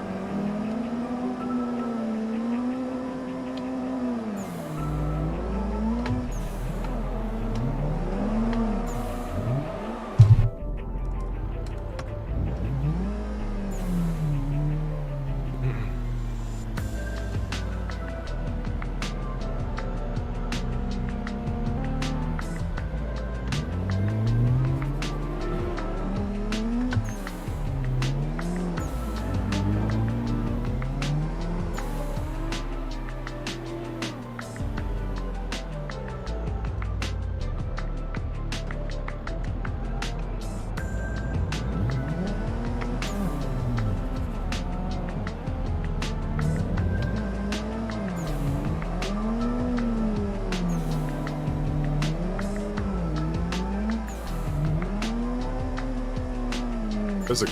There's a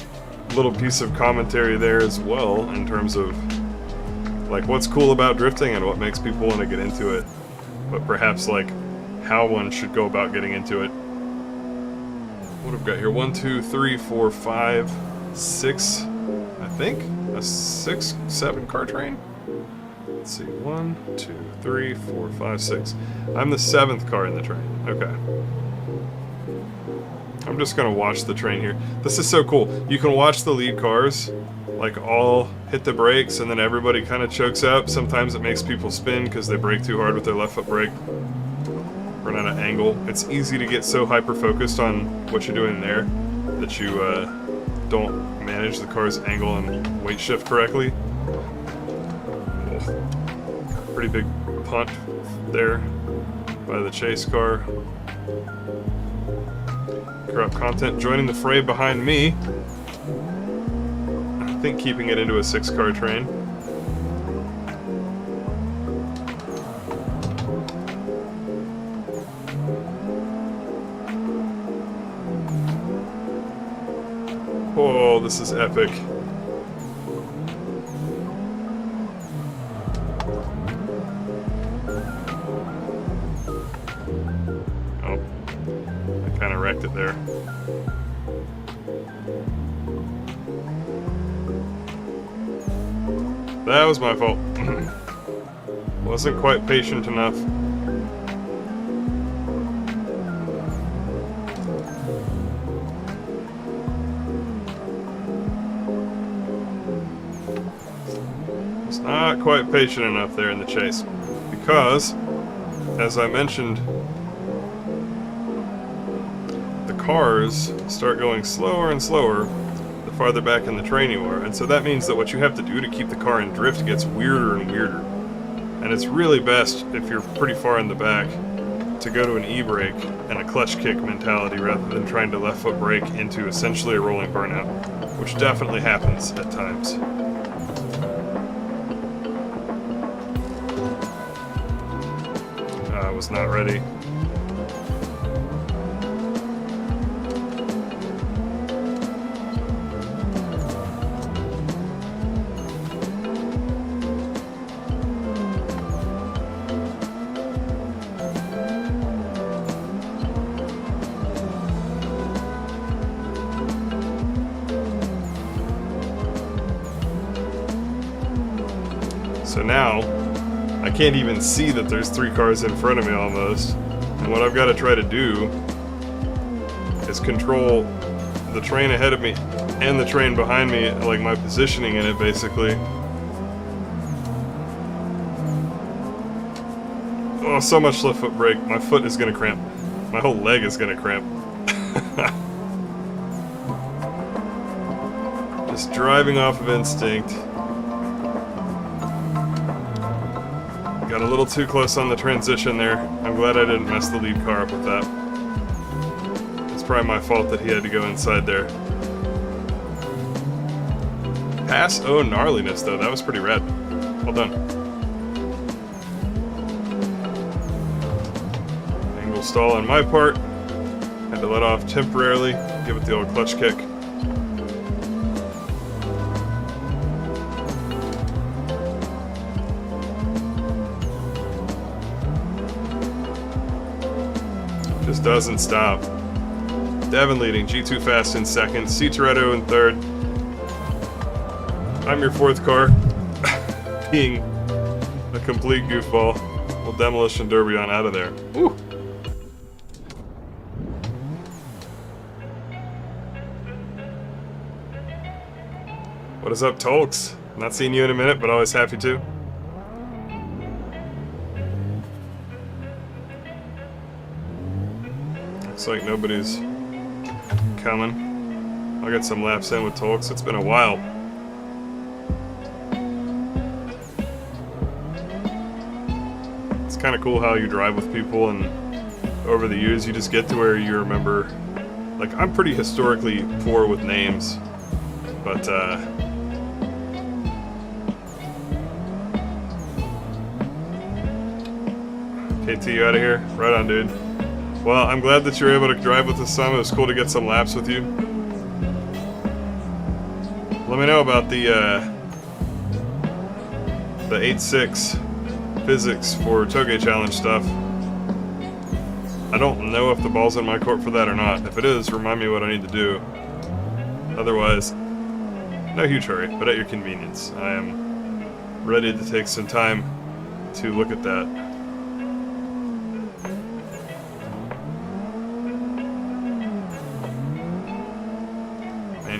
little piece of commentary there as well in terms of like what's cool about drifting and what makes people want to get into it, but perhaps like how one should go about getting into it. What have we got here? 1, 2, 3, 4, 5, 6, I think? A 6, 7 car train? Let's see, 1, 2, 3, 4, 5, 6. I'm the 7th car in the train. Okay. I'm just gonna watch the train here. This is so cool. You can watch the lead cars, like all hit the brakes and then everybody kind of chokes up. Sometimes it makes people spin because they brake too hard with their left foot brake. Run out of angle. It's easy to get so hyper-focused on what you're doing there that you don't manage the car's angle and weight shift correctly. Pretty big punt there by the chase car. Corrupt content joining the fray behind me. I think keeping it into a 6-car train. Oh, this is epic. Oh, I kind of wrecked it there. That was my fault. Wasn't quite patient enough. Was not quite patient enough there in the chase. Because, as I mentioned, the cars start going slower and slower the farther back in the train you are, and so that means that what you have to do to keep the car in drift gets weirder and weirder. And it's really best, if you're pretty far in the back, to go to an e-brake and a clutch kick mentality rather than trying to left foot brake into essentially a rolling burnout, which definitely happens at times. I was not ready. So now, I can't even see that there's 3 cars in front of me almost. And what I've got to try to do is control the train ahead of me and the train behind me, like my positioning in it basically. Oh, so much left foot brake. My foot is going to cramp. My whole leg is going to cramp. Just driving off of instinct. Got a little too close on the transition there. I'm glad I didn't mess the lead car up with that. It's probably my fault that he had to go inside there. Pass, oh, gnarliness though. That was pretty rad. Well done. Angle stall on my part. Had to let off temporarily. Give it the old clutch kick. Just doesn't stop. Devin leading, G2 Fast in second, C Toretto in third. I'm your 4th car, being a complete goofball. Well, Demolition Derby on out of there. Woo. What is up, Tolks? Not seeing you in a minute, but always happy to. Looks like nobody's coming. I'll get some laps in with Tolks. It's been a while. It's kind of cool how you drive with people, and over the years you just get to where you remember. Like, I'm pretty historically poor with names, but KT, you out of here? Right on, dude. Well, I'm glad that you were able to drive with us some. It was cool to get some laps with you. Let me know about the 8.6 physics for Toge Challenge stuff. I don't know if the ball's in my court for that or not. If it is, remind me what I need to do. Otherwise, no huge hurry, but at your convenience. I am ready to take some time to look at that.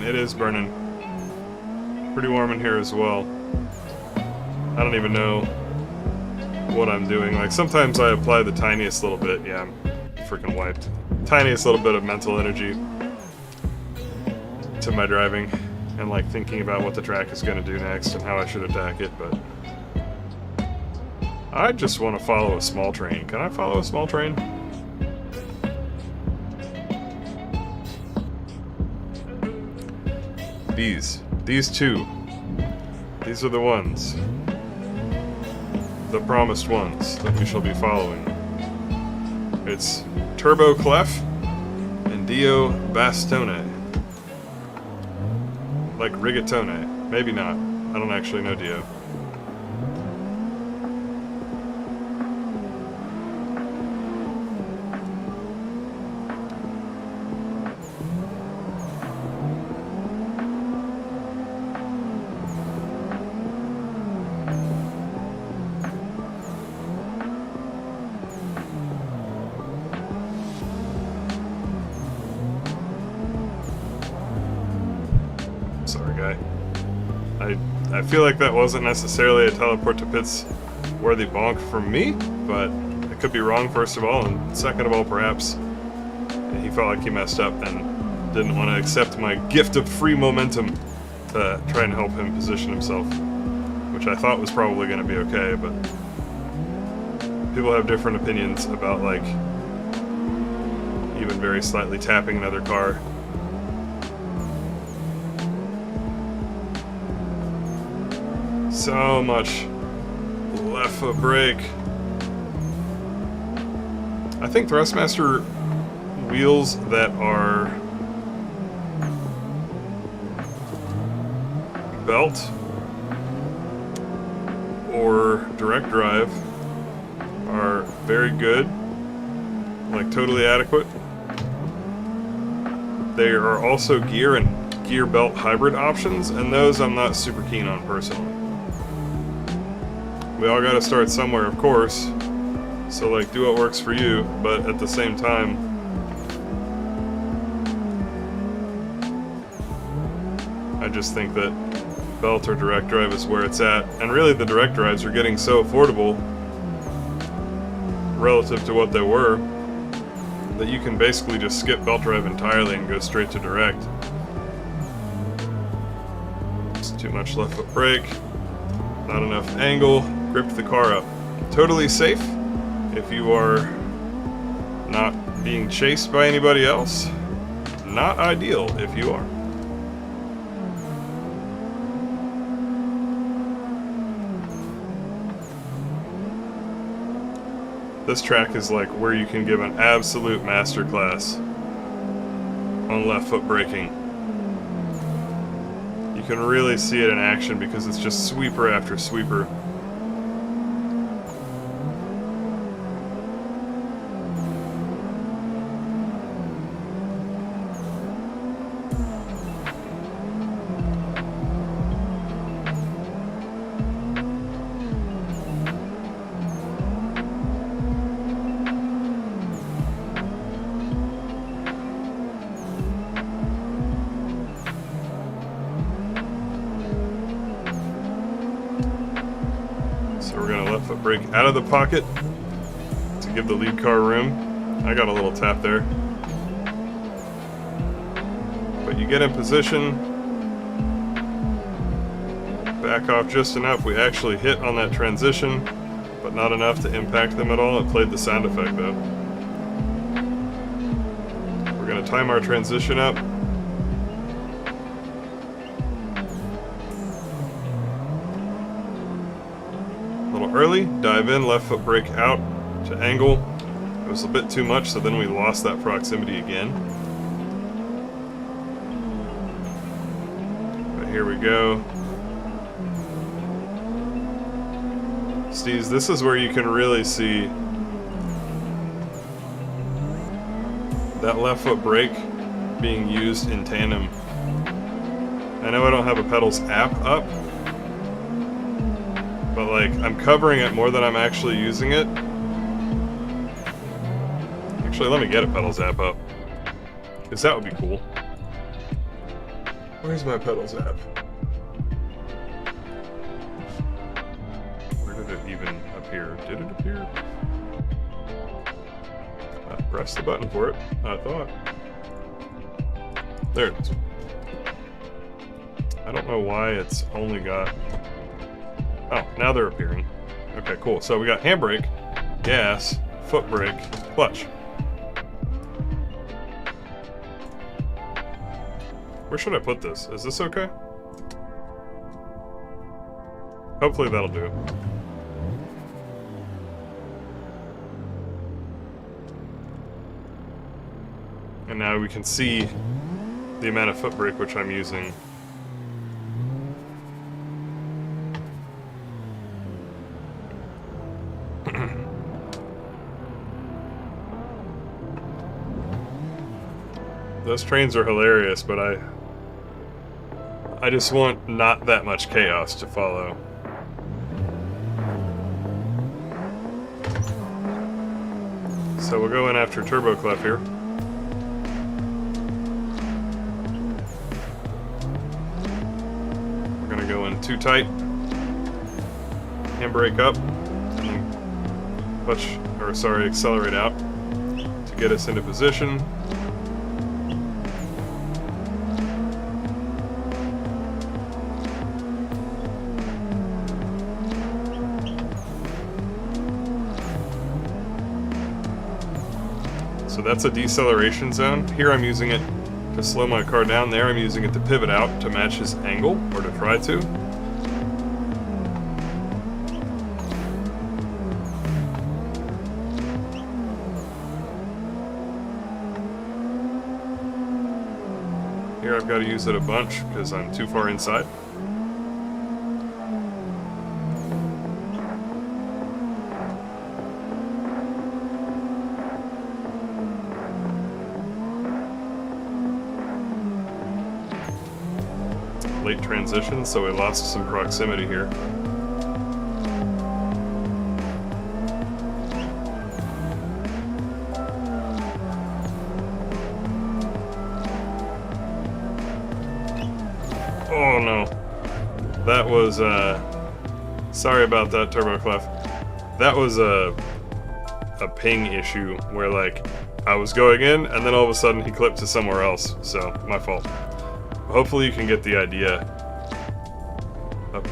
It is burning. Pretty warm in here as well. I don't even know what I'm doing. Like, sometimes I apply the tiniest little bit. Yeah, I'm freaking wiped. Tiniest little bit of mental energy into my driving and like thinking about what the track is going to do next and how I should attack it, but I just want to follow a small train. Can I follow a small train? These two. These are the ones. The promised ones that we shall be following. It's Turbo Clef and Dio Bastone. Like rigatone. Maybe not. I don't actually know Dio. Sorry, guy. I feel like that wasn't necessarily a teleport to pits worthy bonk from me, but I could be wrong, first of all, and second of all, perhaps he felt like he messed up and didn't want to accept my gift of free momentum to try and help him position himself, which I thought was probably going to be okay, but people have different opinions about, like, even very slightly tapping another car. So much left foot brake. I think Thrustmaster wheels that are belt or direct drive are very good, like totally adequate. They are also gear and gear belt hybrid options, and those I'm not super keen on personally. We all gotta start somewhere, of course, so like do what works for you, but at the same time, I just think that belt or direct drive is where it's at, and really the direct drives are getting so affordable relative to what they were that you can basically just skip belt drive entirely and go straight to direct. It's too much left foot brake, not enough angle. Gripped the car up. Totally safe if you are not being chased by anybody else. Not ideal if you are. This track is like where you can give an absolute masterclass on left foot braking. You can really see it in action because it's just sweeper after sweeper. Brake out of the pocket to give the lead car room. I got a little tap there. But you get in position, back off just enough. We actually hit on that transition, but not enough to impact them at all. It played the sound effect though. We're going to time our transition up. Early, dive in, left foot brake out to angle. It was a bit too much, so then we lost that proximity again. But here we go. Steez, this is where you can really see that left foot brake being used in tandem. I know I don't have a pedals app up, but like, I'm covering it more than I'm actually using it. Actually, let me get a pedals app up, because that would be cool. Where's my pedals app? Where did it even appear? Did it appear? I pressed the button for it, I thought. There it is. I don't know why it's only got... Oh, now they're appearing. Okay, cool. So we got handbrake, gas, foot brake, clutch. Where should I put this? Is this okay? Hopefully that'll do. And now we can see the amount of foot brake which I'm using. Those trains are hilarious, but I just want not that much chaos to follow. So we'll go in after Turbo Clef here. We're gonna go in too tight. Handbrake up. And push, or sorry, accelerate out to get us into position. So that's a deceleration zone. Here I'm using it to slow my car down. There I'm using it to pivot out to match his angle, or to try to. Here I've got to use it a bunch because I'm too far inside. Late transition, so we lost some proximity here. Oh no. That was, sorry about that, Turbo Clef. That was a ping issue where, like, I was going in, and then all of a sudden he clipped to somewhere else, so my fault. Hopefully you can get the idea of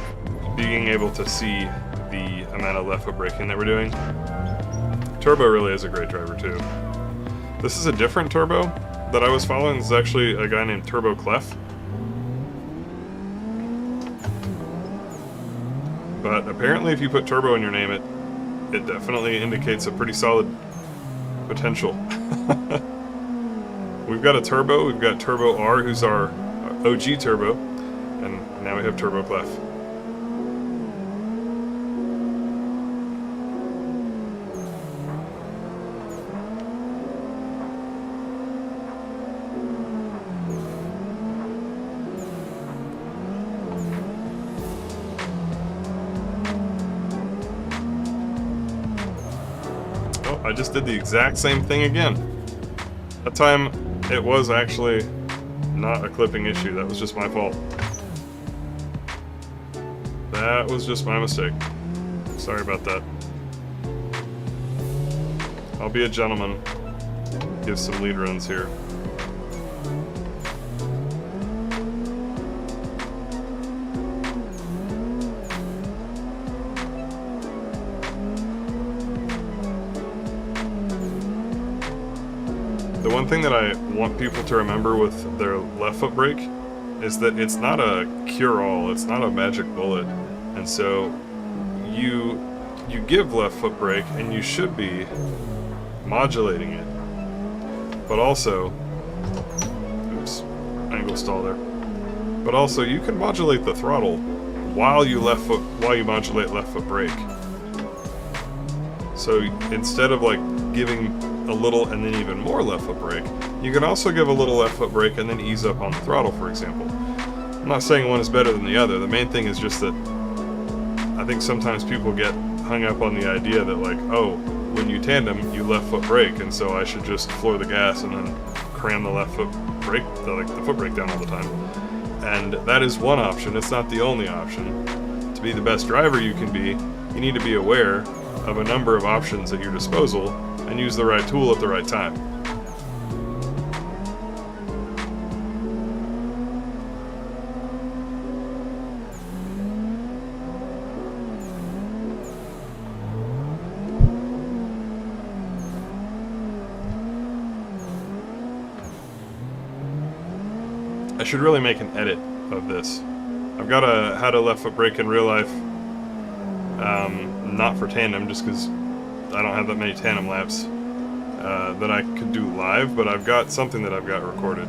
being able to see the amount of left foot braking that we're doing. Turbo really is a great driver too. This is a different Turbo that I was following. This is actually a guy named Turbo Clef. But apparently if you put Turbo in your name, it definitely indicates a pretty solid potential. We've got a Turbo, we've got Turbo R, who's our OG Turbo, and now we have Turbo Clef. Oh, I just did the exact same thing again. That time it was actually not a clipping issue, that was just my fault. That was just my mistake. Sorry about that. I'll be a gentleman. Give some lead runs here. The one thing that I want people to remember with their left foot brake is that it's not a cure-all, it's not a magic bullet. And so you give left foot brake and you should be modulating it. But also, oops, angle stall there. But also you can modulate the throttle while you modulate left foot brake. So instead of like giving a little and then even more left foot brake, you can also give a little left foot brake and then ease up on the throttle, for example. I'm not saying one is better than the other. The main thing is just that I think sometimes people get hung up on the idea that, like, oh, when you tandem, you left foot brake, and so I should just floor the gas and then cram the left foot brake, the foot brake down all the time. And that is one option. It's not the only option. To be the best driver you can be, you need to be aware of a number of options at your disposal and use the right tool at the right time. I should really make an edit of this. I've got a how to left foot brake in real life. Not for tandem, just because I don't have that many tandem laps that I could do live, but I've got something that I've got recorded.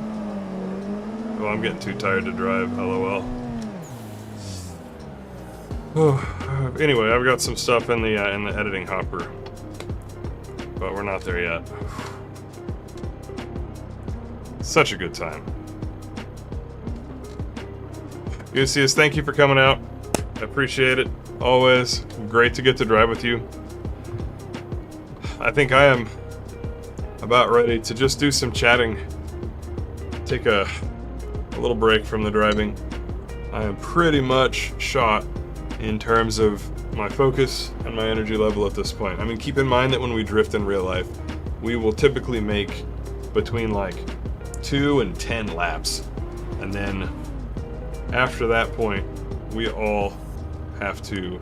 Well, I'm getting too tired to drive, lol. Anyway, I've got some stuff in the editing hopper, but we're not there yet. Such a good time. Lucius, thank you for coming out. I appreciate it. Always great to get to drive with you. I think I am about ready to just do some chatting. Take a little break from the driving. I am pretty much shot in terms of my focus and my energy level at this point. I mean, keep in mind that when we drift in real life, we will typically make between like 2 and 10 laps. And then after that point, we all have to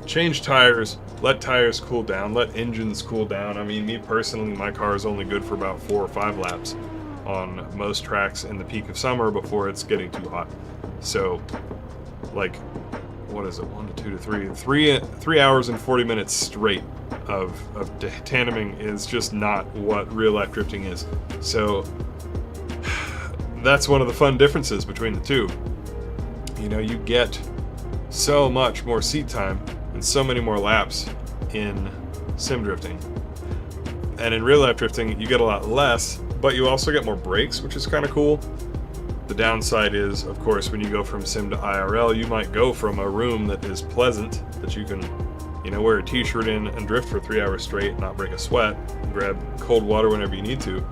change tires, let tires cool down, let engines cool down. I mean, me personally, my car is only good for about 4 or 5 laps on most tracks in the peak of summer before it's getting too hot. So, like, what is it, 1 to 2 to 3? 3 hours and 40 minutes straight of tandeming is just not what real life drifting is. So, that's one of the fun differences between the two. You know, you get so much more seat time and so many more laps in sim drifting. And in real life drifting, you get a lot less, but you also get more breaks, which is kind of cool. The downside is, of course, when you go from sim to IRL, you might go from a room that is pleasant, that you can, you know, wear a t-shirt in and drift for 3 hours straight, not break a sweat, and grab cold water whenever you need to.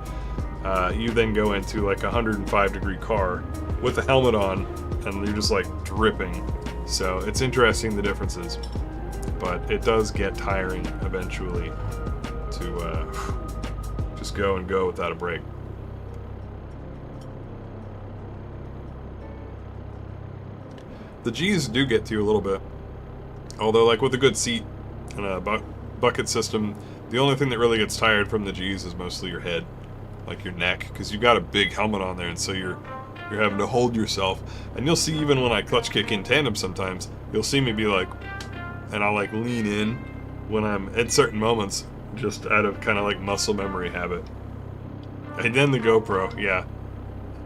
You then go into like a 105-degree car with a helmet on, and you're just like dripping. So it's interesting the differences, but it does get tiring eventually to just go and go without a break. The G's do get to you a little bit, although like with a good seat and a bucket system, the only thing that really gets tired from the G's is mostly your head, like your neck, because you've got a big helmet on there, and so you're having to hold yourself. And you'll see even when I clutch kick in tandem sometimes, you'll see me be like, and I'll like lean in when I'm at certain moments, just out of kind of like muscle memory habit. And then the GoPro, yeah.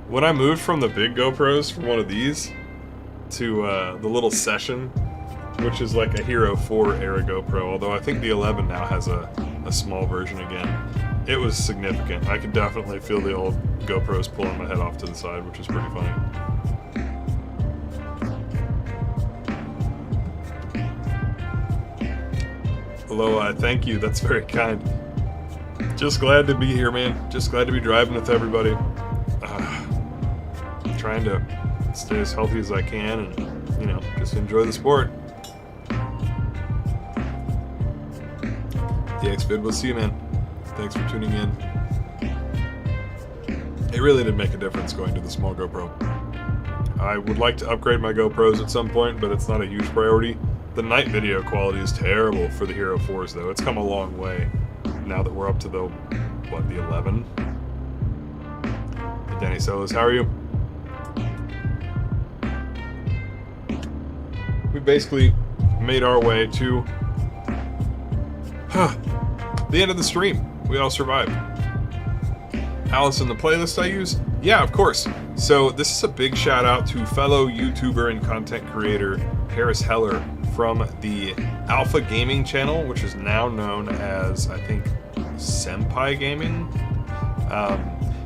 When I moved from the big GoPros, from one of these, to the little Session, which is like a Hero 4 era GoPro, although I think the 11 now has a small version again. It was significant. I could definitely feel the old GoPros pulling my head off to the side, which is pretty funny. Aloha, thank you. That's very kind. Just glad to be here, man. Just glad to be driving with everybody. Trying to stay as healthy as I can and, you know, just enjoy the sport. The X-Vid, we'll see you, man. Thanks for tuning in. It really did make a difference going to the small GoPro. I would like to upgrade my GoPros at some point, but it's not a huge priority. The night video quality is terrible for the Hero 4s, though. It's come a long way now that we're up to the 11? Hey, Danny Solis, how are you? We basically made our way to the end of the stream. We all survived. Alice in the playlist I use? Yeah, of course. So this is a big shout out to fellow YouTuber and content creator Harris Heller from the Alpha Gaming channel, which is now known as, I think, Senpai Gaming.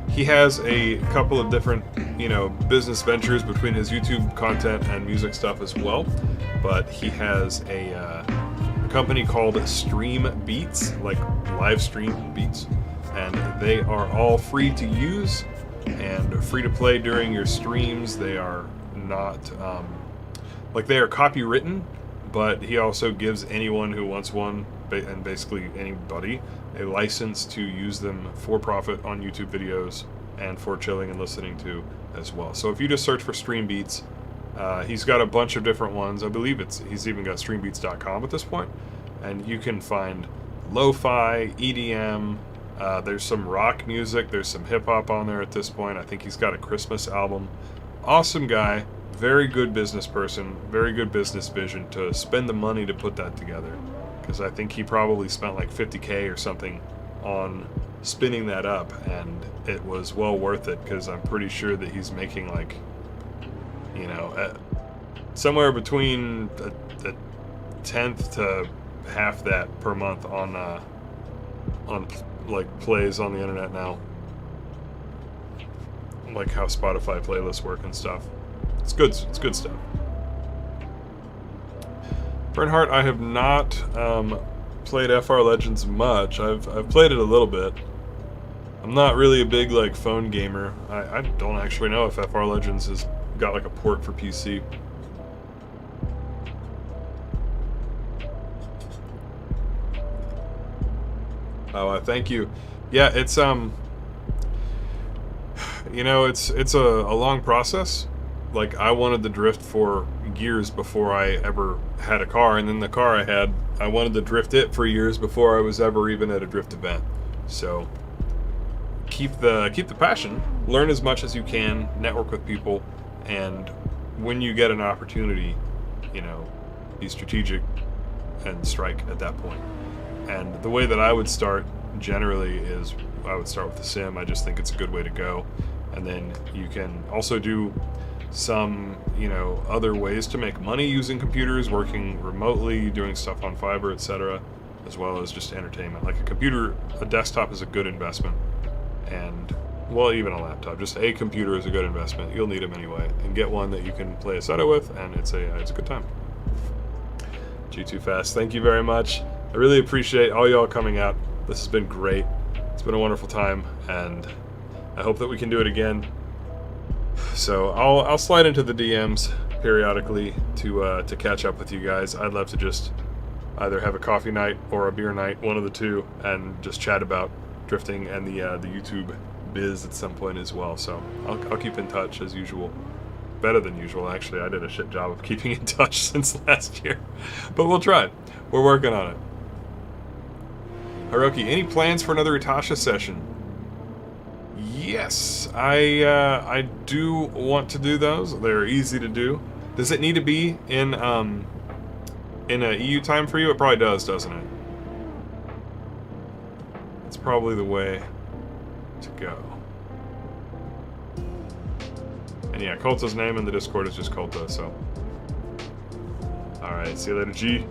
He has a couple of different, you know, business ventures between his YouTube content and music stuff as well. But he has a company called Stream Beats, like live stream beats, and they are all free to use and free to play during your streams. They are not like, they are copywritten, but he also gives anyone who wants one, and basically anybody, a license to use them for profit on YouTube videos and for chilling and listening to as well. So if you just search for Stream Beats, he's got a bunch of different ones. I believe he's even got streambeats.com at this point, and you can find lo-fi, EDM, There's some rock music, there's some hip-hop on there at this point. I think he's got a Christmas album. Awesome guy, very good business person, very good business vision to spend the money to put that together. Because I think he probably spent like 50K or something on spinning that up, and it was well worth it, because I'm pretty sure that he's making like, you know, somewhere between a tenth to half that per month on like plays on the internet now, like how Spotify playlists work and stuff. It's good stuff. Bernhardt, I have not played FR Legends much. I've played it a little bit. I'm not really a big like phone gamer. I don't actually know if FR Legends has got like a port for PC. Oh, thank you. Yeah, it's you know, it's a long process. Like, I wanted to drift for years before I ever had a car, and then the car I had, I wanted to drift it for years before I was ever even at a drift event. So keep the passion, learn as much as you can, network with people, and when you get an opportunity, you know, be strategic and strike at that point. And the way that I would start generally is I would start with the sim. I just think it's a good way to go. And then you can also do some, you know, other ways to make money using computers, working remotely, doing stuff on fiber, etc., as well as just entertainment. Like a desktop is a good investment. And, well, even a laptop. Just a computer is a good investment. You'll need them anyway. And get one that you can play Assetto with, and it's a good time. G2 Fast, thank you very much. I really appreciate all y'all coming out. This has been great. It's been a wonderful time, and I hope that we can do it again. So I'll slide into the DMs periodically to catch up with you guys. I'd love to just either have a coffee night or a beer night, one of the two, and just chat about drifting and the YouTube biz at some point as well. So I'll keep in touch as usual. Better than usual, actually. I did a shit job of keeping in touch since last year, but we'll try. We're working on it. Hiroki, any plans for another Itasha session? Yes, I do want to do those. They're easy to do. Does it need to be in a EU time for you? It probably does, doesn't it? It's probably the way to go. And yeah, Kolta's name in the Discord is just Kolta, so. Alright, see you later, G.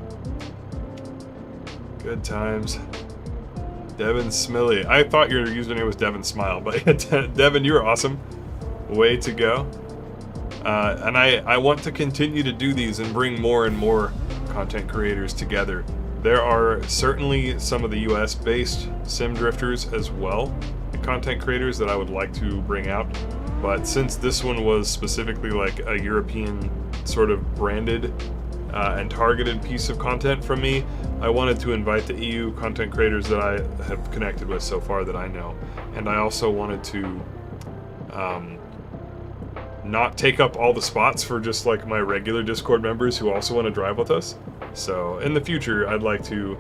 Good times. Devin Smilly. I thought your username was Devin Smile, but Devin, you're awesome. Way to go. And I want to continue to do these and bring more and more content creators together. There are certainly some of the US-based sim drifters as well, the content creators that I would like to bring out. But since this one was specifically like a European sort of branded and targeted piece of content from me, I wanted to invite the EU content creators that I have connected with so far that I know. And I also wanted to not take up all the spots for just like my regular Discord members who also want to drive with us. So in the future, I'd like to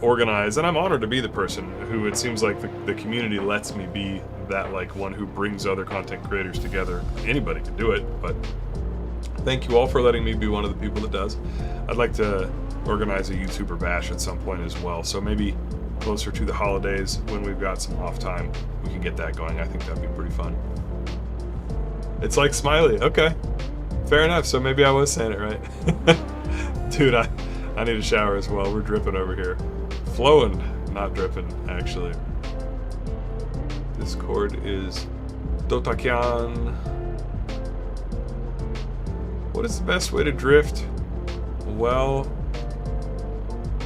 organize, and I'm honored to be the person who it seems like the community lets me be that like one who brings other content creators together. Anybody can do it, but thank you all for letting me be one of the people that does. I'd like to organize a YouTuber bash at some point as well, so maybe closer to the holidays when we've got some off time, we can get that going. I think that'd be pretty fun. It's like Smiley, okay. Fair enough, so maybe I was saying it right. Dude, I need a shower as well. We're dripping over here. Flowing, not dripping, actually. Discord is Dotakyan. What is the best way to drift? Well,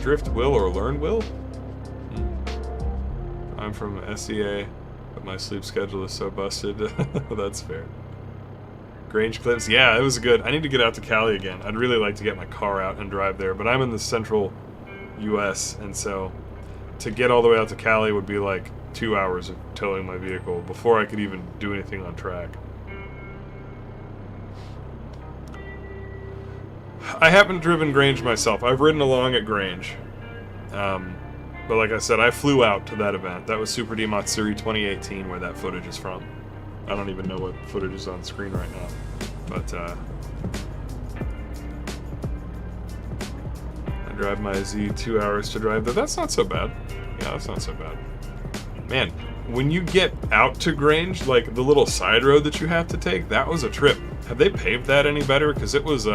drift will or learn will? I'm from SEA, but my sleep schedule is so busted. That's fair. Grange Cliffs, yeah, it was good. I need to get out to Cali again. I'd really like to get my car out and drive there, but I'm in the central US, and so to get all the way out to Cali would be like 2 hours of towing my vehicle before I could even do anything on track. I haven't driven Grange myself. I've ridden along at Grange. But like I said, I flew out to that event. That was Super D Matsuri 2018, where that footage is from. I don't even know what footage is on screen right now. But, I drive my Z 2 hours to drive there. That's not so bad. Yeah, that's not so bad. Man, when you get out to Grange, like the little side road that you have to take, that was a trip. Have they paved that any better? Because it was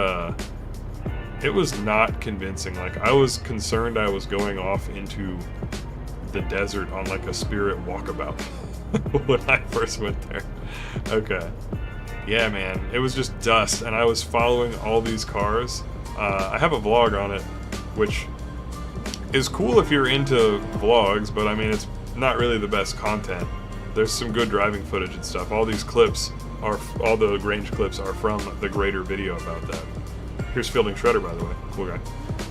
not convincing. Like, I was concerned I was going off into the desert on like a Spirit walkabout when I first went there. Okay. Yeah, man. It was just dust, and I was following all these cars. I have a vlog on it, which is cool if you're into vlogs, but I mean, it's not really the best content. There's some good driving footage and stuff. All these clips are, all the Grange clips are from the greater video about that. Here's Fielding Shredder, by the way. Cool guy.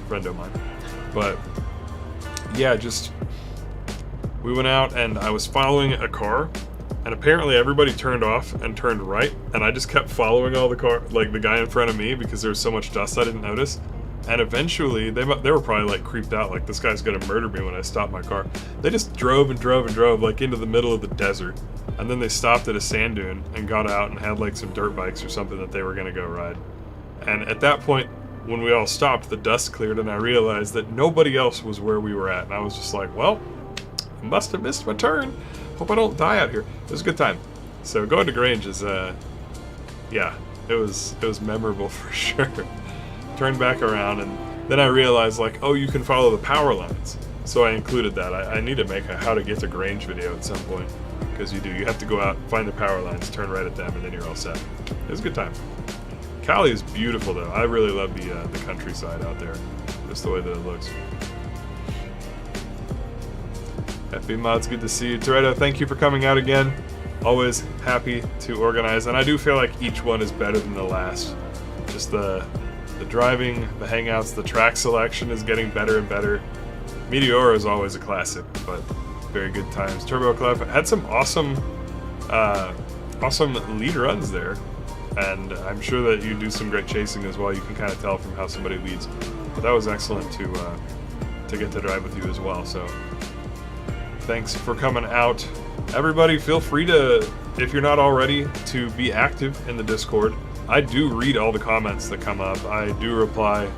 Friend of mine. But, yeah, just, we went out and I was following a car, and apparently everybody turned off and turned right, and I just kept following all the car, like the guy in front of me, because there was so much dust I didn't notice. And eventually, they were probably like creeped out, like this guy's gonna murder me when I stop my car. They just drove and drove and drove like into the middle of the desert. And then they stopped at a sand dune and got out and had like some dirt bikes or something that they were gonna go ride. And at that point, when we all stopped, the dust cleared and I realized that nobody else was where we were at. And I was just like, well, I must have missed my turn. Hope I don't die out here. It was a good time. So going to Grange is, yeah, it was memorable for sure. Turned back around, and then I realized, like, oh, you can follow the power lines. So I included that. I need to make a how to get to Grange video at some point, because you do. You have to go out, find the power lines, turn right at them, and then you're all set. It was a good time. Cali is beautiful, though. I really love the countryside out there, just the way that it looks. FB Mods, good to see you. Toretto, thank you for coming out again. Always happy to organize, and I do feel like each one is better than the last. Just the driving, the hangouts, the track selection is getting better and better. Meteora is always a classic, but very good times. Turbo Clef had some awesome lead runs there, and I'm sure that you do some great chasing as well. You can kind of tell from how somebody leads. But that was excellent to get to drive with you as well. So thanks for coming out. Everybody, feel free to, if you're not already, to be active in the Discord. I do read all the comments that come up. I do reply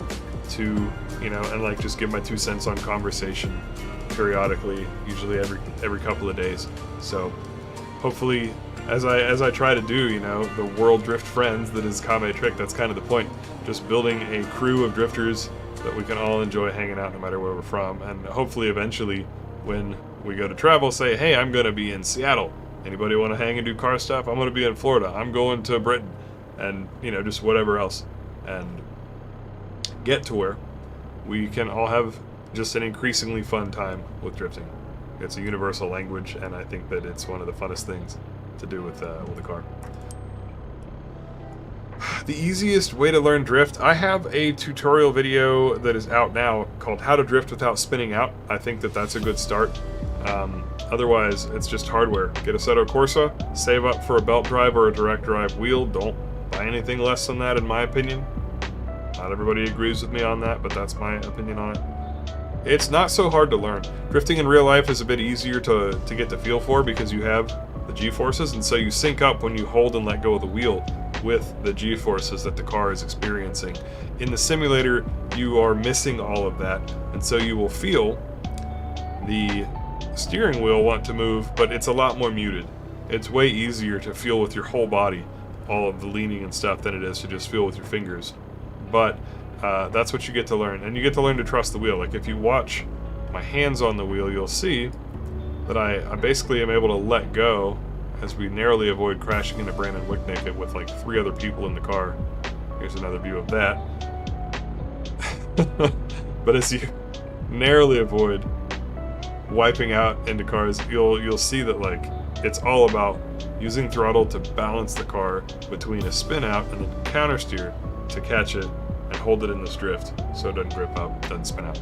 to, you know, and like just give my 2 cents on conversation periodically, usually every couple of days. So hopefully, as I try to do, you know, the world drift friends that is KameTrick, that's kind of the point. Just building a crew of drifters that we can all enjoy hanging out no matter where we're from, and hopefully eventually when we go to travel, say, hey, I'm gonna be in Seattle. Anybody want to hang and do car stuff? I'm gonna be in Florida. I'm going to Britain. And, you know, just whatever else, and get to where we can all have just an increasingly fun time with drifting. It's a universal language, and I think that it's one of the funnest things to do with a car. The easiest way to learn drift, I have a tutorial video that is out now called How to Drift Without Spinning Out. I think that that's a good start. Otherwise, it's just hardware. Get a Assetto Corsa, save up for a belt drive or a direct drive wheel. Don't buy anything less than that, in my opinion. Not everybody agrees with me on that, but that's my opinion on it. It's not so hard to learn. Drifting in real life is a bit easier to get the feel for because you have the G-forces, and so you sync up when you hold and let go of the wheel with the G-forces that the car is experiencing. In the simulator, you are missing all of that, and so you will feel the steering wheel want to move, but it's a lot more muted. It's way easier to feel with your whole body all of the leaning and stuff than it is to just feel with your fingers. But that's what you get to learn, and you get to learn to trust the wheel. Like if you watch my hands on the wheel, you'll see that I basically am able to let go as we narrowly avoid crashing into Brandon Wicknick with like 3 other people in the car. Here's another view of that. But as you narrowly avoid wiping out into cars, you'll see that like it's all about using throttle to balance the car between a spin out and then counter steer to catch it and hold it in this drift so it doesn't grip up, doesn't spin out.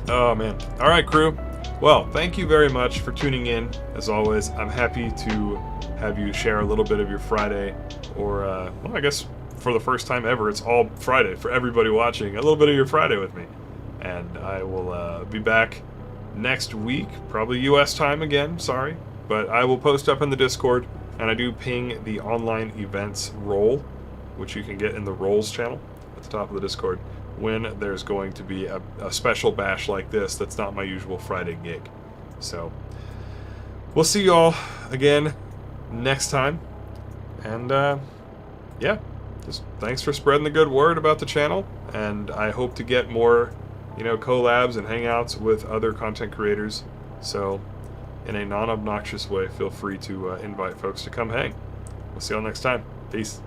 Oh man. Alright crew, well thank you very much for tuning in. As always, I'm happy to have you share a little bit of your Friday, or well I guess for the first time ever it's all Friday for everybody watching, a little bit of your Friday with me. And I will be back next week, probably US time again, sorry. But I will post up in the Discord, and I do ping the online events role, which you can get in the roles channel at the top of the Discord, when there's going to be a special bash like this that's not my usual Friday gig. So, we'll see you all again next time. And, yeah, just thanks for spreading the good word about the channel, and I hope to get more, you know, collabs and hangouts with other content creators. So, in a non-obnoxious way, feel free to invite folks to come hang. We'll see y'all next time. Peace.